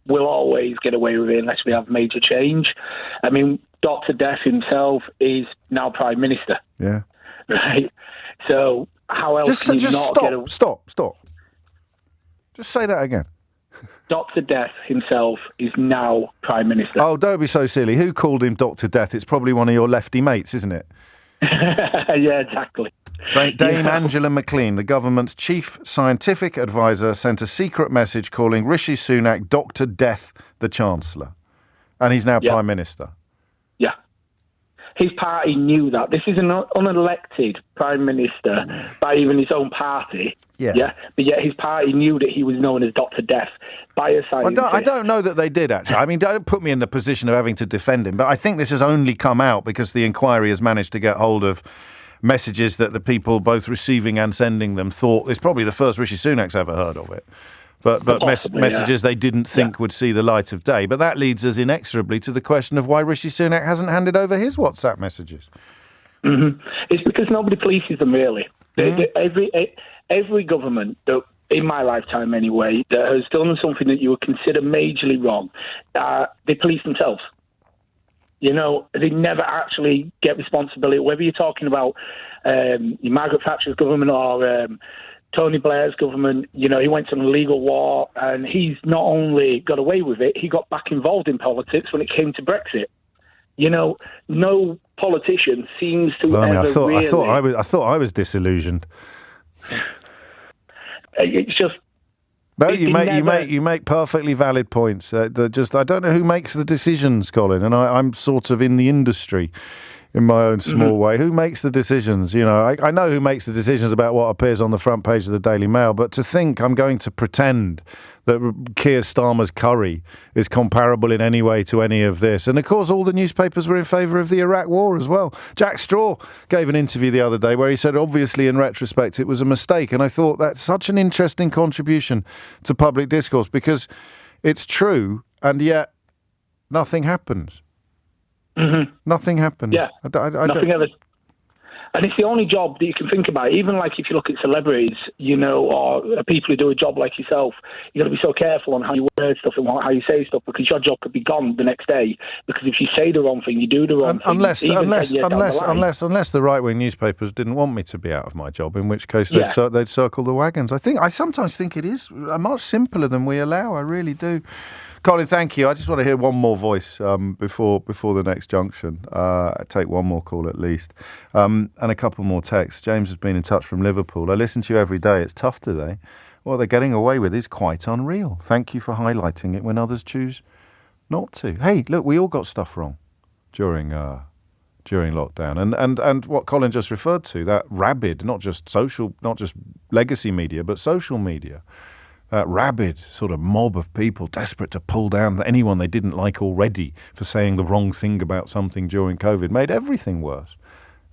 I: will always get away with it unless we have major change. I mean, Dr. Death himself is now Prime Minister.
A: Yeah.
I: Right? So how else can you not get away?
A: Stop. Just say that again.
I: Dr. Death himself is now Prime Minister.
A: Oh, don't be so silly. Who called him Dr. Death? It's probably one of your lefty mates, isn't it?
I: Yeah, exactly.
A: Dame Angela McLean, the government's chief scientific advisor, sent a secret message calling Rishi Sunak Dr. Death the Chancellor. And he's now Prime Minister.
I: Yeah. His party knew that. This is an unelected Prime Minister by even his own party. Yeah. But yet his party knew that he was known as Dr. Death by a scientist.
A: I don't know that they did, actually. I mean, don't put me in the position of having to defend him. But I think this has only come out because the inquiry has managed to get hold of messages that the people both receiving and sending them thought it's probably the first Rishi Sunak's ever heard of it. But messages they didn't think would see the light of day. But that leads us inexorably to the question of why Rishi Sunak hasn't handed over his WhatsApp messages.
I: Mm-hmm. It's because nobody polices them, really. Every government, in my lifetime anyway, that has done something that you would consider majorly wrong, they police themselves. You know, they never actually get responsibility. Whether you're talking about Margaret Thatcher's government or Tony Blair's government, you know, he went on a legal war and he's not only got away with it, he got back involved in politics when it came to Brexit. You know, no politician seems to ever
A: I thought I was disillusioned.
I: It's just.
A: No, you make perfectly valid points. I don't know who makes the decisions, Colin, and I'm sort of in the industry in my own small way. Who makes the decisions? You know, I know who makes the decisions about what appears on the front page of the Daily Mail, but to think I'm going to pretend that Keir Starmer's curry is comparable in any way to any of this. And of course, all the newspapers were in favour of the Iraq war as well. Jack Straw gave an interview the other day where he said, obviously, in retrospect, it was a mistake. And I thought that's such an interesting contribution to public discourse because it's true and yet nothing happens.
I: Mm-hmm.
A: Nothing happens.
I: Yeah, nothing ever. And it's the only job that you can think about. Even like if you look at celebrities, you know, or people who do a job like yourself, you got to be so careful on how you word stuff and how you say stuff because your job could be gone the next day. Because if you say the wrong thing, you do the wrong thing. Unless
A: the right-wing newspapers didn't want me to be out of my job, in which case they'd circle the wagons. I sometimes think it is much simpler than we allow. I really do. Colin, thank you. I just want to hear one more voice before the next junction. Take one more call at least. And a couple more texts. James has been in touch from Liverpool. I listen to you every day. It's tough today. What they're getting away with is quite unreal. Thank you for highlighting it when others choose not to. Hey, look, we all got stuff wrong during lockdown. And what Colin just referred to, that rabid, not just legacy media, but social media, that rabid sort of mob of people desperate to pull down anyone they didn't like already for saying the wrong thing about something during COVID, made everything worse.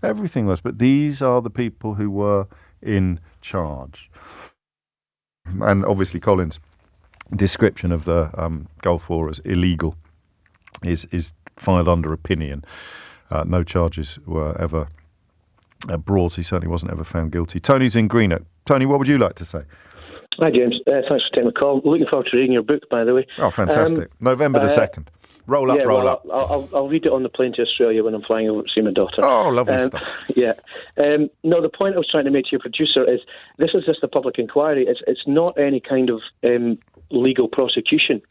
A: Everything worse. But these are the people who were in charge. And obviously Colin's description of the Gulf War as illegal is filed under opinion. No charges were ever brought. He certainly wasn't ever found guilty. Tony's in Greenock. Tony, what would you like to say?
J: Hi, James. Thanks for taking the call. Looking forward to reading your book, by the way.
A: Oh, fantastic. November the 2nd. Roll up.
J: I'll read it on the plane to Australia when I'm flying over to see my daughter.
A: Oh, lovely stuff.
J: Yeah. No, the point I was trying to make to your producer is this is just a public inquiry. It's not any kind of legal prosecution.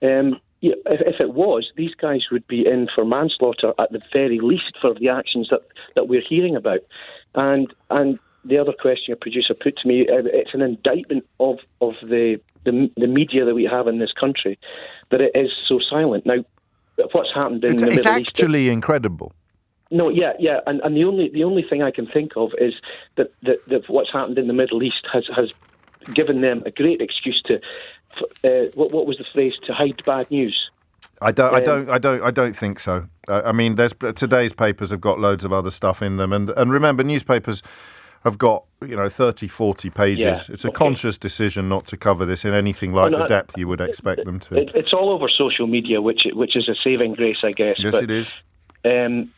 J: If it was, these guys would be in for manslaughter at the very least for the actions that we're hearing about. And the other question your producer put to me, it's an indictment of the media that we have in this country, that it is so silent. Now, what's happened in the Middle East... It's
A: actually incredible.
J: No, yeah, and the only thing I can think of is that what's happened in the Middle East has given them a great excuse to... what was the phrase? To hide bad news.
A: I don't think so. I mean, today's papers have got loads of other stuff in them, and remember, newspapers have got 30, 40 pages. Yeah, it's a conscious decision not to cover this in anything like the depth you would expect them to.
J: It's all over social media, which is a saving grace, I guess.
A: Yes, it is.
J: The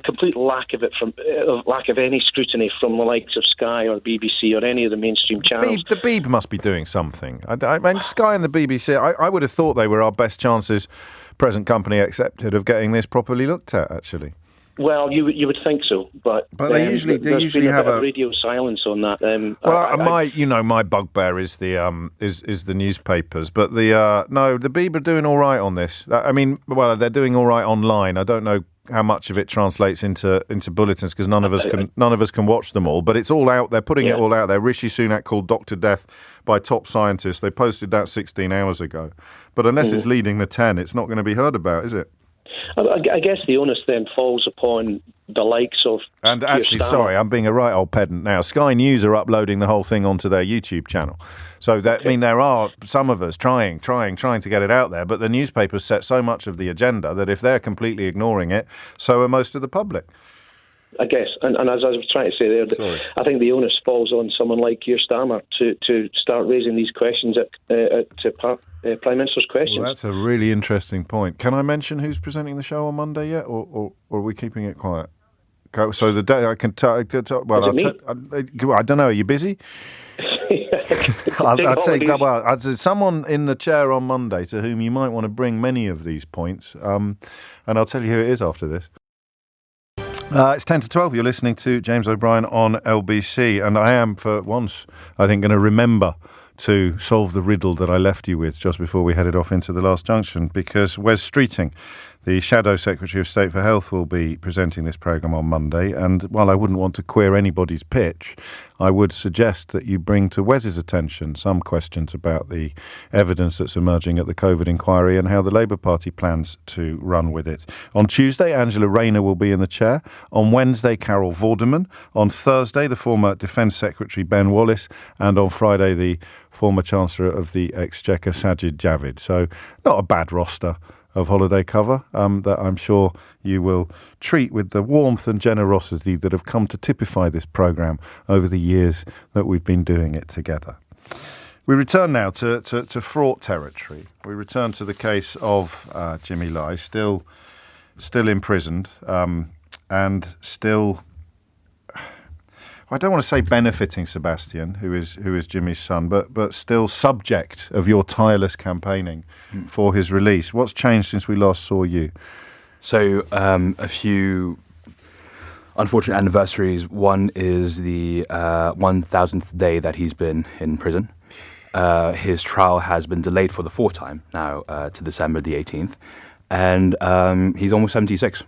J: complete lack of it lack of any scrutiny from the likes of Sky or BBC or any of the mainstream channels.
A: The Beeb must be doing something. I mean, Sky and the BBC. I would have thought they were our best chances, present company accepted, of getting this properly looked at. Actually.
J: Well, you would think so, but
A: they usually have a
J: radio silence on that.
A: My bugbear is the newspapers, but the Beeb are doing all right on this. I mean, they're doing all right online. I don't know how much of it translates into bulletins because none of us can watch them all. But it's all out. They're putting it all out there. Rishi Sunak called Dr. Death by top scientists. They posted that 16 hours ago. But unless it's leading the 10, it's not going to be heard about, is it?
J: I guess the onus then falls upon the likes of...
A: And actually, sorry, I'm being a right old pedant now. Sky News are uploading the whole thing onto their YouTube channel. So, I mean, there are some of us trying to get it out there, but the newspapers set so much of the agenda that if they're completely ignoring it, so are most of the public.
J: I guess, and as I was trying to say there, I think the onus falls on someone like Keir Starmer to start raising these questions to Prime Minister's questions.
A: Well, that's a really interesting point. Can I mention who's presenting the show on Monday yet, or are we keeping it quiet? So the day I can tell. Well, I don't know. Are you busy? I'll take. Well, there's someone in the chair on Monday to whom you might want to bring many of these points, and I'll tell you who it is after this. It's 10 to 12. You're listening to James O'Brien on LBC, and I am, for once, I think, going to remember to solve the riddle that I left you with just before we headed off into the last junction, because Wes Streeting, the Shadow Secretary of State for Health, will be presenting this programme on Monday. And while I wouldn't want to queer anybody's pitch, I would suggest that you bring to Wes's attention some questions about the evidence that's emerging at the COVID inquiry and how the Labour Party plans to run with it. On Tuesday, Angela Rayner will be in the chair. On Wednesday, Carol Vorderman. On Thursday, the former Defence Secretary Ben Wallace. And on Friday, the former Chancellor of the Exchequer, Sajid Javid. So not a bad roster of holiday cover that I'm sure you will treat with the warmth and generosity that have come to typify this programme over the years that we've been doing it together. We return now to fraught territory. We return to the case of Jimmy Lai, still imprisoned and still... I don't want to say benefiting Sebastian, who is Jimmy's son, but still subject of your tireless campaigning for his release. What's changed since we last saw you?
K: So a few unfortunate anniversaries. One is the 1,000th day that he's been in prison. His trial has been delayed for the fourth time now to December the 18th, and he's almost 76.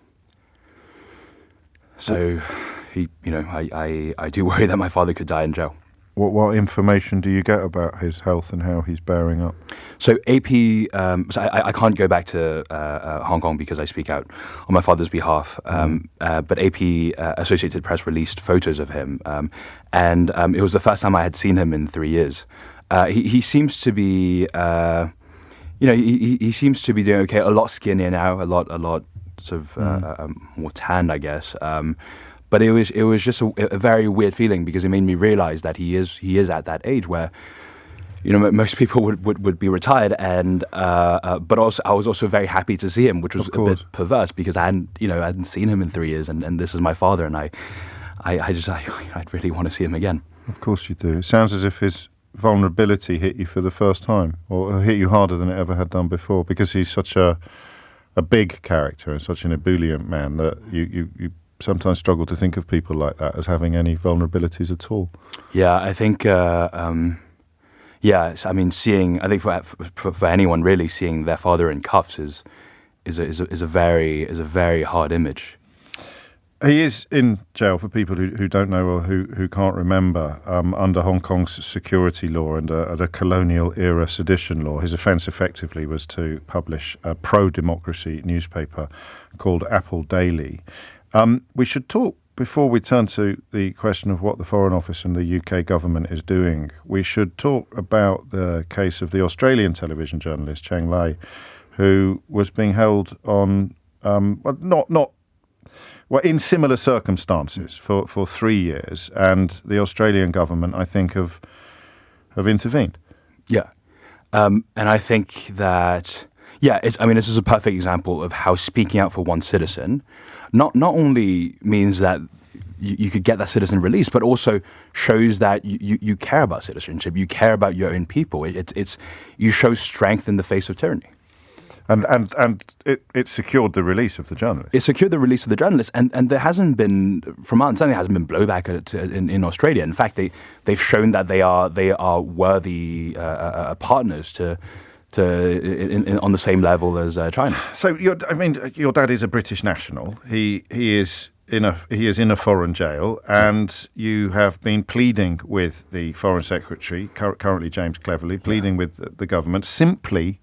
K: So... I do worry that my father could die in jail.
A: What information do you get about his health and how he's bearing up?
K: So AP, I can't go back to Hong Kong because I speak out on my father's behalf. But AP Associated Press released photos of him, and it was the first time I had seen him in 3 years. He seems to be, he seems to be doing okay. A lot skinnier now, a lot sort of more tanned, I guess. But it was just a very weird feeling because it made me realize that he is at that age where most people would be retired, and but also I was also very happy to see him, which was a bit perverse because I hadn't seen him in 3 years, and this is my father, and I'd really want to see him again.
A: Of course you do. It sounds as if his vulnerability hit you for the first time, or hit you harder than it ever had done before, because he's such a big character and such an ebullient man that you sometimes struggle to think of people like that as having any vulnerabilities at all.
K: Yeah, I think. Yeah, I mean, I think for anyone really, seeing their father in cuffs is a very hard image.
A: He is in jail, for people who don't know or who can't remember, under Hong Kong's security law and a colonial era sedition law. His offence effectively was to publish a pro-democracy newspaper called Apple Daily. We should talk, before we turn to the question of what the Foreign Office and the UK government is doing, we should talk about the case of the Australian television journalist Jimmy Lai, who was being held on, in similar circumstances for 3 years, and the Australian government, I think, have intervened.
K: Yeah, and I think that, this is a perfect example of how speaking out for one citizen not only means that you could get that citizen released, but also shows that you care about citizenship, you care about your own people. You show strength in the face of tyranny.
A: And it secured the release of the journalist.
K: It secured the release of the journalist, and there hasn't been, from my understanding, there hasn't been blowback in Australia. In fact, they've shown that they are worthy partners on the same level as China.
A: So your dad is a British national. He is in a foreign jail, and you have been pleading with the Foreign Secretary, currently James Cleverly, pleading with the government simply.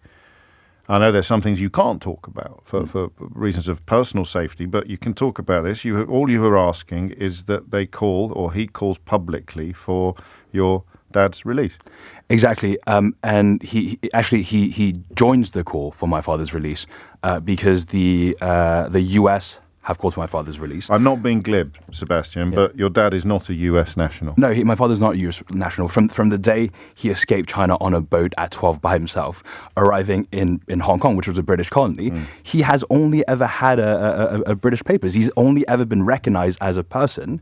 A: I know there's some things you can't talk about for reasons of personal safety, but you can talk about this. All you are asking is that he calls publicly for your dad's release.
K: Exactly, and he joins the call for my father's release because the US have called for my father's release.
A: I'm not being glib, Sebastian, but your dad is not a US national.
K: No, my father's not a US national. From the day he escaped China on a boat at 12 by himself, arriving in Hong Kong, which was a British colony, he has only ever had a British papers. He's only ever been recognized as a person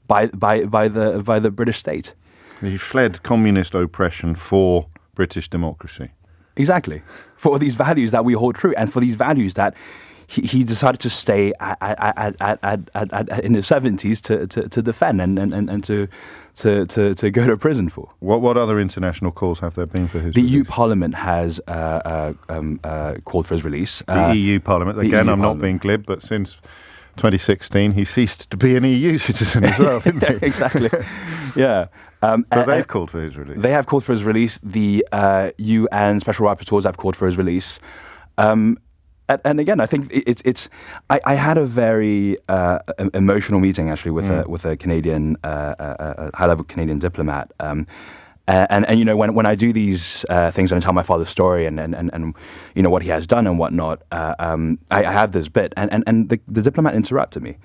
K: by the British state.
A: He fled communist oppression for British democracy.
K: Exactly. For these values that we hold true, and for these values that he decided to stay in his 70s to defend and to go to prison for.
A: What other international calls have there been for his release?
K: The EU Parliament has called for his release.
A: The EU Parliament, again, I'm not being glib, but since 2016 he ceased to be an EU citizen as well, didn't he?
K: Exactly, yeah.
A: But they've called for his release.
K: They have called for his release. The UN Special Rapporteurs have called for his release. And again, I think I had a very emotional meeting actually with a Canadian high-level Canadian diplomat, and when I do these things and I tell my father's story and what he has done and whatnot, I have this bit, and the diplomat interrupted me,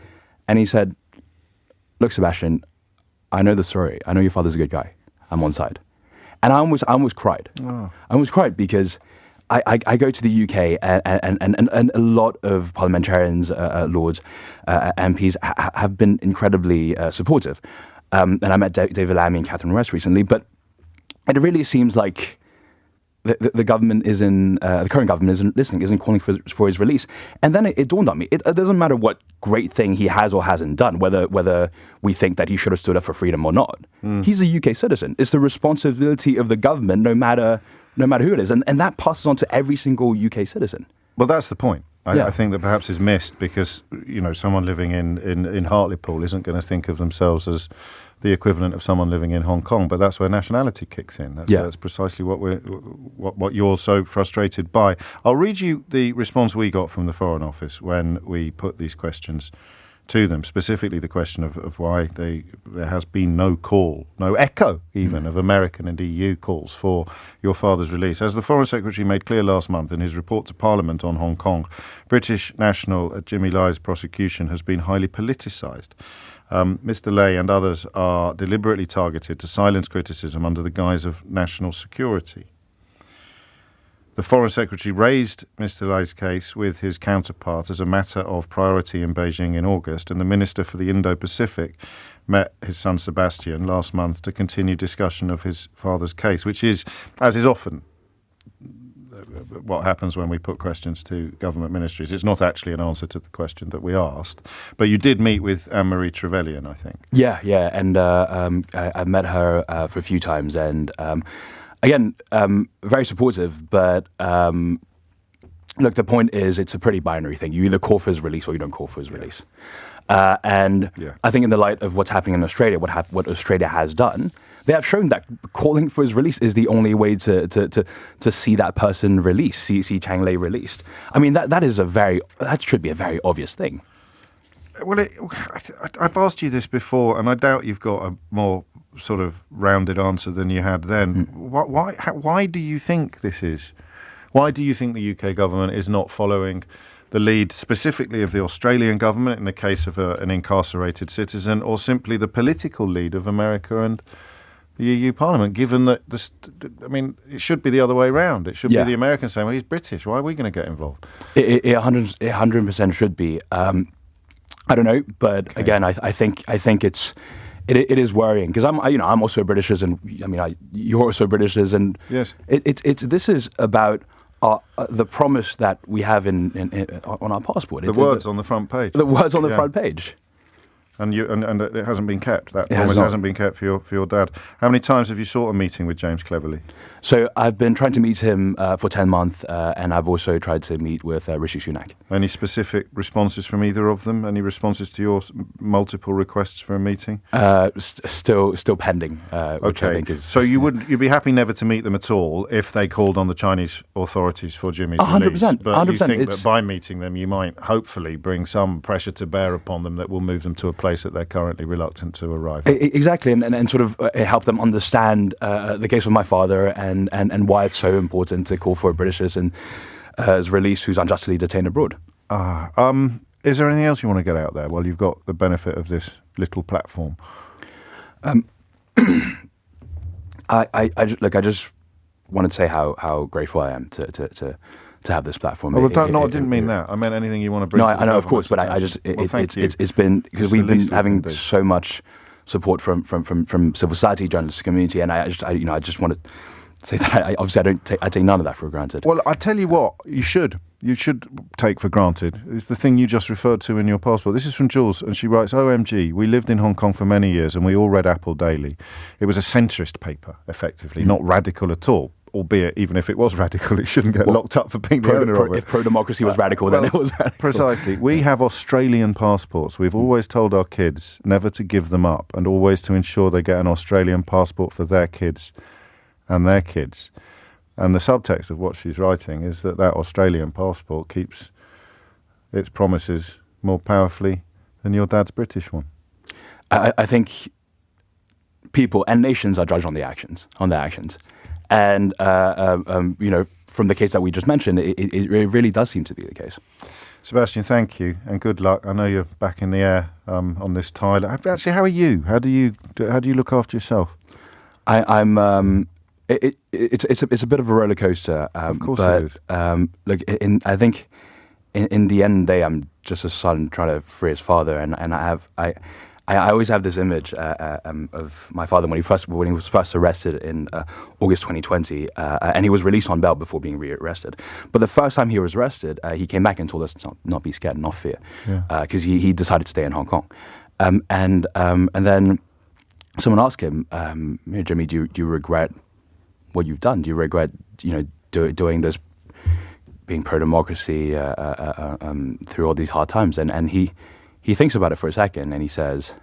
K: and he said, "Look, Sebastian, I know the story. I know your father's a good guy. I'm on side," and I almost cried. Oh. I almost cried because I go to the UK and a lot of parliamentarians, lords, MPs have been incredibly supportive. And I met David Lammy and Catherine West recently, but it really seems like the government the current government isn't listening, isn't calling for his release. And then it dawned on me, it doesn't matter what great thing he has or hasn't done, whether we think that he should have stood up for freedom or not. He's a UK citizen. It's the responsibility of the government, no matter who it is. And that passes on to every single UK citizen.
A: Well, that's the point. I think that perhaps is missed because, someone living in Hartlepool isn't going to think of themselves as the equivalent of someone living in Hong Kong, but that's where nationality kicks in. That's precisely what you're so frustrated by. I'll read you the response we got from the Foreign Office when we put these questions to them, specifically the question of why there has been no call, no echo even, of American and EU calls for your father's release. As the Foreign Secretary made clear last month in his report to Parliament on Hong Kong, British national Jimmy Lai's prosecution has been highly politicised. Mr. Lai and others are deliberately targeted to silence criticism under the guise of national security. The Foreign Secretary raised Mr. Lai's case with his counterpart as a matter of priority in Beijing in August, and the Minister for the Indo-Pacific met his son Sebastian last month to continue discussion of his father's case, which is, as is often what happens when we put questions to government ministries. It's not actually an answer to the question that we asked. But you did meet with Anne-Marie Trevelyan, I think.
K: Yeah, and I met her for a few times, and again, very supportive, but look, the point is it's a pretty binary thing. You either call for his release or you don't call for his release. And I think in the light of what's happening in Australia, what Australia has done, they have shown that calling for his release is the only way to see that person released, see Chang Lei released. I mean, that should be a very obvious thing.
A: Well, I've asked you this before, and I doubt you've got a more sort of rounded answer than you had then. Why do you think this is? Why do you think the UK government is not following the lead specifically of the Australian government in the case of an incarcerated citizen, or simply the political lead of America and the EU Parliament, given that, it should be the other way around. It should be the Americans saying, well, he's British, why are we going to get involved?
K: It 100% should be. I don't know, but again, I think it is worrying, because I'm also a British citizen. I mean, you're also a British citizen.
A: Yes.
K: This is about the promise that we have on our passport.
A: The words on the front page.
K: The words on the front page.
A: And it hasn't been kept. That promise hasn't been kept for your dad. How many times have you sought a meeting with James Cleverly?
K: So I've been trying to meet him for 10 months, and I've also tried to meet with Rishi Sunak.
A: Any specific responses from either of them? Any responses to your multiple requests for a meeting?
K: Still pending. Which I think is.
A: So you'd be happy never to meet them at all if they called on the Chinese authorities for Jimmy's release.
K: 100%.
A: But you think that by meeting them, you might hopefully bring some pressure to bear upon them that will move them to a place that they're currently reluctant to arrive at.
K: Exactly, and sort of help them understand the case of my father and why it's so important to call for a British citizen's release who's unjustly detained abroad.
A: Is there anything else you want to get out there while you've got the benefit of this little platform?
K: I just wanted to say how grateful I am to have this platform.
A: I didn't mean that. I meant anything you want to bring.
K: No, I know, of course, but it's been because we've been having so much support from civil society, journalist community, and I just want to say that I take none of that for granted.
A: Well, I tell you what, you should take for granted is the thing you just referred to in your passport. This is from Jules, and she writes, "OMG, we lived in Hong Kong for many years, and we all read Apple daily. It was a centrist paper, effectively, not radical at all. Albeit, even if it was radical, it shouldn't get locked up for being the owner of it.
K: If pro-democracy was radical, then it was radical.
A: Precisely. We have Australian passports. We've always told our kids never to give them up and always to ensure they get an Australian passport for their kids and their kids." And the subtext of what she's writing is that Australian passport keeps its promises more powerfully than your dad's British one.
K: I think people and nations are judged on their actions. And, from the case that we just mentioned, it really does seem to be the case.
A: Sebastian, thank you and good luck. I know you're back in the air on this tide. Actually, how are you? How do you look after yourself?
K: It's a bit of a roller coaster.
A: Of course
K: but,
A: it is.
K: I think in the end of the day, I'm just a son trying to free his father, and I always have this image of my father when he was first arrested in August 2020, and he was released on bail before being rearrested. But the first time he was arrested, he came back and told us to not be scared, not fear, because he decided to stay in Hong Kong. And then someone asked him, Jimmy, do you regret what you've done? Do you regret doing this, being pro-democracy through all these hard times? And he thinks about it for a second, and he says,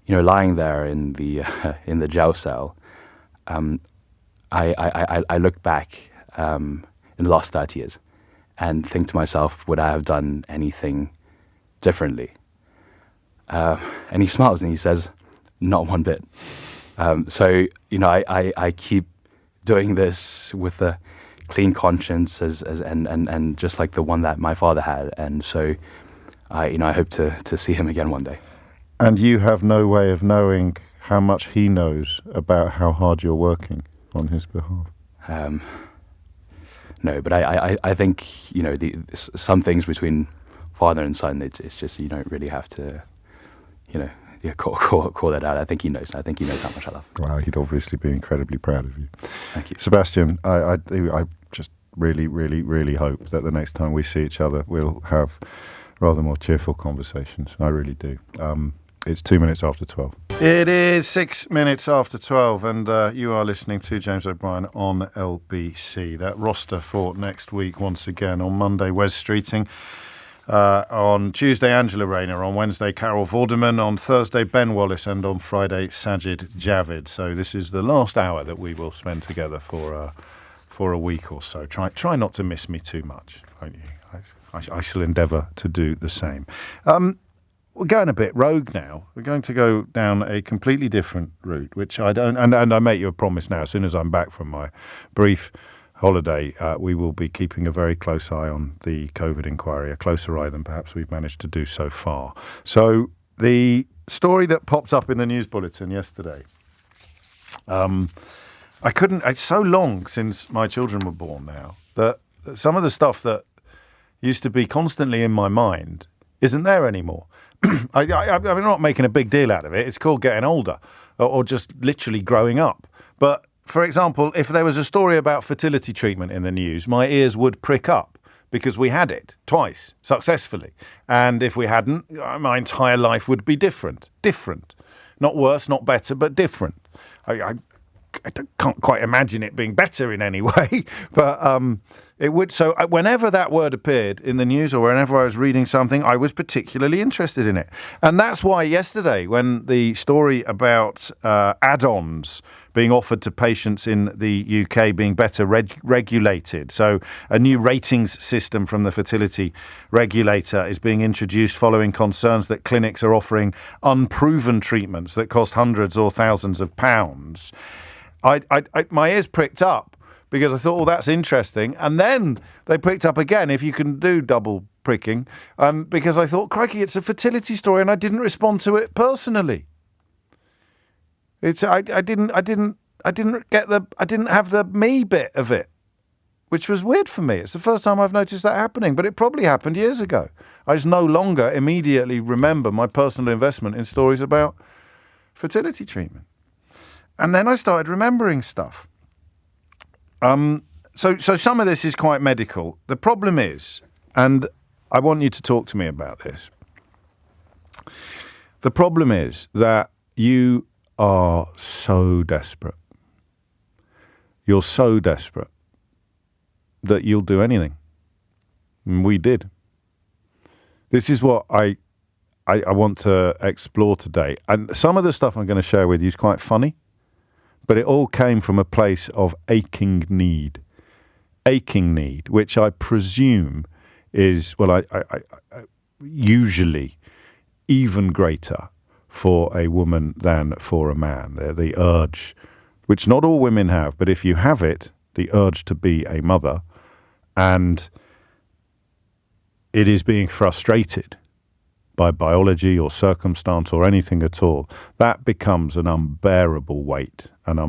K: lying there in the jail cell, I look back in the last 30 years and think to myself, would I have done anything differently? And he smiles and he says, "Not one bit." So, I keep doing this with a clean conscience and just like the one that my father had. And so, I hope to see him again one day.
A: And you have no way of knowing how much he knows about how hard you're working on his behalf?
K: No, but I think, some things between father and son, it's just you don't really have to, call that out. I think he knows. I think he knows how much I love him.
A: Well, he'd obviously be incredibly proud of you.
K: Thank you.
A: Sebastian, I just really, really, really hope that the next time we see each other, we'll have rather more cheerful conversations. I really do. It's 2 minutes after 12. It is 6 minutes after 12, and you are listening to James O'Brien on LBC. That roster for next week, once again, on Monday, Wes Streeting. On Tuesday, Angela Rayner. On Wednesday, Carol Vorderman. On Thursday, Ben Wallace. And on Friday, Sajid Javid. So this is the last hour that we will spend together for a week or so. Try not to miss me too much, won't you? I shall endeavour to do the same. We're going a bit rogue now. We're going to go down a completely different route, which I don't... And I make you a promise now, as soon as I'm back from my brief holiday, we will be keeping a very close eye on the COVID inquiry, a closer eye than perhaps we've managed to do so far. So the story that popped up in the news bulletin yesterday, it's so long since my children were born now that some of the stuff that used to be constantly in my mind isn't there anymore. I'm not making a big deal out of it. It's called getting older or just literally growing up. But, for example, if there was a story about fertility treatment in the news, my ears would prick up because we had it twice successfully. And if we hadn't, my entire life would be different. Not worse, not better, but different. I can't quite imagine it being better in any way, but it would. So whenever that word appeared in the news or whenever I was reading something, I was particularly interested in it. And that's why yesterday, when the story about add-ons being offered to patients in the UK being better regulated, so a new ratings system from the fertility regulator is being introduced following concerns that clinics are offering unproven treatments that cost hundreds or thousands of pounds. My ears pricked up because I thought, that's interesting. And then they pricked up again, if you can do double pricking, because I thought, crikey, it's a fertility story, and I didn't respond to it personally. I didn't have the me bit of it, which was weird for me. It's the first time I've noticed that happening, but it probably happened years ago. I just no longer immediately remember my personal investment in stories about fertility treatment. And then I started remembering stuff. So some of this is quite medical. The problem is, and I want you to talk to me about this. The problem is that you are so desperate. You're so desperate that you'll do anything. And we did. This is what I want to explore today. And some of the stuff I'm going to share with you is quite funny. But it all came from a place of aching need, which I presume is, usually even greater for a woman than for a man. The urge, which not all women have, but if you have it, the urge to be a mother, and it is being frustrated by biology or circumstance or anything at all, that becomes an unbearable weight. And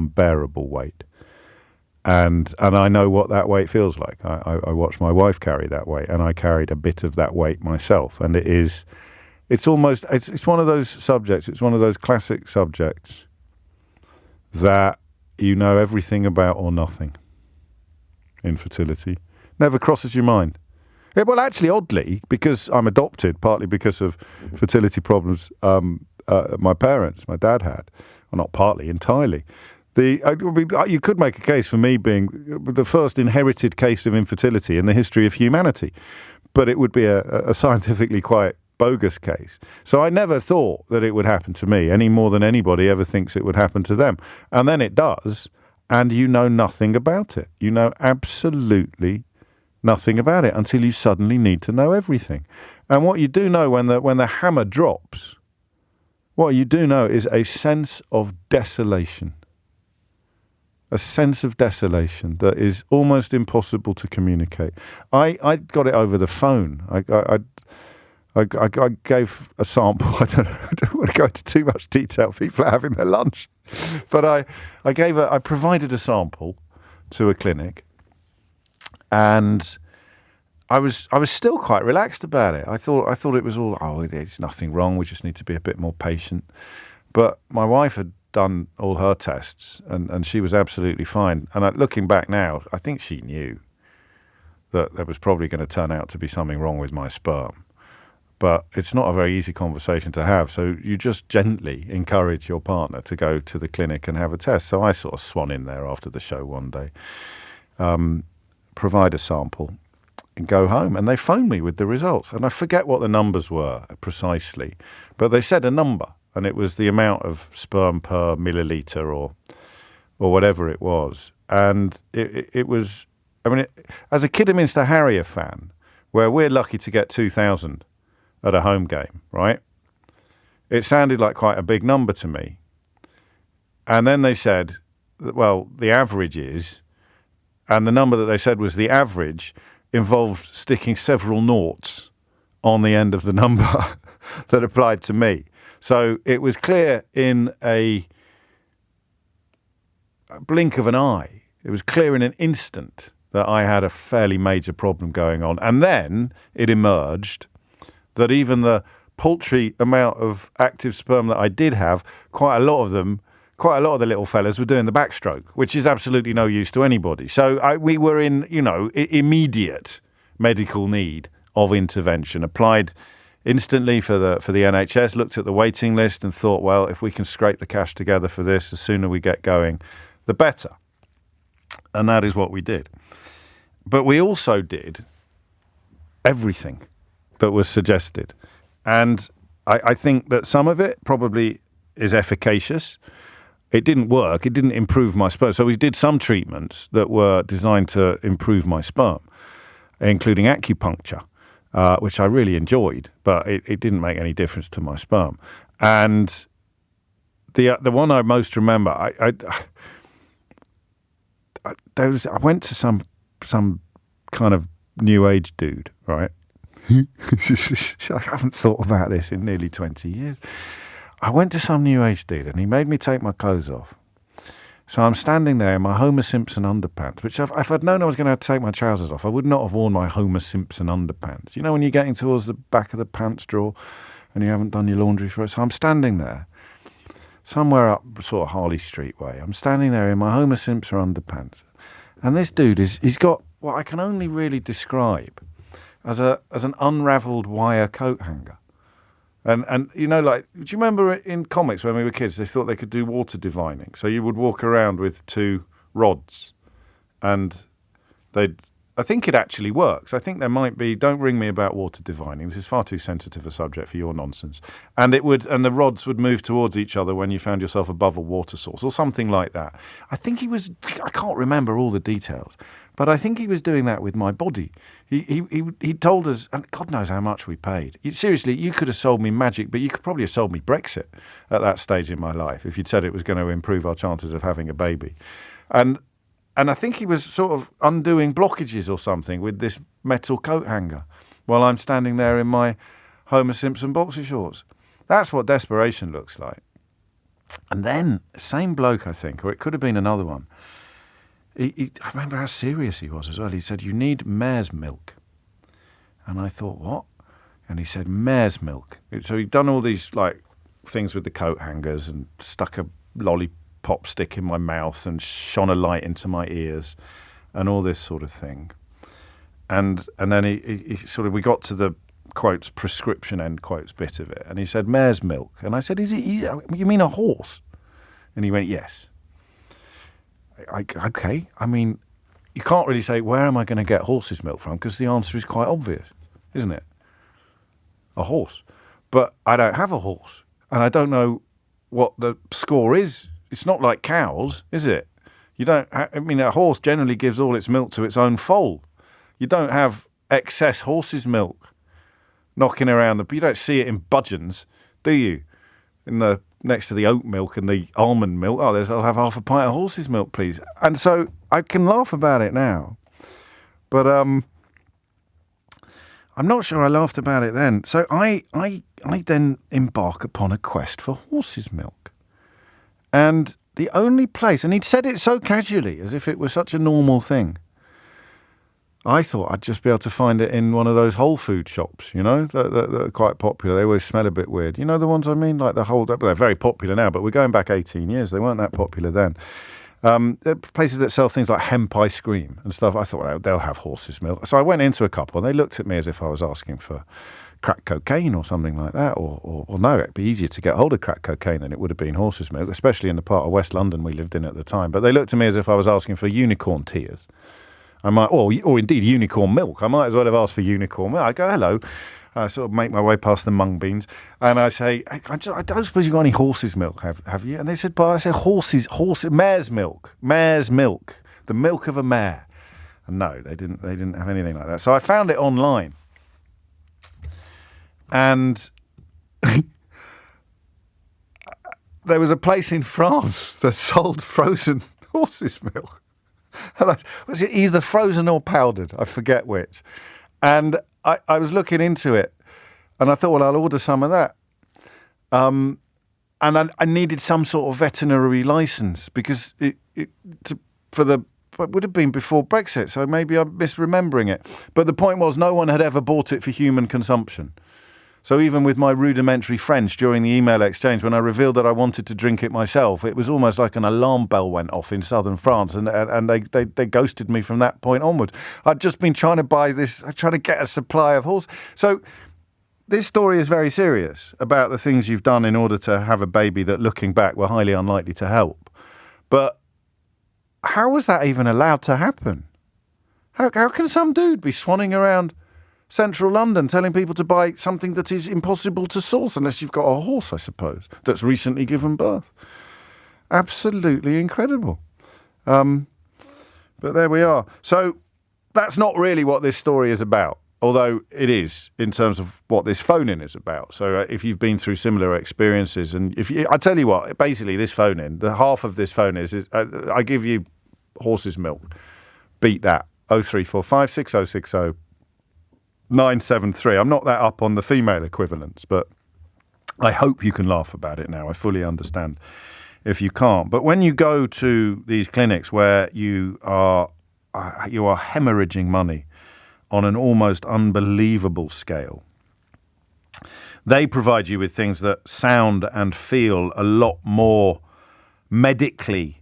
A: I know what that weight feels like. I watched my wife carry that weight, and I carried a bit of that weight myself. And it's one of those subjects, it's one of those classic subjects that you know everything about or nothing. Infertility never crosses your mind. Yeah, well, actually, oddly, because I'm adopted, partly because of fertility problems my parents, my dad had. Well, not partly, entirely. You could make a case for me being the first inherited case of infertility in the history of humanity, but it would be a scientifically quite bogus case. So I never thought that it would happen to me any more than anybody ever thinks it would happen to them. And then it does, and you know nothing about it. You know absolutely nothing about it until you suddenly need to know everything. And what you do know when the hammer drops what you do know is a sense of desolation. A sense of desolation that is almost impossible to communicate. I got it over the phone. I gave a sample. I don't want to go into too much detail. People are having their lunch, but I provided a sample to a clinic, and I was still quite relaxed about it. I thought it was all, there's nothing wrong. We just need to be a bit more patient. But my wife had done all her tests, and she was absolutely fine. And looking back now, I think she knew that there was probably going to turn out to be something wrong with my sperm. But it's not a very easy conversation to have. So you just gently encourage your partner to go to the clinic and have a test. So I sort of swan in there after the show one day, provide a sample, and go home. And they phoned me with the results. And I forget what the numbers were precisely, but they said a number. And it was the amount of sperm per milliliter or whatever it was. And it was, as a Kidderminster Harrier fan, where we're lucky to get 2,000 at a home game, right? It sounded like quite a big number to me. And then they said, well, the average is, and the number that they said was the average involved sticking several noughts on the end of the number that applied to me. So it was clear in a blink of an eye, it was clear in an instant that I had a fairly major problem going on. And then it emerged that even the paltry amount of active sperm that I did have, quite a lot of the little fellas were doing the backstroke, which is absolutely no use to anybody. So we were in, immediate medical need of intervention. Applied instantly for the NHS, looked at the waiting list and thought, well, if we can scrape the cash together for this, the sooner we get going, the better. And that is what we did. But we also did everything that was suggested. And I think that some of it probably is efficacious. It didn't work. It didn't improve my sperm. So we did some treatments that were designed to improve my sperm, including acupuncture, which I really enjoyed, but it didn't make any difference to my sperm. And the one I most remember, I went to some kind of new age dude, right? I haven't thought about this in nearly 20 years. I went to some new age dude and he made me take my clothes off. So I'm standing there in my Homer Simpson underpants, which if I'd known I was going to have to take my trousers off, I would not have worn my Homer Simpson underpants. You know when you're getting towards the back of the pants drawer and you haven't done your laundry for it? So I'm standing there, somewhere up sort of Harley Street way. I'm standing there in my Homer Simpson underpants. And this dude, he's got what I can only really describe as an unravelled wire coat hanger. And do you remember in comics when we were kids, they thought they could do water divining. So you would walk around with two rods and I think it actually works. I think there might be, don't ring me about water divining. This is far too sensitive a subject for your nonsense. And the rods would move towards each other when you found yourself above a water source or something like that. I can't remember all the details, but I think he was doing that with my body. He told us, and God knows how much we paid. Seriously, you could have sold me magic, but you could probably have sold me Brexit at that stage in my life if you'd said it was going to improve our chances of having a baby. And I think he was sort of undoing blockages or something with this metal coat hanger while I'm standing there in my Homer Simpson boxer shorts. That's what desperation looks like. And then, same bloke, I think, or it could have been another one. I remember how serious he was as well. He said, "You need mare's milk." And I thought, what? And he said, mare's milk. So he'd done all these things with the coat hangers and stuck a lollipop stick in my mouth and shone a light into my ears and all this sort of thing. And then he sort of, we got to the quotes, prescription end quotes bit of it. And he said, mare's milk. And I said, you mean a horse? And he went, yes. Okay. I mean, you can't really say, where am I going to get horse's milk from? Because the answer is quite obvious, isn't it? A horse. But I don't have a horse. And I don't know what the score is. It's not like cows, is it? A horse generally gives all its milk to its own foal. You don't have excess horse's milk knocking around. You don't see it in budgeons, do you? next to the oat milk and the almond milk. Oh, I'll have half a pint of horse's milk, please. And so I can laugh about it now, but I'm not sure I laughed about it then. So I then embark upon a quest for horse's milk, and the only place, and he'd said it so casually, as if it was such a normal thing. I thought I'd just be able to find it in one of those Whole Food shops, that are quite popular. They always smell a bit weird. You know the ones I mean? Like they're very popular now, but we're going back 18 years. They weren't that popular then. Places that sell things like hemp ice cream and stuff. I thought they'll have horse's milk. So I went into a couple and they looked at me as if I was asking for crack cocaine or something like that. Or no, it'd be easier to get hold of crack cocaine than it would have been horse's milk, especially in the part of West London we lived in at the time. But they looked at me as if I was asking for unicorn tears. I might, or indeed unicorn milk. I might as well have asked for unicorn milk. I go, hello. I sort of make my way past the mung beans, and I say, I don't suppose you've got any horse's milk, have you? And they said, but I said, mare's milk, the milk of a mare. And no, they didn't have anything like that. So I found it online, and there was a place in France that sold frozen horse's milk. Was it either frozen or powdered? I forget which. And I was looking into it, and I thought, well, I'll order some of that. And I needed some sort of veterinary license because it would have been before Brexit, so maybe I'm misremembering it. But the point was, no one had ever bought it for human consumption. So even with my rudimentary French during the email exchange, when I revealed that I wanted to drink it myself, it was almost like an alarm bell went off in southern France, and they ghosted me from that point onwards. I'd just been trying to buy this, trying to get a supply of horse. So this story is very serious about the things you've done in order to have a baby that, looking back, were highly unlikely to help. But how was that even allowed to happen? How can some dude be swanning around central London telling people to buy something that is impossible to source unless you've got a horse, I suppose, that's recently given birth? Absolutely incredible. But there we are. So that's not really what this story is about, although it is in terms of what this phone-in is about. So if you've been through similar experiences, and I tell you what, basically this phone-in, the half of this phone is I give you horse's milk. Beat that. 0345 6060 973. I'm not that up on the female equivalents, but I hope you can laugh about it now. I fully understand if you can't. But when you go to these clinics where you are hemorrhaging money on an almost unbelievable scale, they provide you with things that sound and feel a lot more medically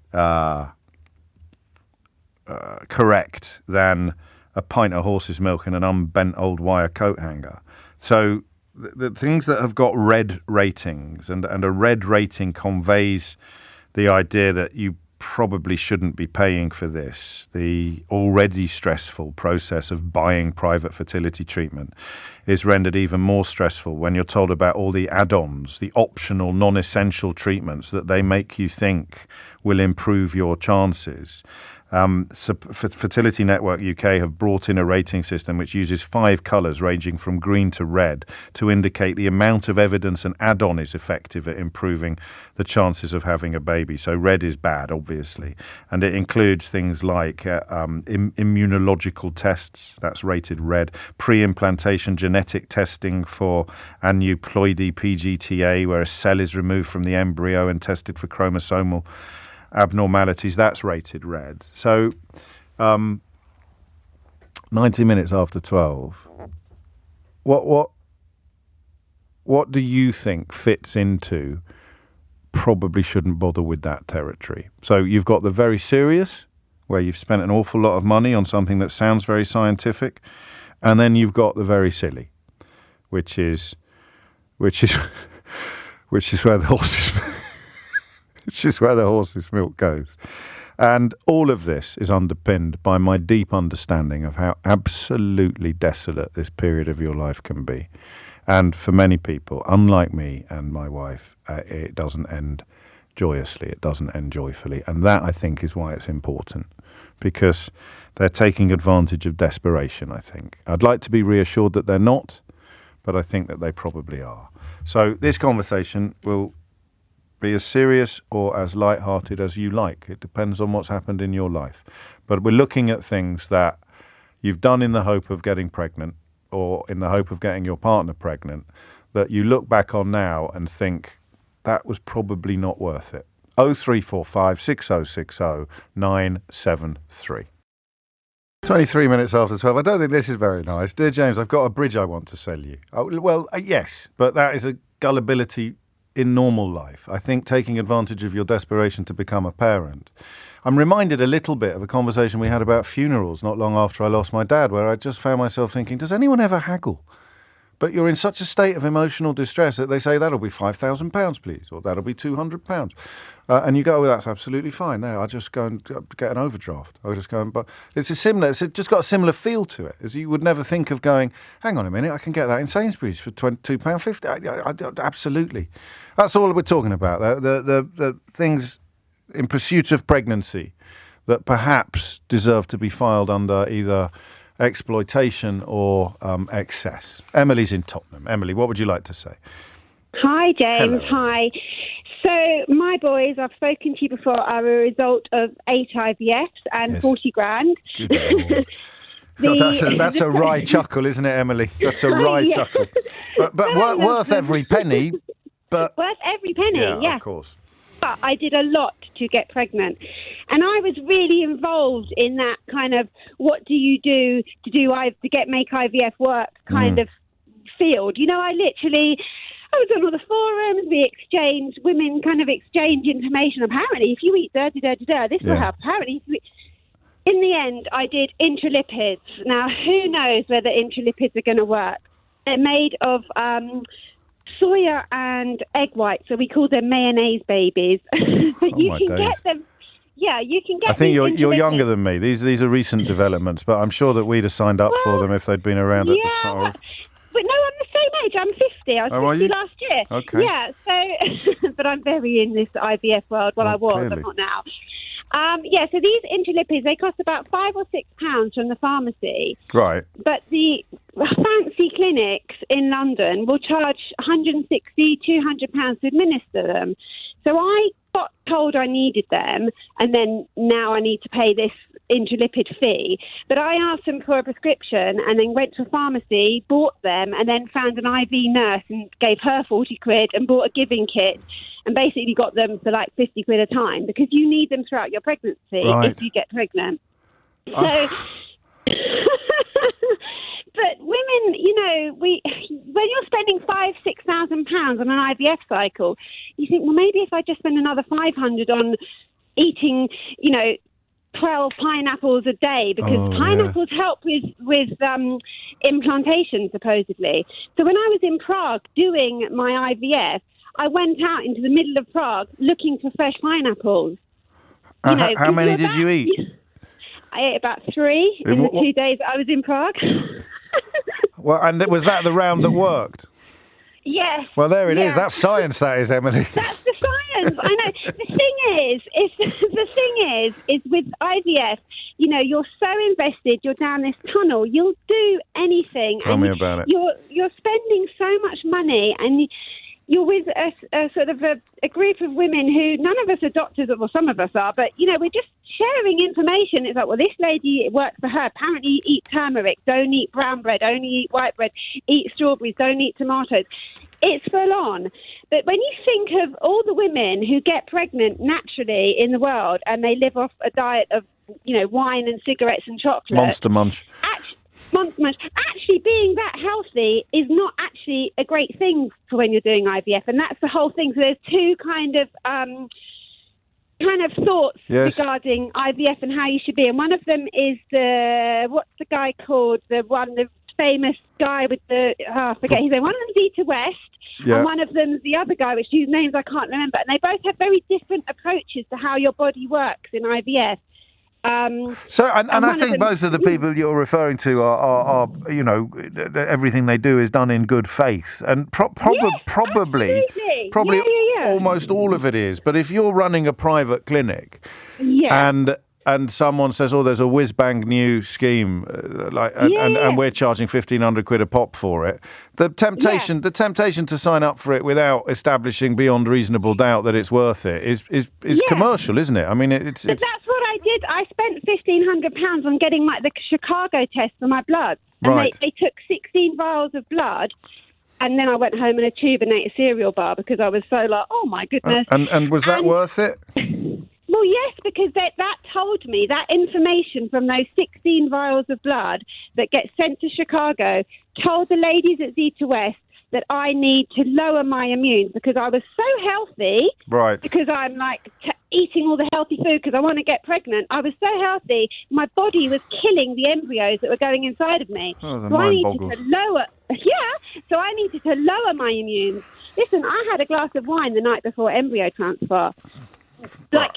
A: correct than a pint of horse's milk and an unbent old wire coat hanger. So the things that have got red ratings, and a red rating conveys the idea that you probably shouldn't be paying for this. The already stressful process of buying private fertility treatment is rendered even more stressful when you're told about all the add-ons, the optional, non-essential treatments that they make you think will improve your chances. Fertility Network UK have brought in a rating system which uses 5 colours ranging from green to red to indicate the amount of evidence an add-on is effective at improving the chances of having a baby. So red is bad, obviously, and it includes things like immunological tests, that's rated red, pre-implantation genetic testing for aneuploidy PGTA, where a cell is removed from the embryo and tested for chromosomal abnormalities, that's rated red. So 90 minutes after 12, what do you think fits into probably shouldn't bother with that territory? So you've got the very serious, where you've spent an awful lot of money on something that sounds very scientific, and then you've got the very silly, which is where the horses which is where the horse's milk goes. And all of this is underpinned by my deep understanding of how absolutely desolate this period of your life can be. And for many people, unlike me and my wife, it doesn't end joyously. It doesn't end joyfully. And that, I think, is why it's important, because they're taking advantage of desperation, I think. I'd like to be reassured that they're not, but I think that they probably are. So this conversation will Be as serious or as light-hearted as you like. It depends on what's happened in your life. But we're looking at things that you've done in the hope of getting pregnant or in the hope of getting your partner pregnant, that you look back on now and think that was probably not worth it. 0345 6060 973. 23 minutes after 12. I don't think this is very nice. Dear James, I've got a bridge I want to sell you. Yes, but that is a gullibility in normal life. I think taking advantage of your desperation to become a parent. I'm reminded a little bit of a conversation we had about funerals not long after I lost my dad, where I just found myself thinking, does anyone ever haggle? But you're in such a state of emotional distress that they say, that'll be £5,000, please, or that'll be £200. And you go, well, that's absolutely fine. No, I'll just go and get an overdraft. I'll just go and buy. It's just got a similar feel to it, as you would never think of going, hang on a minute, I can get that in Sainsbury's for £22.50. Absolutely. That's all we're talking about. The things in pursuit of pregnancy that perhaps deserve to be filed under either exploitation or excess. Emily's in Tottenham. Emily, what would you like to say?
L: Hi, James.
A: Hello.
L: Hi. So my boys, I've spoken to you before, are a result of 8 IVFs and 40 grand.
A: That's a wry chuckle, isn't it, Emily? That's a wry chuckle. But worth every penny. But
L: worth every penny,
A: yeah. Of course.
L: But I did a lot to get pregnant. And I was really involved in that kind of what do you do to make IVF work kind of field. You know, I was on all the forums, women kind of exchange information. Apparently, if you eat this will help. Apparently, in the end, I did intralipids. Now, who knows whether intralipids are going to work? They're made of soya and egg whites, so we call them mayonnaise babies. But you can get them. Yeah, you can get.
A: I think you're younger than me. These are recent developments, but I'm sure that we'd have signed up for them if they'd been around at the time.
L: But no, I'm the same age. I'm 50. I was 50 last year.
A: Okay.
L: Yeah. So, but I'm very in this IVF world. Well, I was.
A: Clearly.
L: I'm not now. So these intralipids, they cost about £5 or £6 from the pharmacy.
A: Right.
L: But the fancy clinics in London will charge £160, £200 to administer them. So I got told I needed them, and then now I need to pay this intralipid fee. But I asked them for a prescription and then went to a pharmacy, bought them, and then found an IV nurse and gave her 40 quid and bought a giving kit and basically got them for like 50 quid a time because you need them throughout your pregnancy if you get pregnant. So... But women, you know, when you're spending £5,000-6,000 on an IVF cycle, you think, well, maybe if I just spend another 500 on eating, 12 pineapples a day, because pineapples help with implantation, supposedly. So when I was in Prague doing my IVF, I went out into the middle of Prague looking for fresh pineapples.
A: How many did you eat?
L: I ate about 3 in the 2 days I was in Prague.
A: Well, and was that the round that worked?
L: Yes.
A: Well, there it is. That's science, that is, Emily.
L: That's the science. I know. The thing is with IVF, you're so invested. You're down this tunnel. You'll do anything.
A: Tell me about it.
L: You're spending so much money, and you're with a sort of a group of women who none of us are doctors, or some of us are, but we're just sharing information. It's like, well, this lady, it works for her. Apparently, eat turmeric, don't eat brown bread, only eat white bread, eat strawberries, don't eat tomatoes. It's full on. But when you think of all the women who get pregnant naturally in the world and they live off a diet of, wine and cigarettes and chocolate.
A: Monster munch.
L: Actually, being that healthy is not actually a great thing for when you're doing IVF, and that's the whole thing. So there's two kind of thoughts regarding IVF and how you should be, and one of them is what's the guy called? The famous guy with I forget his name. One of them's Dieter West, and one of them's the other guy, whose names I can't remember, and they both have very different approaches to how your body works in IVF.
A: I think both of the people you're referring to are everything they do is done in good faith, and probably almost all of it is. But if you're running a private clinic, and and someone says, "Oh, there's a whiz-bang new scheme, and we're charging 1,500 quid a pop for it." The temptation to sign up for it without establishing beyond reasonable doubt that it's worth it is commercial, isn't it? I mean, it's.
L: But that's what I did. I spent £1,500 on getting the Chicago test for my blood, and they took 16 vials of blood. And then I went home in a tube and ate a cereal bar because I was so like, oh, my goodness.
A: And was that worth it?
L: Well, yes, because that told me, that information from those 16 vials of blood that get sent to Chicago told the ladies at Z2S that I need to lower my immune because I was so healthy.
A: Right.
L: Because I'm eating all the healthy food because I want to get pregnant. I was so healthy, my body was killing the embryos that were going inside of me.
A: Oh, the
L: so I
A: mind
L: needed
A: boggles.
L: to lower. Yeah, so I needed to lower my immune. Listen, I had a glass of wine the night before embryo transfer.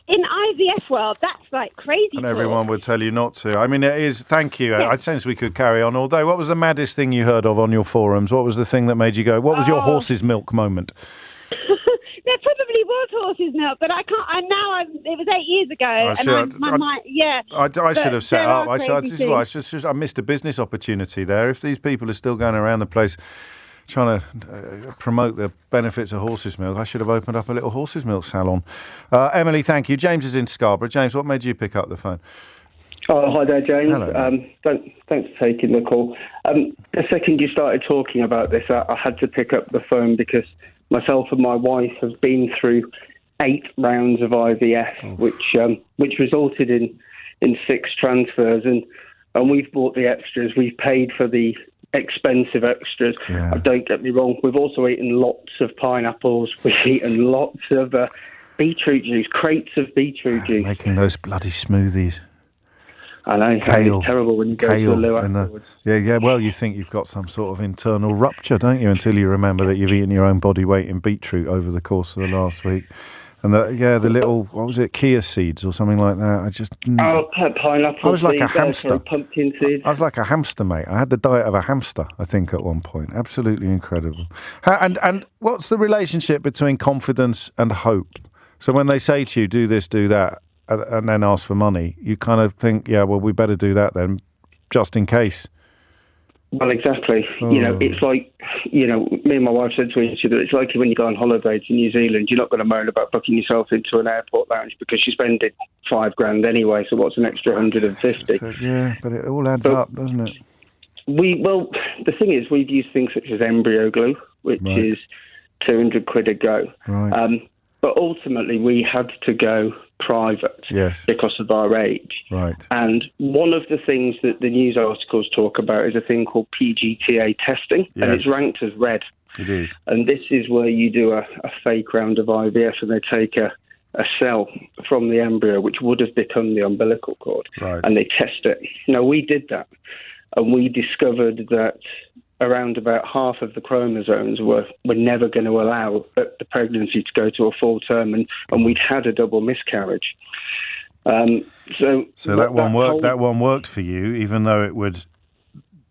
L: In IVF world, that's crazy.
A: And everyone would tell you not to. I mean, it is. Thank you. I sense we could carry on all day. What was the maddest thing you heard of on your forums? What was the thing that made you go? What was your horse's milk moment?
L: There probably was horse's milk, but I can't. It was 8 years ago, I
A: should have set up. I missed a business opportunity there. If these people are still going around the place trying to promote the benefits of horse's milk, I should have opened up a little horse's milk salon. Emily, thank you. James is in Scarborough. James, what made you pick up the phone?
M: Oh, hi there, James.
A: Hello.
M: Thanks for taking the call. The second you started talking about this, I had to pick up the phone because myself and my wife have been through 8 rounds of IVF, which resulted in 6 transfers, and we've bought the extras. We've paid for the expensive extras.
A: Yeah.
M: Don't get me wrong. We've also eaten lots of pineapples. We've eaten lots of beetroot juice, crates of beetroot juice.
A: Making those bloody smoothies.
M: I know.
A: Kale.
M: It's terrible when you go to the loo afterwards.
A: Yeah. Well, you think you've got some sort of internal rupture, don't you? Until you remember that you've eaten your own body weight in beetroot over the course of the last week. And the little, what was it, chia seeds or something like that.
M: Pineapple.
A: I was like a
M: seeds,
A: hamster.
M: Pumpkin seeds.
A: I was like a hamster, mate. I had the diet of a hamster, I think, at one point. Absolutely incredible. And what's the relationship between confidence and hope? So when they say to you, do this, do that, and then ask for money, you kind of think, yeah, well, we better do that then, just in case.
M: Well, exactly. It's like, me and my wife said to each other, it's like when you go on holiday to New Zealand, you're not going to moan about booking yourself into an airport lounge because you spend it $5,000 anyway, so what's an extra 150?
A: Yeah, but it all adds up, doesn't it?
M: The thing is, we've used things such as embryo glue, which is 200 quid a go.
A: Right.
M: But ultimately, we had to go private because of our age.
A: Right.
M: And one of the things that the news articles talk about is a thing called PGTA testing, and it's ranked as red.
A: It is.
M: And this is where you do a fake round of IVF, and they take a cell from the embryo, which would have become the umbilical cord, and they test it. Now, we did that, and we discovered that around about half of the chromosomes were never going to allow the pregnancy to go to a full term, and we'd had a double miscarriage. So
A: that one worked. That one worked for you, even though it would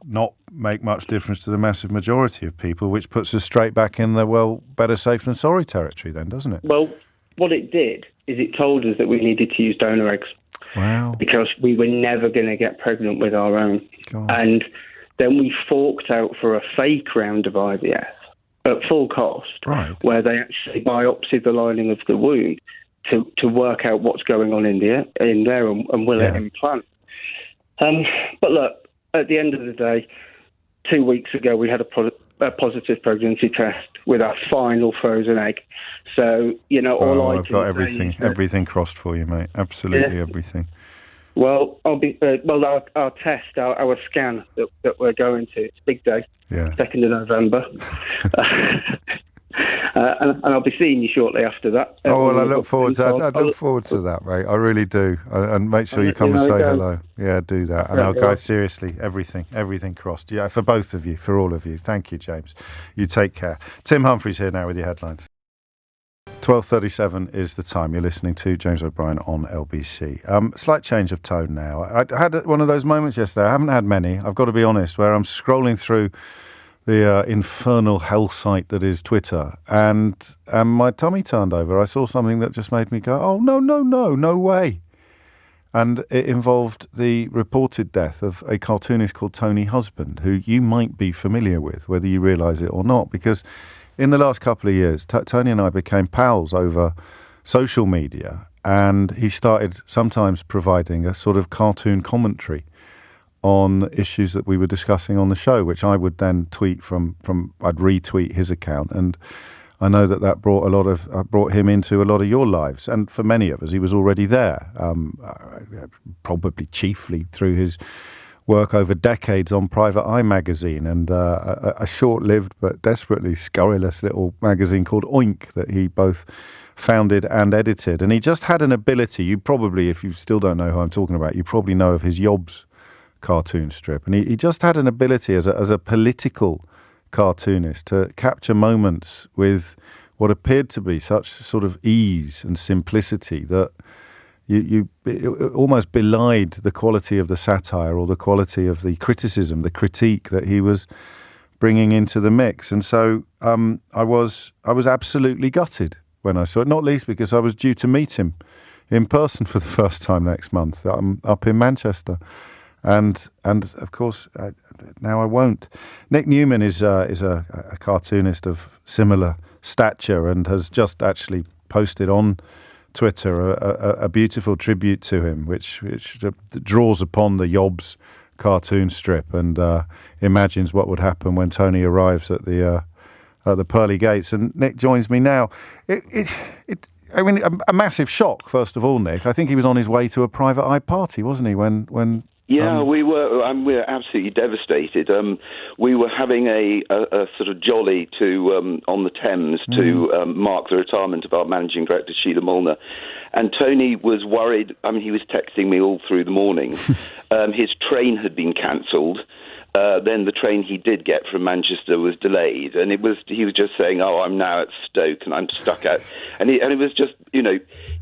A: not make much difference to the massive majority of people, which puts us straight back in the better safe than sorry territory, then, doesn't it?
M: Well, what it did is it told us that we needed to use donor eggs.
A: Wow.
M: Because we were never going to get pregnant with our own.
A: Gosh.
M: And then we forked out for a fake round of IVF at full cost, where they actually biopsy the lining of the womb to work out what's going on in there and will it implant. But look, at the end of the day, 2 weeks ago we had a positive pregnancy test with our final frozen egg. So,
A: I've got everything crossed for you, mate. Absolutely everything.
M: Well, our test, our scan that we're going to, it's a big day, 2nd of November. And I'll be seeing you shortly after that.
A: I look forward to that. I look forward to that, mate. I really do. And make sure you come and say hello. Yeah, do that. And guys, seriously, everything crossed. Yeah, for both of you, for all of you. Thank you, James. You take care. Tim Humphries here now with your headlines. 12:37 is the time. You're listening to James O'Brien on LBC. Slight change of tone now. I had one of those moments yesterday. I haven't had many, I've got to be honest, where I'm scrolling through the infernal hell site that is Twitter, and my tummy turned over. I saw something that just made me go, oh, no way. And it involved the reported death of a cartoonist called Tony Husband, who you might be familiar with, whether you realise it or not, because in the last couple of years, Tony and I became pals over social media, and he started sometimes providing a sort of cartoon commentary on issues that we were discussing on the show, which I would then tweet I'd retweet his account, and I know that brought him into a lot of your lives, and for many of us, he was already there, probably chiefly through his work over decades on Private Eye magazine and a short-lived but desperately scurrilous little magazine called Oink that he both founded and edited. And he just had an ability. You probably, if you still don't know who I'm talking about, you probably know of his Yobs cartoon strip, and he just had an ability as a political cartoonist to capture moments with what appeared to be such sort of ease and simplicity that it almost belied the quality of the satire or the quality of the criticism, the critique that he was bringing into the mix. And so I was absolutely gutted when I saw it, not least because I was due to meet him in person for the first time next month up in Manchester. And of course, now I won't. Nick Newman is a cartoonist of similar stature and has just actually posted on Twitter a beautiful tribute to him, which draws upon the Yobs cartoon strip and imagines what would happen when Tony arrives at the pearly gates. And Nick joins me now. I mean, a massive shock, first of all, Nick. I think he was on his way to a Private Eye party, wasn't he, when
N: Yeah, we were absolutely devastated. We were having a sort of jolly on the Thames to mark the retirement of our managing director, Sheila Molnar. And Tony was worried. I mean, he was texting me all through the morning. His train had been cancelled. Then the train he did get from Manchester was delayed, and he was just saying, "Oh, I'm now at Stoke and I'm stuck out," and it was just, he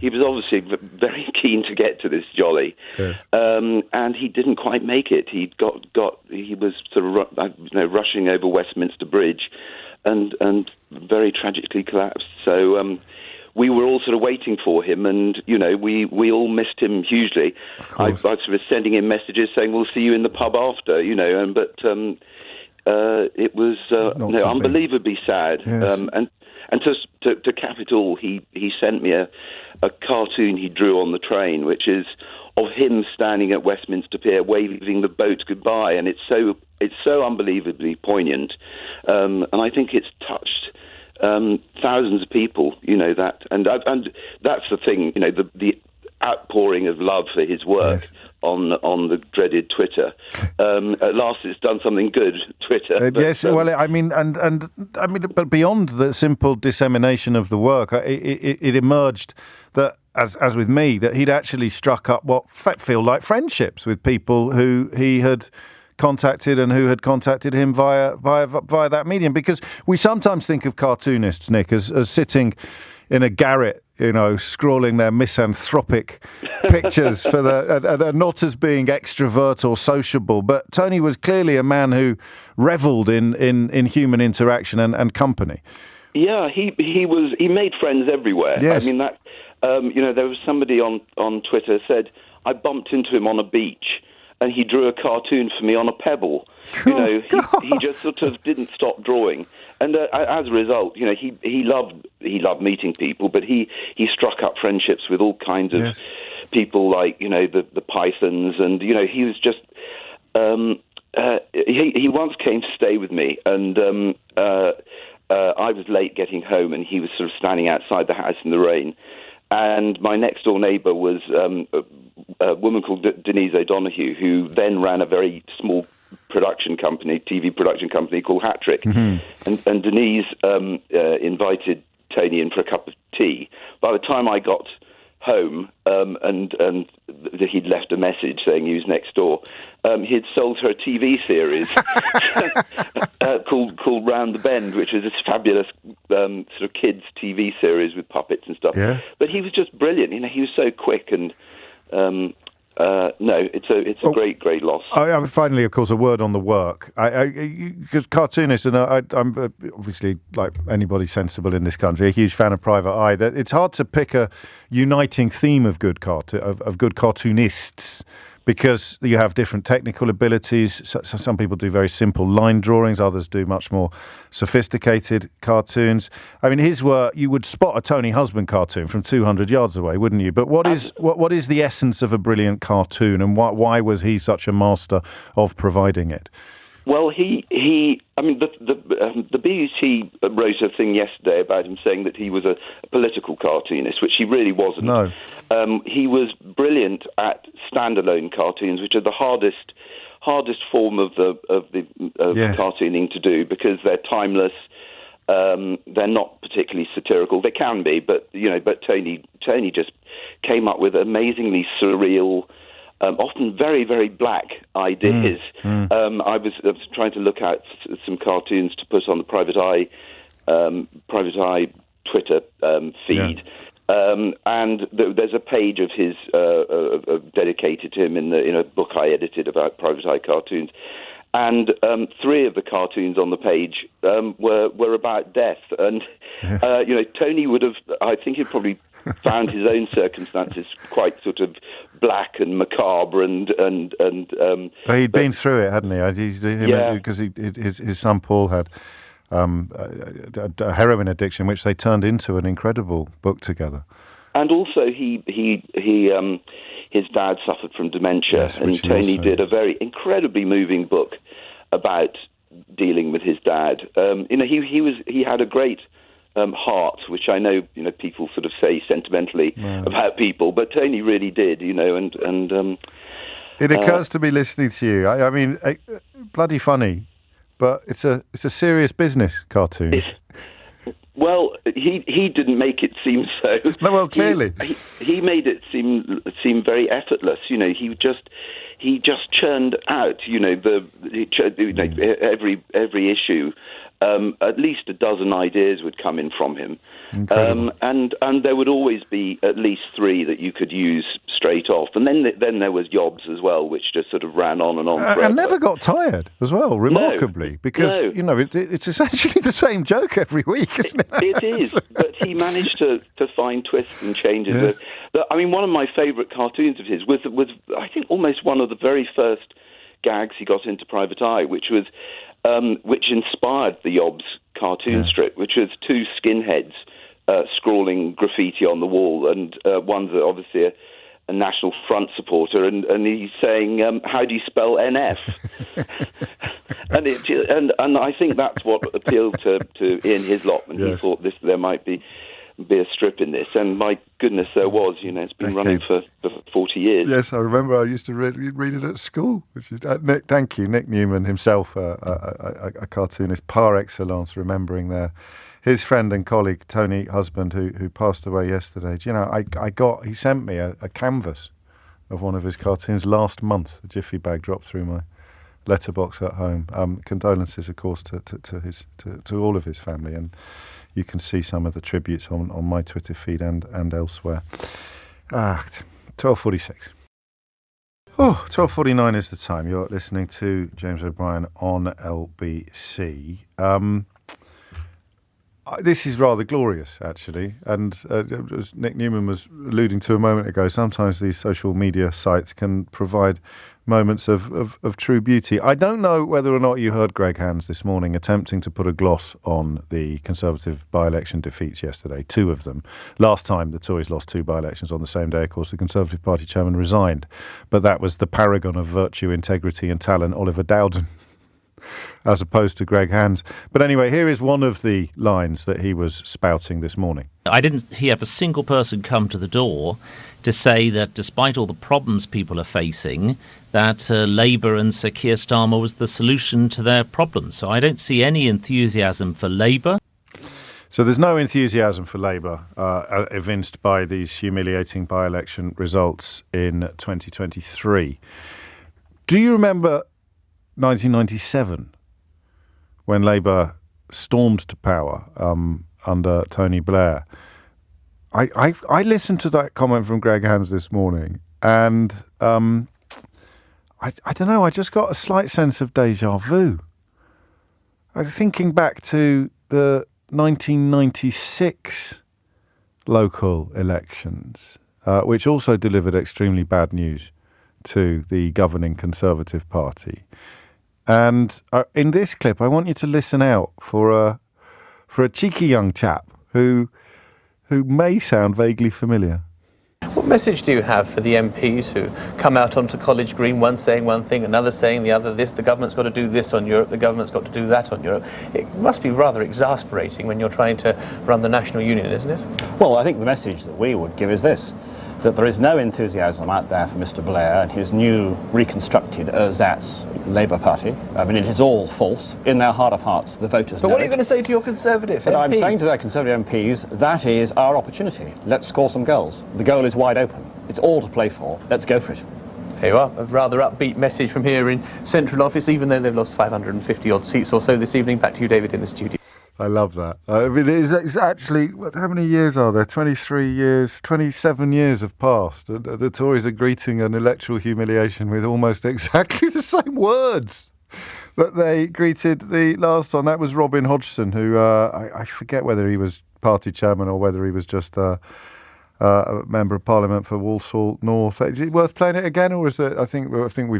N: was obviously very keen to get to this jolly, yes. And he didn't quite make it. He was sort of rushing over Westminster Bridge, and very tragically collapsed. So. We were all sort of waiting for him, and, we all missed him hugely. I was sort of sending him messages saying, we'll see you in the pub after, but it was unbelievably sad. Yes. And to cap it all, he sent me a cartoon he drew on the train, which is of him standing at Westminster Pier waving the boat goodbye, and it's so unbelievably poignant, and I think it's touched thousands of people, that, and that's the thing, the outpouring of love for his work, yes. on the dreaded Twitter. At last, it's done something good, Twitter.
A: Yes, but beyond the simple dissemination of the work, it emerged that, as with me, that he'd actually struck up what feel like friendships with people who he had contacted and who had contacted him via that medium, because we sometimes think of cartoonists, Nick, as sitting in a garret, scrawling their misanthropic pictures and not as being extrovert or sociable. But Tony was clearly a man who revelled in human interaction and company.
N: Yeah, he made friends everywhere.
A: Yes.
N: I mean that there was somebody on Twitter said, I bumped into him on a beach, and he drew a cartoon for me on a pebble. He just sort of didn't stop drawing, and as a result, he loved meeting people, but he struck up friendships with all kinds of yes. people, like the Pythons, and he was just he once came to stay with me, and I was late getting home, and he was sort of standing outside the house in the rain. And my next door neighbour was a woman called Denise O'Donoghue, who then ran a very small TV production company called Hat-Trick. Mm-hmm. And Denise invited Tony in for a cup of tea. By the time I got home, and he'd left a message saying he was next door, he'd sold her a TV series called Round the Bend, which was this fabulous sort of kids' TV series with puppets and stuff. Yeah. But he was just brilliant. He was so quick and no, it's a great loss.
A: Finally, of course, a word on the work. Because cartoonists, and I'm obviously, like anybody sensible in this country, a huge fan of Private Eye. That it's hard to pick a uniting theme of good cartoonists. Because you have different technical abilities. So some people do very simple line drawings. Others do much more sophisticated cartoons. I mean, his work, you would spot a Tony Husband cartoon from 200 yards away, wouldn't you? But what is the essence of a brilliant cartoon, and why was he such a master of providing it?
N: Well, the BBC wrote a thing yesterday about him saying that he was a political cartoonist, which he really wasn't.
A: No.
N: He was brilliant at standalone cartoons, which are the hardest form of cartooning to do, because they're timeless. They're not particularly satirical. They can be, but Tony just came up with amazingly surreal, often very, very black ideas. I was trying to look at some cartoons to put on the Private Eye Twitter feed, and there's a page of his dedicated to him in a book I edited about Private Eye cartoons, and 3 of the cartoons on the page were about death, and Tony would have, I think, he'd probably found his own circumstances quite sort of black and macabre, and
A: he'd been through it, hadn't he? Because his son Paul had a heroin addiction, which they turned into an incredible book together.
N: And also, his dad suffered from dementia, and Tony did a very incredibly moving book about dealing with his dad. He had a great heart, which I know people sort of say sentimentally about people, but Tony really did, and
A: it occurs to me listening to you. I mean, bloody funny, but it's a serious business cartoon.
N: Well, he didn't make it seem so.
A: No, well, clearly
N: he made it seem very effortless. He just churned out every issue. At least a dozen ideas would come in from him, and there would always be at least 3 that you could use straight off. And then there was Yobs as well, which just sort of ran on and on forever.
A: And never got tired as well, remarkably, because it's essentially the same joke every week, isn't it?
N: It is, but he managed to find twists and changes. Yes. I mean, one of my favourite cartoons of his was I think almost one of the very first gags he got into Private Eye, which inspired the Yobs cartoon strip, which was 2 skinheads scrawling graffiti on the wall, and one's obviously a National Front supporter, and he's saying, "How do you spell NF?" and I think that's what appealed to Ian Hislop, and he thought there might be a strip in this, and my goodness, there was. It's been running for 40 years.
A: Yes, I remember I used to read it at school. Which is, Nick, thank you, Nick Newman himself, a cartoonist par excellence, remembering his friend and colleague Tony Husband, who passed away yesterday. He sent me a canvas of one of his cartoons last month. A jiffy bag dropped through my letterbox at home. Condolences, of course, to all of his family, and you can see some of the tributes on my Twitter feed and elsewhere. 12:46. 12:49 is the time. You're listening to James O'Brien on LBC. This is rather glorious, actually, and as Nick Newman was alluding to a moment ago, sometimes these social media sites can provide moments of true beauty. I don't know whether or not you heard Greg Hands this morning attempting to put a gloss on the Conservative by-election defeats yesterday, 2 of them. Last time the Tories lost 2 by-elections on the same day, of course, the Conservative Party chairman resigned, but that was the paragon of virtue, integrity and talent, Oliver Dowden, as opposed to Greg Hands. But anyway, here is one of the lines that he was spouting this morning.
O: I didn't hear a single person come to the door to say that despite all the problems people are facing, that Labour and Sir Keir Starmer was the solution to their problems. So I don't see any enthusiasm for Labour.
A: So there's no enthusiasm for Labour evinced by these humiliating by-election results in 2023. Do you remember 1997, when Labour stormed to power under Tony Blair? I listened to that comment from Greg Hands this morning, And I don't know, I just got a slight sense of déjà vu. I'm thinking back to the 1996 local elections, which also delivered extremely bad news to the governing Conservative Party. And in this clip, I want you to listen out for a cheeky young chap who may sound vaguely familiar.
P: What message do you have for the MPs who come out onto College Green, one saying one thing, another saying the other, this, the government's got to do this on Europe, the government's got to do that on Europe? It must be rather exasperating when you're trying to run the national union, isn't it?
Q: Well, I think the message that we would give is this, that there is no enthusiasm out there for Mr Blair and his new reconstructed ersatz Labour Party. I mean, it is all false. In their heart of hearts, the voters
P: But
Q: know
P: what are you
Q: it.
P: going to say to your Conservative
Q: But
P: MPs?
Q: I'm saying to their Conservative MPs, that is our opportunity. Let's score some goals. The goal is wide open. It's all to play for. Let's go for it.
P: Here you are, a rather upbeat message from here in Central Office, even though they've lost 550 odd seats or so this evening. Back to you, David, in the studio.
A: I love that. I mean, it's actually, how many years are there? 23 years, 27 years have passed. And the Tories are greeting an electoral humiliation with almost exactly the same words that they greeted the last one. That was Robin Hodgson, who I forget whether he was party chairman or whether he was just a member of Parliament for Walsall North. Is it worth playing it again, or is it? I think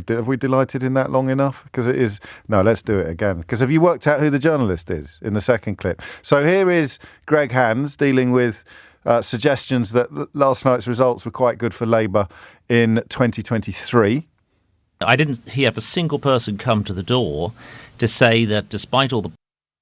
A: have we delighted in that long enough? Because it is. No, let's do it again. Because have you worked out who the journalist is in the second clip? So here is Greg Hands dealing with suggestions that last night's results were quite good for Labour in 2023.
O: I didn't hear a single person come to the door to say that despite all the...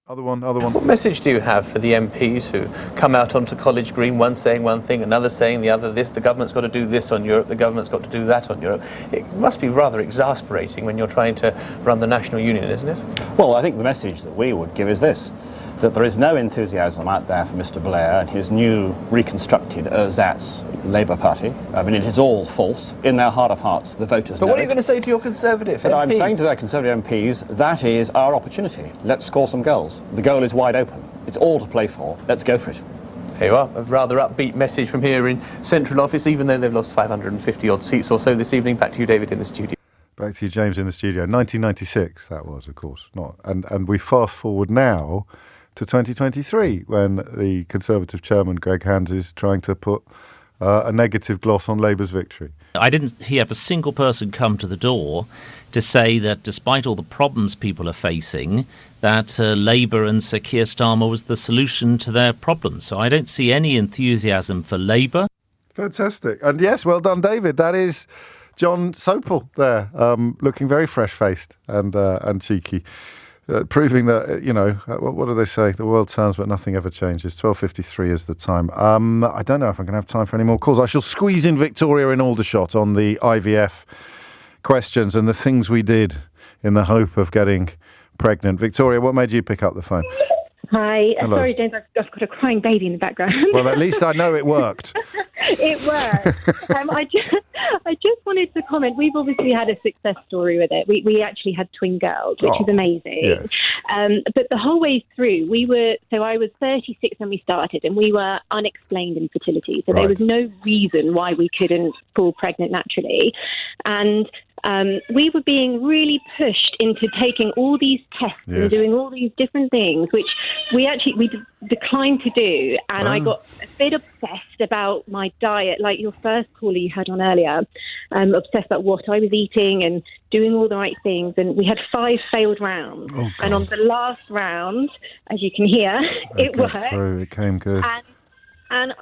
A: Other one.
P: What message do you have for the MPs who come out onto College Green, one saying one thing, another saying the other, this, the government's got to do this on Europe, the government's got to do that on Europe? It must be rather exasperating when you're trying to run the national union, isn't it?
Q: Well, I think the message that we would give is this, that there is no enthusiasm out there for Mr Blair and his new reconstructed ersatz Labour Party. I mean, it is all false. In their heart of hearts, the voters
P: But
Q: know
P: what are you
Q: it.
P: going to say to your Conservative
Q: But
P: MPs?
Q: I'm saying to their Conservative MPs, that is our opportunity. Let's score some goals. The goal is wide open. It's all to play for. Let's go for it.
P: Here you are, a rather upbeat message from here in Central Office, even though they've lost 550 odd seats or so this evening. Back to you, David, in the studio.
A: Back to you, James, in the studio. 1996, that was, of course. And we fast forward now to 2023, when the Conservative chairman, Greg Hands, is trying to put a negative gloss on Labour's victory.
O: I didn't hear a single person come to the door to say that despite all the problems people are facing, that Labour and Sir Keir Starmer was the solution to their problems. So I don't see any enthusiasm for Labour.
A: Fantastic. And yes, well done, David. That is John Sopel there, looking very fresh-faced and cheeky. Proving that, what do they say? The world turns, but nothing ever changes. 12:53 is the time. I don't know if I'm going to have time for any more calls. I shall squeeze in Victoria in Aldershot on the IVF questions and the things we did in the hope of getting pregnant. Victoria, what made you pick up the phone?
R: Hi.
A: Hello.
R: Sorry, James, I've got a crying baby in the background.
A: Well, at least I know it worked.
R: It worked. I just wanted to comment. We've obviously had a success story with it. We actually had twin girls, which is amazing.
A: Yes.
R: But the whole way through, I was 36 when we started, and we were unexplained infertility. So there was no reason why we couldn't fall pregnant naturally. And we were being really pushed into taking all these tests and doing all these different things, which we declined to do. And I got a bit obsessed about my diet, like your first caller you had on earlier, obsessed about what I was eating and doing all the right things. And we had 5 failed rounds.
A: Oh,
R: and on the last round, as you can hear, it worked.
A: It came good.
R: And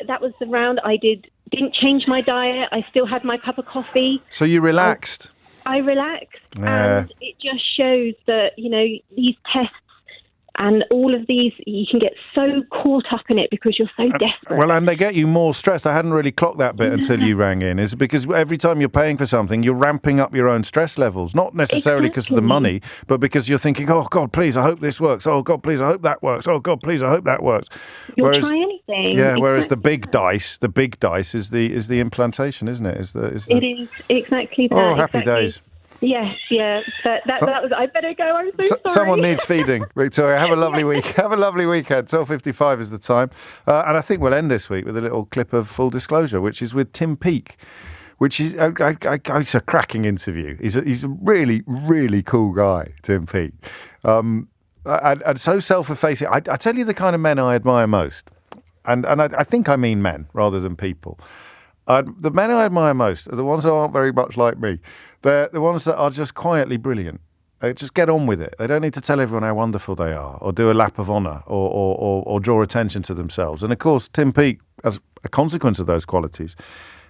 R: that was the round I didn't change my diet. I still had my cup of coffee.
A: So you relaxed?
R: I relaxed. And it just shows that, these tests and all of these, you can get so caught up in it because you're so desperate.
A: Well, and they get you more stressed. I hadn't really clocked that bit until you rang in. Is because every time you're paying for something, you're ramping up your own stress levels. Not necessarily because of the money, but because you're thinking, oh, God, please, I hope this works. Oh, God, please, I hope that works. Oh, God, please, I hope that works.
R: You'll try anything.
A: Yeah, whereas the big dice is the implantation, isn't it?
R: It is exactly that.
A: Oh, happy days.
R: Yes, yeah. But that was. I better go. I'm so sorry.
A: Someone needs feeding, Victoria. Have a lovely week. Have a lovely weekend. 12:55 is the time, and I think we'll end this week with a little clip of full disclosure, which is with Tim Peake, which is it's a cracking interview. He's a really, really cool guy, Tim Peake. And so self-effacing. I tell you the kind of men I admire most. And I think I mean men rather than people. The men I admire most are the ones that aren't very much like me. They're the ones that are just quietly brilliant. They just get on with it. They don't need to tell everyone how wonderful they are or do a lap of honour or draw attention to themselves. And of course, Tim Peake, as a consequence of those qualities,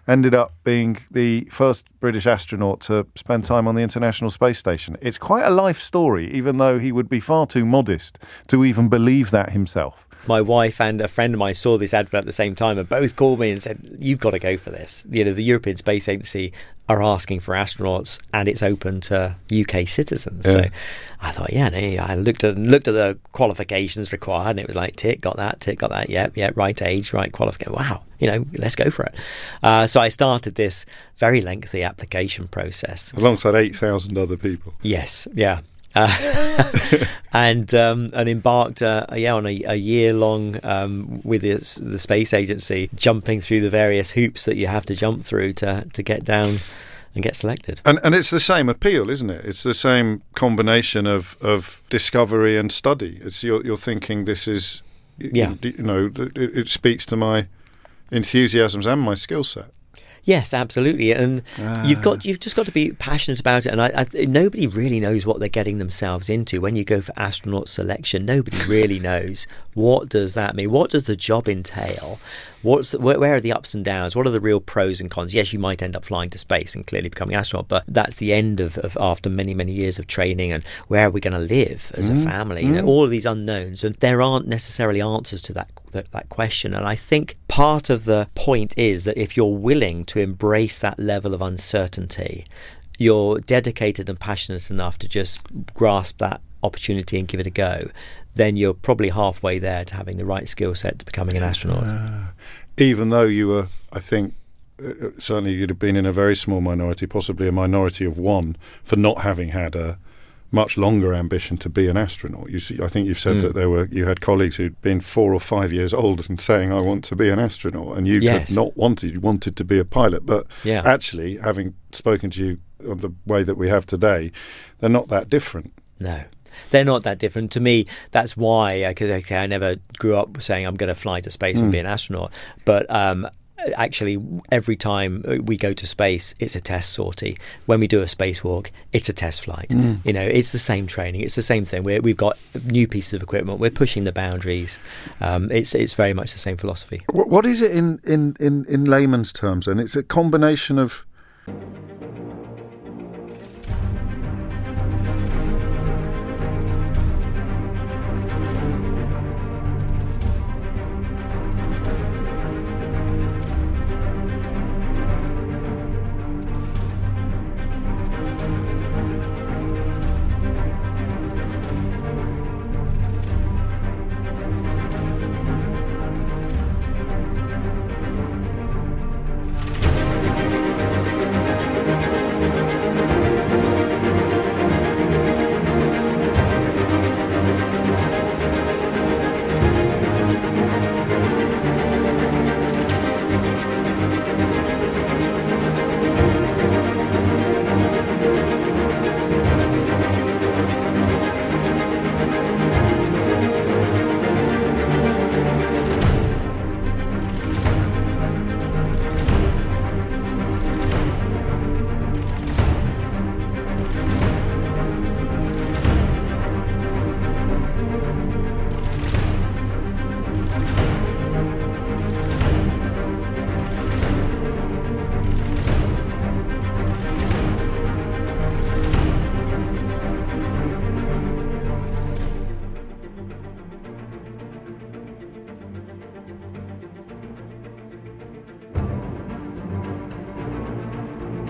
A: ended up being the first British astronaut to spend time on the International Space Station. It's quite a life story, even though he would be far too modest to even believe that himself.
S: My wife and a friend of mine saw this advert at the same time and both called me and said, you've got to go for this. You know, the European Space Agency are asking for astronauts and it's open to UK citizens. Yeah. So I thought, I looked at the qualifications required and it was like, tick, got that, yeah, right age, right qualification. Wow, let's go for it. So I started this very lengthy application process.
A: Alongside 8,000 other people.
S: Yes, yeah. And embarked on a year long with the space agency, jumping through the various hoops that you have to jump through to get down and get selected.
A: And it's the same appeal, isn't it? It's the same combination of discovery and study. It's you're thinking this is it speaks to my enthusiasms and my skill set.
S: Yes, absolutely, and you've just got to be passionate about it. And nobody really knows what they're getting themselves into when you go for astronaut selection. Nobody really knows what does that mean. What does the job entail? Where are the ups and downs? What are the real pros and cons? Yes, you might end up flying to space and clearly becoming an astronaut, but that's the end of after many, many years of training. And where are we going to live as a family? All of these unknowns, and there aren't necessarily answers to that question. And I think part of the point is that if you're willing to embrace that level of uncertainty, you're dedicated and passionate enough to just grasp that opportunity and give it a go, then you're probably halfway there to having the right skill set to becoming an astronaut.
A: Even though you were, I think, certainly you'd have been in a very small minority, possibly a minority of one, for not having had a much longer ambition to be an astronaut. I think you've said that you had colleagues who'd been 4 or 5 years old and saying, I want to be an astronaut, and you had not wanted. You wanted to be a pilot. But actually, having spoken to you of the way that we have today, they're not that different.
S: No. They're not that different. To me, that's why, because I never grew up saying I'm going to fly to space and be an astronaut. But actually, every time we go to space, it's a test sortie. When we do a spacewalk, it's a test flight. It's the same training. It's the same thing. We've got new pieces of equipment. We're pushing the boundaries. It's very much the same philosophy.
A: What is it in layman's terms, then? It's a combination of...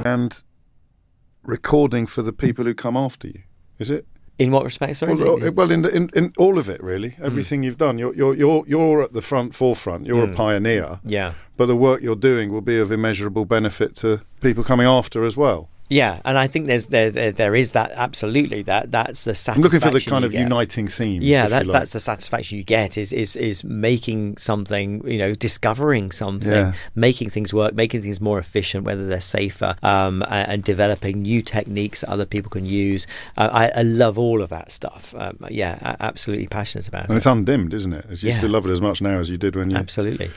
A: And recording for the people who come after you, is it?
S: In what respect? Sorry.
A: Well, in all of it, really. Everything you've done, you're at the forefront. You're a pioneer.
S: Yeah.
A: But the work you're doing will be of immeasurable benefit to people coming after as well.
S: Yeah, and I think there is that, absolutely, that's the satisfaction.
A: I'm looking for the kind of uniting theme.
S: Yeah, that's the satisfaction you get is making something, discovering something, making things work, making things more efficient, whether they're safer, and developing new techniques that other people can use. I love all of that stuff. Absolutely passionate about it.
A: And it's undimmed, isn't it? You still love it as much now as you did when you...
S: Absolutely.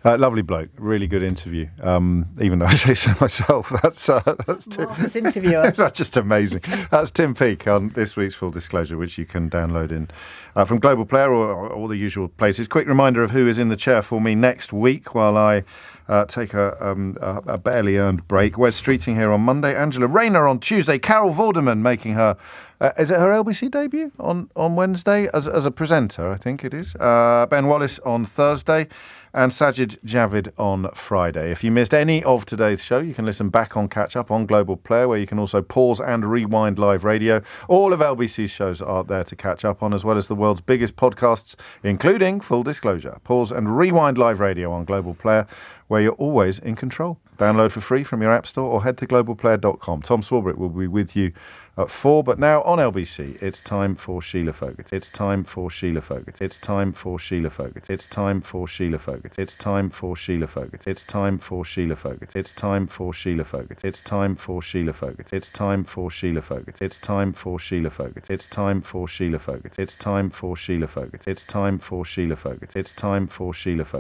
A: Lovely bloke, really good interview. Even though I say so myself, that's
T: Marvellous interviewer.
A: That's just amazing. That's Tim Peake on this week's Full Disclosure, which you can download from Global Player or all the usual places. Quick reminder of who is in the chair for me next week while I take a barely earned break. Wes Streeting here on Monday, Angela Rayner on Tuesday, Carol Vorderman making her is it her LBC debut on Wednesday as a presenter? I think it is. Ben Wallace on Thursday. And Sajid Javid on Friday. If you missed any of today's show, you can listen back on Catch Up on Global Player, where you can also pause and rewind live radio. All of LBC's shows are there to catch up on, as well as the world's biggest podcasts, including Full Disclosure. Pause and rewind live radio on Global Player, where you're always in control. Download for free from your app store or head to globalplayer.com. Tom Swarbrick will be with you at 4, but now on LBC, it's time for Sheila Fogarty. It's time for Sheila Fogarty. It's time for Sheila Fogarty. It's time for Sheila Fogarty. It's time for Sheila Fogarty. It's time for Sheila Fogarty. It's time for Sheila Fogarty. It's time for Sheila Fogarty. It's time for Sheila Fogarty. It's time for Sheila Fogarty. It's time for Sheila Fogarty. It's time for Sheila Fogarty. It's time for Sheila Fogarty. It's time for Sheila Fogarty.